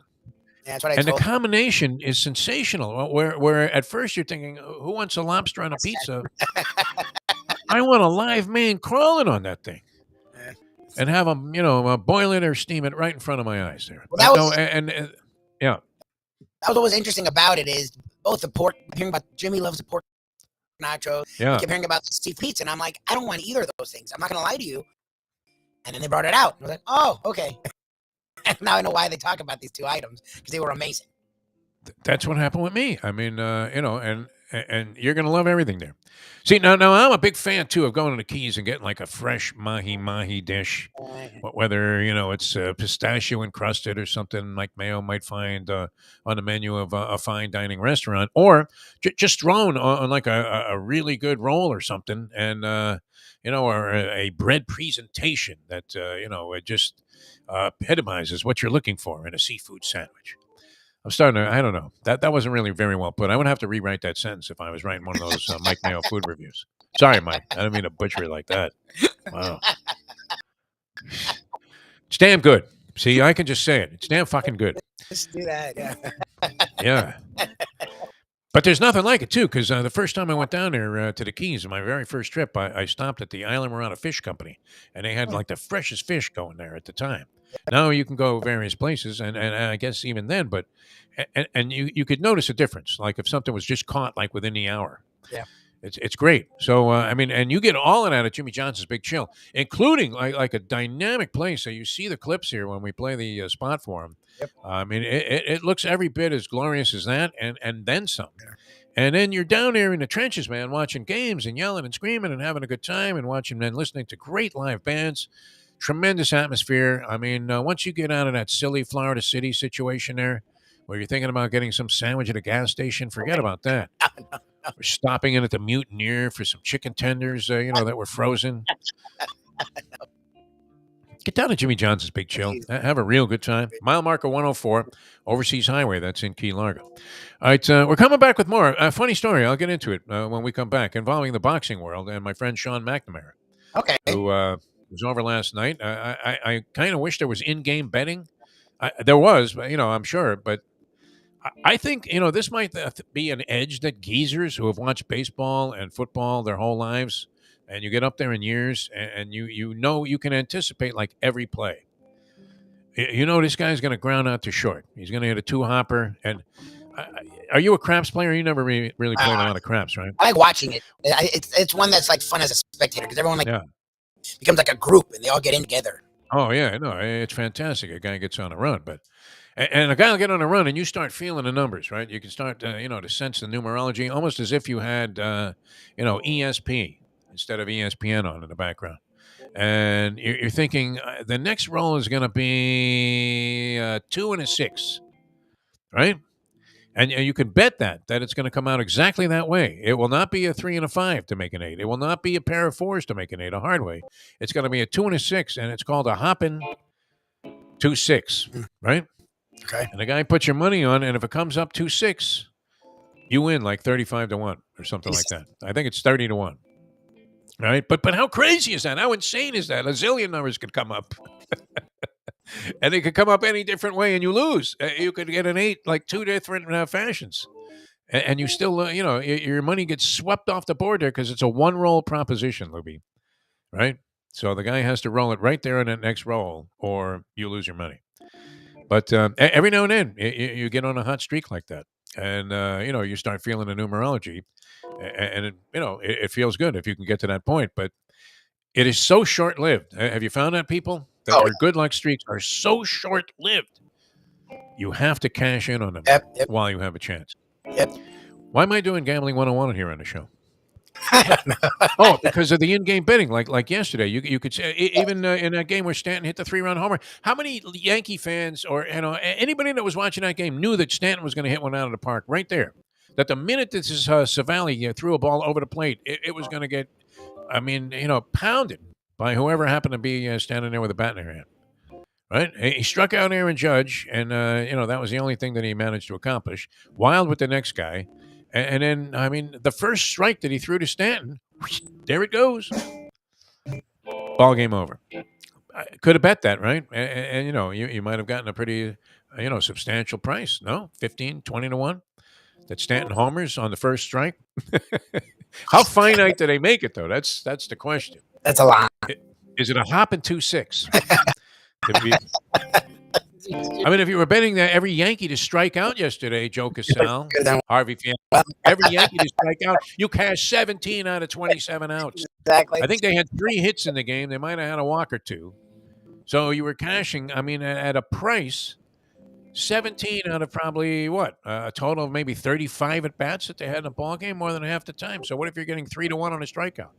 [SPEAKER 2] Yeah, that's what I
[SPEAKER 4] and
[SPEAKER 2] told
[SPEAKER 4] the combination is sensational. Where at first you're thinking, who wants a lobster on a pizza? I want a live man crawling on that thing, and have them, boil it or steam it right in front of my eyes there.
[SPEAKER 2] Well, that was,
[SPEAKER 4] yeah,
[SPEAKER 2] that was what was interesting about it is both the pork. Hearing about Jimmy loves the pork nachos.
[SPEAKER 4] Yeah.
[SPEAKER 2] I kept hearing about the seafood pizza, and I'm like, I don't want either of those things. I'm not gonna lie to you. And then they brought it out. I was like, oh, okay. Now I know why they talk about these two items because they were amazing.
[SPEAKER 4] That's what happened with me. I mean, and you're gonna love everything there. See, now I'm a big fan too of going to the Keys and getting like a fresh mahi dish, whether it's pistachio encrusted or something Mike Mayo might find on the menu of a fine dining restaurant, or just thrown on like a really good roll or something, and or a bread presentation that it just epitomizes what you're looking for in a seafood sandwich. I'm starting to, I don't know. That wasn't really very well put. I would have to rewrite that sentence if I was writing one of those Mike Mayo food reviews. Sorry, Mike. I didn't mean to butcher it like that. Wow. It's damn good. See, I can just say it. It's damn fucking good.
[SPEAKER 2] Just do that, yeah.
[SPEAKER 4] Yeah. But there's nothing like it, too, because the first time I went down there to the Keys, my very first trip, I stopped at the Island Marana Fish Company, and they had like the freshest fish going there at the time. Now you can go various places, and I guess even then, but and you could notice a difference, like if something was just caught like within the hour.
[SPEAKER 2] Yeah.
[SPEAKER 4] It's great. So I mean, and you get all of that at Jimmy Johnson's Big Chill, including like a dynamic place. So you see the clips here when we play the spot for him.
[SPEAKER 2] Yep.
[SPEAKER 4] I mean, it looks every bit as glorious as that, and then some. Yeah. And then you're down there in the trenches, man, watching games and yelling and screaming and having a good time and watching and listening to great live bands. Tremendous atmosphere. I mean, once you get out of that silly Florida City situation there, where you're thinking about getting some sandwich at a gas station, forget about that. We're stopping in at the Mutineer for some chicken tenders, that were frozen. Get down to Jimmy Johnson's Big Chill. Have a real good time. Mile marker 104, Overseas Highway. That's in Key Largo. All right, we're coming back with more. Funny story. I'll get into it when we come back, involving the boxing world and my friend Sean McNamara.
[SPEAKER 2] Okay.
[SPEAKER 4] Who was over last night. I kind of wish there was in-game betting. There was, I'm sure, but I think, this might be an edge that geezers who have watched baseball and football their whole lives, and you get up there in years, and you can anticipate like every play. This guy's going to ground out to short. He's going to hit a two-hopper. And are you a craps player? You never really played a lot of craps, right?
[SPEAKER 2] I like watching it. It's one that's like fun as a spectator because everyone becomes like a group and they all get in together.
[SPEAKER 4] Oh, yeah, no, it's fantastic. A guy gets on a run, and a guy will get on a run, and you start feeling the numbers, right? You can start, to sense the numerology, almost as if you had, ESP instead of ESPN on in the background. And you're thinking the next roll is going to be 2 and a 6, right? And you can bet that it's going to come out exactly that way. It will not be a 3 and a 5 to make an 8. It will not be a pair of 4s to make an 8 a hard way. It's going to be a 2 and a 6, and it's called a hopping 2-6, right?
[SPEAKER 2] Okay.
[SPEAKER 4] And the guy puts your money on, and if it comes up 2-6, you win like 35-1 or something like that. I think it's 30-1. Right? But how crazy is that? How insane is that? A zillion numbers could come up. And it could come up any different way, and you lose. You could get an 8 like 2 different fashions. And you still, your money gets swept off the board there because it's a one-roll proposition, Lubie. Right? So the guy has to roll it right there on that next roll, or you lose your money. But every now and then, you get on a hot streak like that. and you start feeling the numerology, and it feels good if you can get to that point. But it is so short lived. Have you found that, people, that your good luck streaks are so short lived? You have to cash in on them while you have a chance.
[SPEAKER 2] Yep.
[SPEAKER 4] Why am I doing Gambling 101 here on the show? Oh, because of the in-game betting, like yesterday. You could say even in that game where Stanton hit the 3-run homer. How many Yankee fans or anybody that was watching that game knew that Stanton was going to hit one out of the park right there? That the minute that this Savali threw a ball over the plate, it was going to get, pounded by whoever happened to be standing there with a bat in their hand. Right? He struck out Aaron Judge, and that was the only thing that he managed to accomplish. Wild with the next guy. And then, the first strike that he threw to Stanton, there it goes. Ball game over. I could have bet that, right? And you might have gotten a pretty, substantial price. No? 15, 20 to 1? That Stanton homers on the first strike? How finite do they make it, though? That's the question.
[SPEAKER 2] That's a lot.
[SPEAKER 4] Is it a hop and 2-6? If you were betting that every Yankee to strike out yesterday, Joe Casal, Harvey Fan, every Yankee to strike out, you cash 17 out of 27 outs.
[SPEAKER 2] Exactly.
[SPEAKER 4] I think they had 3 hits in the game. They might have had a walk or 2. So you were cashing, at a price, 17 out of probably, a total of maybe 35 at-bats that they had in a ball game, more than half the time. So what if you're getting 3-1 on a strikeout?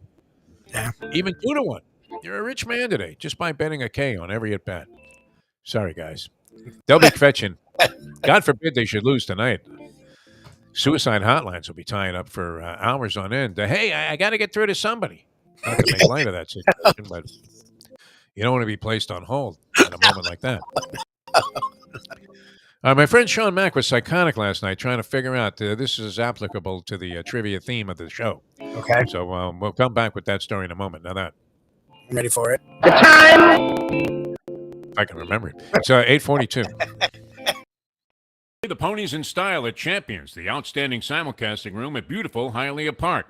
[SPEAKER 2] Yeah.
[SPEAKER 4] Even 2-1. You're a rich man today just by betting a K on every at-bat. Sorry, guys. They'll be fetching. God forbid they should lose tonight. Suicide hotlines will be tying up for hours on end. Hey, I got to get through to somebody. Not to make light of that situation, but you don't want to be placed on hold at a moment like that. My friend Sean Mack was psychotic last night trying to figure out this is applicable to the trivia theme of the show.
[SPEAKER 2] Okay.
[SPEAKER 4] So we'll come back with that story in a moment. Now that.
[SPEAKER 2] I'm ready for it.
[SPEAKER 4] The time! I can remember it. It's 8:42. The Ponies in Style at Champions, the outstanding simulcasting room at beautiful Hialeah Park.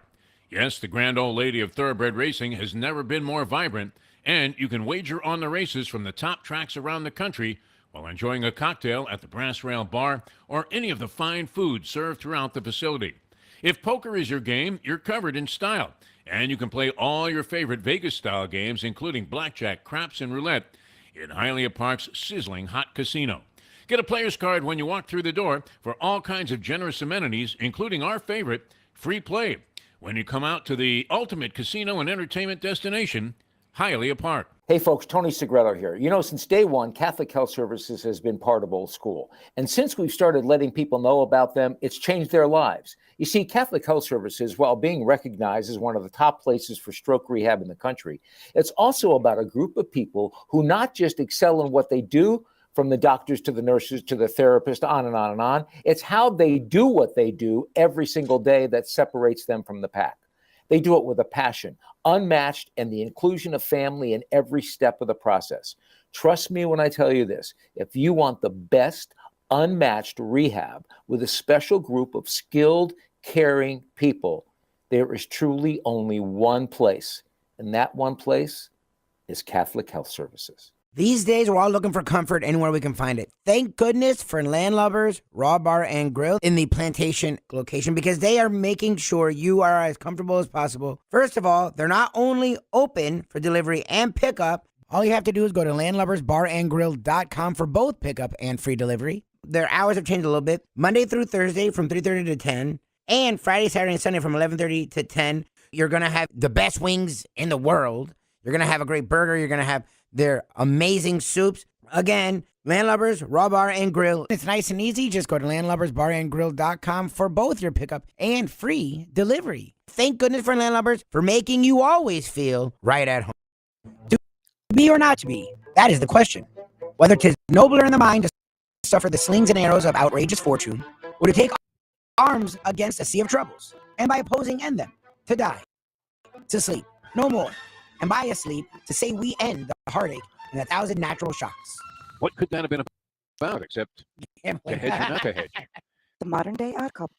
[SPEAKER 4] Yes, the grand old lady of thoroughbred racing has never been more vibrant, and you can wager on the races from the top tracks around the country while enjoying a cocktail at the Brass Rail Bar or any of the fine food served throughout the facility. If poker is your game, you're covered in style, and you can play all your favorite Vegas-style games, including blackjack, craps, and roulette, in Hialeah Park's sizzling hot casino. Get a player's card when you walk through the door for all kinds of generous amenities, including our favorite, free play, when you come out to the ultimate casino and entertainment destination, Hialeah Park.
[SPEAKER 6] Hey folks, Tony Segreto here. Since day one, Catholic Health Services has been part of Old School. And since we've started letting people know about them, it's changed their lives. You see, Catholic Health Services, while being recognized as one of the top places for stroke rehab in the country, it's also about a group of people who not just excel in what they do, from the doctors to the nurses to the therapists, on and on and on. It's how they do what they do every single day that separates them from the pack. They do it with a passion, unmatched, and the inclusion of family in every step of the process. Trust me when I tell you this. If you want the best, unmatched rehab with a special group of skilled, caring people, there is truly only one place, and that one place is Catholic Health Services.
[SPEAKER 2] These days, we're all looking for comfort anywhere we can find it. Thank goodness for Landlubber's Raw Bar and Grill in the Plantation location, because they are making sure you are as comfortable as possible. First of all, they're not only open for delivery and pickup. All you have to do is go to landlubbersbarandgrill.com for both pickup and free delivery. Their hours have changed a little bit. Monday through Thursday from 3:30 to 10, and Friday, Saturday, and Sunday from 11:30 to 10. You're going to have the best wings in the world. You're going to have a great burger. You're going to have their amazing soups. Again, Landlubbers, Raw Bar and Grill. It's nice and easy. Just go to landlubbersbarandgrill.com for both your pickup and free delivery. Thank goodness for Landlubbers for making you always feel right at home. To be or not to be, that is the question. Whether 'tis nobler in the mind to suffer the slings and arrows of outrageous fortune, or to take arms against a sea of troubles, and by opposing end them, to die, to sleep, no more, and by asleep, to say we end the heartache and 1,000 natural shocks.
[SPEAKER 1] What could that have been about, except to hedge or not to hedge?
[SPEAKER 3] The modern day odd couple,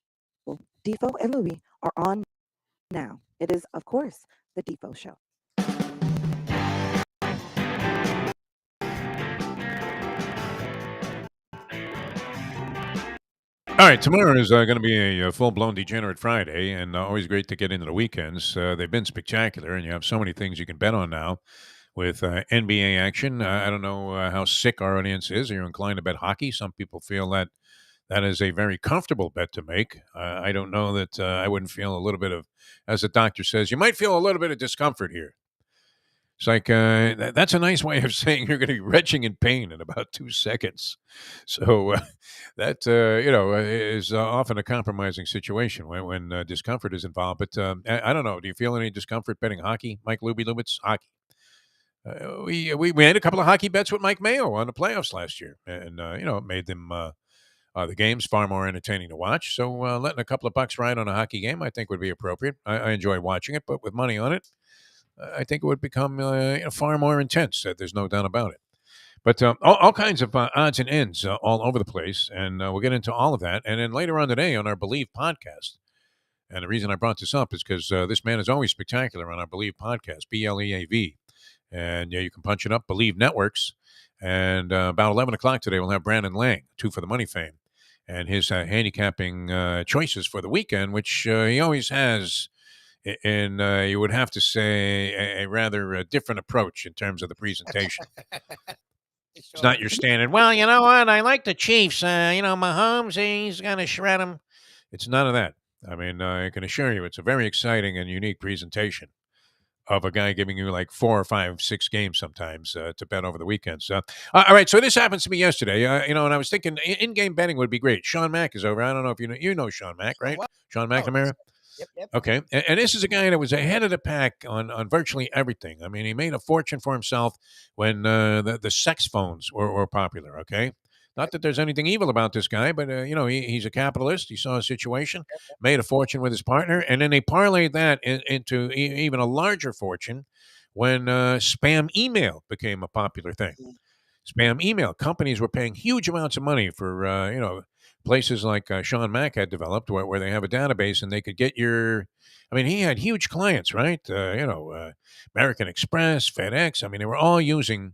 [SPEAKER 3] Defo and Lubie, are on now. It is, of course, the Defo Show.
[SPEAKER 4] All right, tomorrow is going to be a full-blown Degenerate Friday, and always great to get into the weekends. They've been spectacular, and you have so many things you can bet on now with NBA action. I don't know how sick our audience is. Are you inclined to bet hockey? Some people feel that that is a very comfortable bet to make. I don't know that I wouldn't feel a little bit of, as the doctor says, you might feel a little bit of discomfort here. It's like that's a nice way of saying you're going to be retching in pain in about 2 seconds. So that is often a compromising situation when discomfort is involved. But I don't know. Do you feel any discomfort betting hockey, Mike Lubie Lubitz hockey? We made a couple of hockey bets with Mike Mayo on the playoffs last year, and it made them the games far more entertaining to watch. So letting a couple of bucks ride on a hockey game, I think, would be appropriate. I enjoy watching it, but with money on it, I think it would become far more intense. There's no doubt about it. But all kinds of odds and ends all over the place, and we'll get into all of that. And then later on today on our Believe podcast, and the reason I brought this up is because this man is always spectacular on our Believe podcast, BLEAV. And you can punch it up, Believe Networks. And about 11 o'clock today, we'll have Brandon Lang, 2 for the Money fame, and his handicapping choices for the weekend, which he always has. And you would have to say a rather different approach in terms of the presentation. It's not your standard, well, you know what? I like the Chiefs. Mahomes, he's going to shred them. It's none of that. I mean, I can assure you it's a very exciting and unique presentation of a guy giving you like 4 or 5, 6 games sometimes to bet over the weekends. All right, so this happens to me yesterday, and I was thinking in-game betting would be great. Sean Mack is over. I don't know if you know Sean Mack, right? Sean McNamara?
[SPEAKER 2] Yep.
[SPEAKER 4] Okay, and this is a guy that was ahead of the pack on virtually everything. I mean, he made a fortune for himself when the sex phones were popular, okay? Not that there's anything evil about this guy, but, he's a capitalist. He saw a situation, made a fortune with his partner, and then they parlayed that into even a larger fortune when spam email became a popular thing. Spam email. Companies were paying huge amounts of money for, places like Sean Mack had developed where they have a database and they could get your – I mean, he had huge clients, right? American Express, FedEx. I mean, they were all using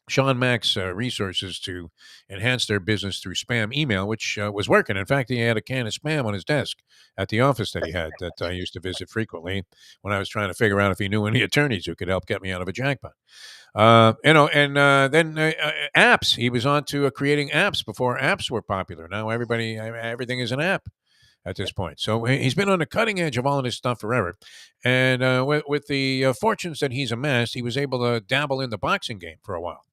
[SPEAKER 4] Sean Mack's resources to enhance their business through spam email, which was working. In fact, he had a can of spam on his desk at the office that he had that I used to visit frequently when I was trying to figure out if he knew any attorneys who could help get me out of a jackpot. Then apps. He was on to creating apps before apps were popular. Now everything is an app at this point. So he's been on the cutting edge of all of this stuff forever. And with the fortunes that he's amassed, he was able to dabble in the boxing game for a while.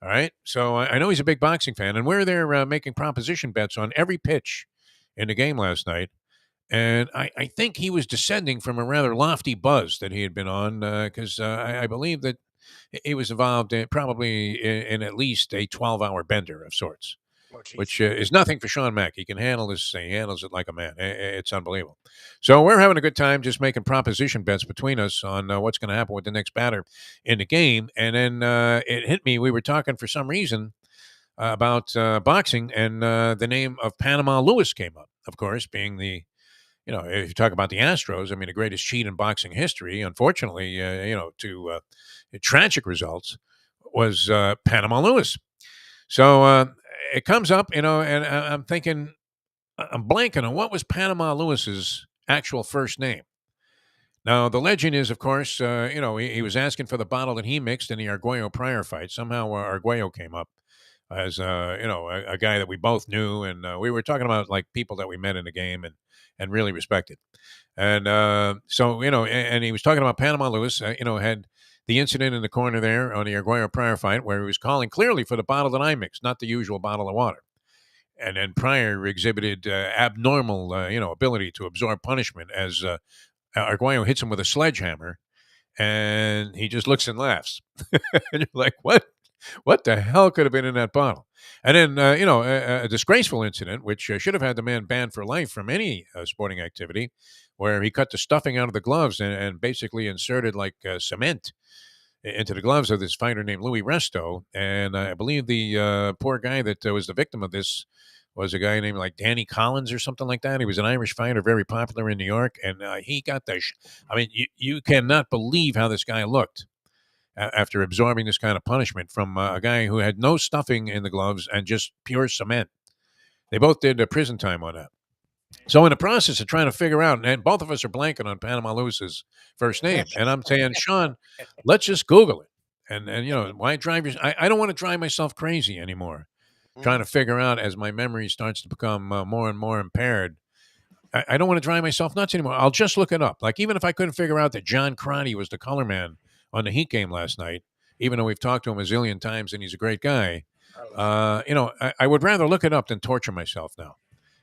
[SPEAKER 4] All right. So I know he's a big boxing fan, and we're there making proposition bets on every pitch in the game last night. And I think he was descending from a rather lofty buzz that he had been on because I believe that he was involved probably in at least a 12-hour bender of sorts, which is nothing for Sean Mack. He can handle this. He handles it like a man. It's unbelievable. So we're having a good time just making proposition bets between us on what's going to happen with the next batter in the game. And then it hit me. We were talking for some reason about boxing, and the name of Panama Lewis came up, of course, being the if you talk about the Astros, I mean, the greatest cheat in boxing history, unfortunately, to tragic results, was Panama Lewis. So it comes up, and I'm thinking, I'm blanking on what was Panama Lewis's actual first name. Now, the legend is, of course, he was asking for the bottle that he mixed in the Arguello Pryor fight. Somehow Arguello came up as, a guy that we both knew, and we were talking about, like, people that we met in the game and really respected. And so, and he was talking about Panama Lewis, had the incident in the corner there on the Arguello Pryor fight where he was calling clearly for the bottle that I mixed, not the usual bottle of water. And then Pryor exhibited abnormal, ability to absorb punishment as Arguello hits him with a sledgehammer, and he just looks and laughs. And you're like, what? What the hell could have been in that bottle? And then, a disgraceful incident, which should have had the man banned for life from any sporting activity, where he cut the stuffing out of the gloves and basically inserted like cement into the gloves of this fighter named Louis Resto. And I believe the poor guy that was the victim of this was a guy named like Danny Collins or something like that. He was an Irish fighter, very popular in New York. And he got you cannot believe how this guy looked after absorbing this kind of punishment from a guy who had no stuffing in the gloves and just pure cement. They both did prison time on that. So in the process of trying to figure out, and both of us are blanking on Panama Lewis's first name, and I'm saying, Sean, let's just Google it. And why drive your? I don't want to drive myself crazy anymore, trying to figure out as my memory starts to become more and more impaired. I don't want to drive myself nuts anymore. I'll just look it up. Like even if I couldn't figure out that John Crotty was the color man on the Heat game last night, even though we've talked to him a zillion times and he's a great guy, I would rather look it up than torture myself now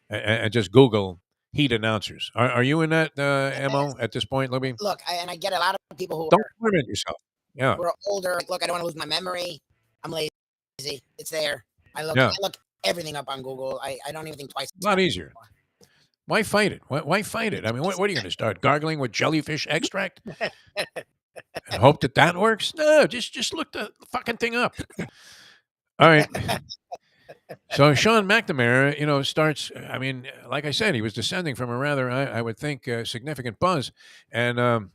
[SPEAKER 4] and just Google Heat announcers. Are you in that MO at this point, Lubie?
[SPEAKER 2] Look, I get a lot of people who
[SPEAKER 4] Don't torment yourself. Yeah.
[SPEAKER 2] who are older. Like, look, I don't want to lose my memory. I'm lazy. It's there. I look everything up on Google. I don't even think twice.
[SPEAKER 4] A lot easier. Why fight it? Why fight it? I mean, what are you going to start gargling with jellyfish extract and hope that works? No, just look the fucking thing up. All right. So Sean McNamara, starts. I mean, like I said, he was descending from a rather, I would think, significant buzz, and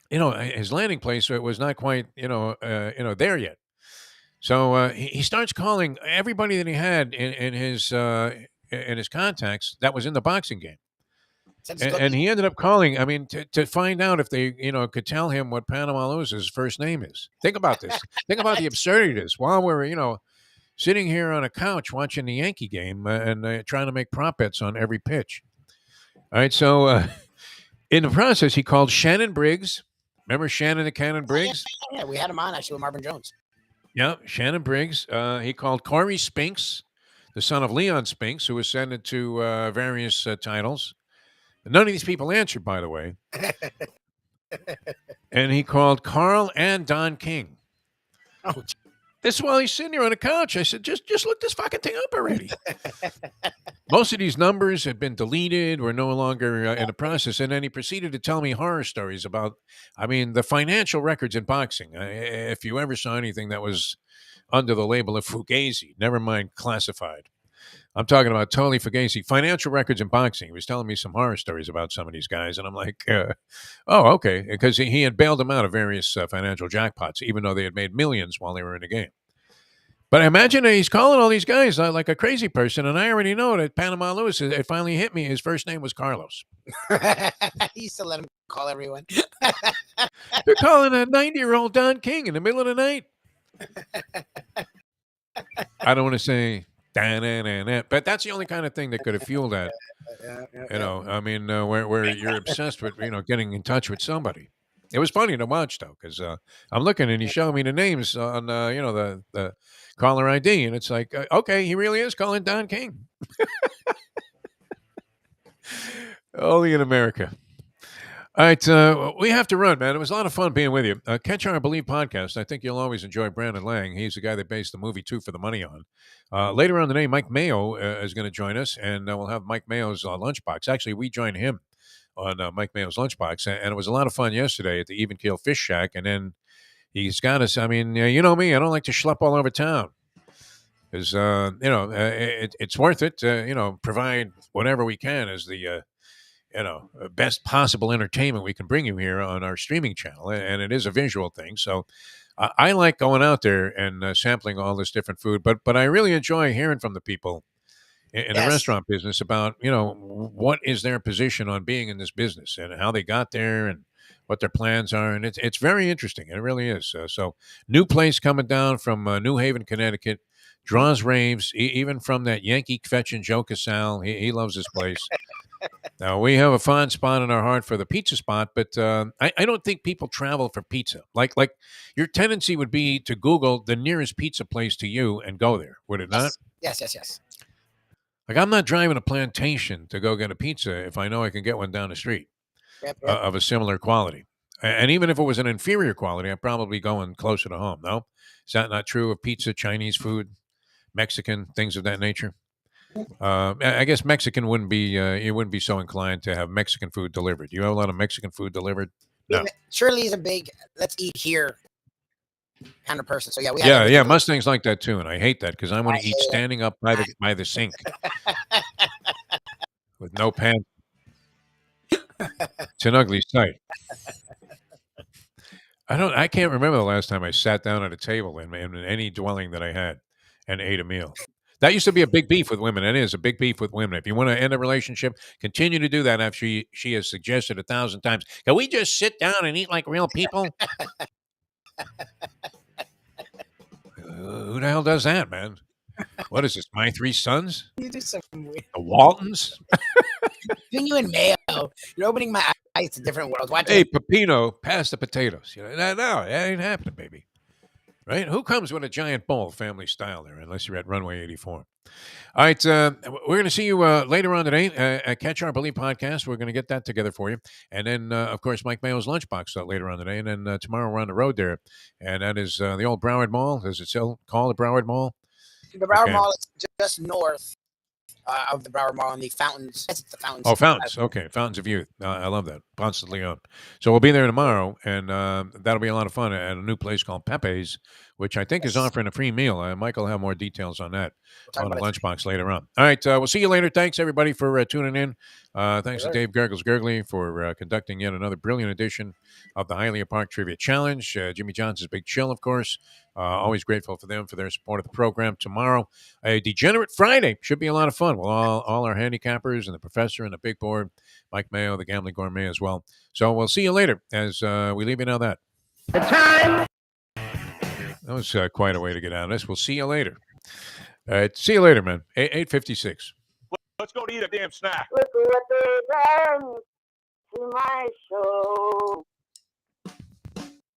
[SPEAKER 4] his landing place was not quite, there yet. So he starts calling everybody that he had in his contacts that was in the boxing game. And he ended up calling, I mean, to find out if they, could tell him what Panama Lewis's first name is. Think about this. Think about the absurdity of this. While we're, sitting here on a couch watching the Yankee game and trying to make prop bets on every pitch. All right, so in the process, he called Shannon Briggs. Remember Shannon the Cannon Briggs?
[SPEAKER 2] Yeah, we had him on actually with Marvin Jones.
[SPEAKER 4] Yeah, Shannon Briggs. He called Corey Spinks, the son of Leon Spinks, who ascended to various titles. None of these people answered, by the way. And he called Carl and Don King.
[SPEAKER 2] Oh,
[SPEAKER 4] this is while he's sitting there on the couch. I said, just look this fucking thing up already. Most of these numbers had been deleted, were no longer in the process. And then he proceeded to tell me horror stories about, the financial records in boxing. If you ever saw anything that was under the label of Fugazi, never mind classified. I'm talking about totally Fugazi. Financial records in boxing. He was telling me some horror stories about some of these guys. And I'm like, oh, okay. Because he had bailed them out of various financial jackpots, even though they had made millions while they were in the game. But I imagine he's calling all these guys like a crazy person. And I already know that Panama Lewis, it finally hit me. His first name was Carlos.
[SPEAKER 2] He used to let him call everyone.
[SPEAKER 4] They're calling a 90-year-old Don King in the middle of the night. I don't want to say... But that's the only kind of thing that could have fueled that. Where you're obsessed with, getting in touch with somebody. It was funny to watch, though, because I'm looking and he's showing me the names on, the caller ID, and it's like, okay, he really is calling Don King. Only in America. All right, we have to run, man. It was a lot of fun being with you. Catch our Believe podcast. I think you'll always enjoy Brandon Lang. He's the guy that based the movie 2 for the Money on. Later on today, Mike Mayo is going to join us, and we'll have Mike Mayo's lunchbox. Actually, we joined him on Mike Mayo's lunchbox, and it was a lot of fun yesterday at the Even Keel Fish Shack. And then he's got us. I mean, you know me. I don't like to schlep all over town because it's worth it to provide whatever we can as the best possible entertainment we can bring you here on our streaming channel. And it is a visual thing. So I like going out there and sampling all this different food, but I really enjoy hearing from the people in the restaurant business about, what is their position on being in this business and how they got there and what their plans are. And it's very interesting. It really is. So new place coming down from New Haven, Connecticut, draws raves, even from that Yankee fetching Joe Casal. He loves this place. Now, we have a fond spot in our heart for the pizza spot, but I don't think people travel for pizza. Like your tendency would be to Google the nearest pizza place to you and go there, would it not?
[SPEAKER 2] Yes.
[SPEAKER 4] Like, I'm not driving a Plantation to go get a pizza if I know I can get one down the street of a similar quality. And even if it was an inferior quality, I'd probably be going closer to home, no? Is that not true of pizza, Chinese food, Mexican, things of that nature? I guess Mexican wouldn't be you wouldn't be so inclined to have Mexican food delivered. You have a lot of Mexican food delivered? No.
[SPEAKER 2] Shirley is a big let's eat here kind of person. So yeah,
[SPEAKER 4] yeah. Mustang's like that too, and I hate that because I want to eat standing up by the sink with no pants. It's an ugly sight. I can't remember the last time I sat down at a table in any dwelling that I had and ate a meal. That used to be a big beef with women. It is a big beef with women. If you want to end a relationship, continue to do that after she has suggested 1,000 times. Can we just sit down and eat like real people? Who the hell does that, man? What is this? My Three Sons?
[SPEAKER 2] You do some weird.
[SPEAKER 4] The Waltons?
[SPEAKER 2] Between you and Mayo, you're opening my eyes to different worlds. Watch
[SPEAKER 4] Hey,
[SPEAKER 2] it.
[SPEAKER 4] Pepino, pass the potatoes. You know, no, that ain't happening, baby. Right? Who comes with a giant bowl, family style there, unless you're at Runway 84? All right, we're going to see you later on today at Catch Our Believe podcast. We're going to get that together for you. And then, of course, Mike Mayo's Lunchbox later on today. And then tomorrow we're on the road there. And that is the old Broward Mall. Is it still called the Broward Mall?
[SPEAKER 2] The Broward Mall is just north of the Broward Mall and the Fountains. That's the Fountains.
[SPEAKER 4] Oh, Fountains. Okay, Fountains of Youth. I love that. Ponce de Leon. So we'll be there tomorrow, and that'll be a lot of fun at a new place called Pepe's, which I think is offering a free meal. Mike will have more details on that on the Lunchbox later on. All right, we'll see you later. Thanks, everybody, for tuning in. Thanks to Dave Gurggles Gergely for conducting yet another brilliant edition of the Hialeah Park Trivia Challenge. Jimmy Johnson's Big Chill, of course. Always grateful for them for their support of the program. Tomorrow, a Degenerate Friday. Should be a lot of fun. Well, all our handicappers and the professor and the big board, Mike Mayo, the Gambling Gourmet as well. So we'll see you later as we leave you now that.
[SPEAKER 13] The time.
[SPEAKER 4] That was quite a way to get out of this. We'll see you later. All right, see you later, man. 8:56.
[SPEAKER 13] Let's go to eat a damn snack. Look what they done to my show.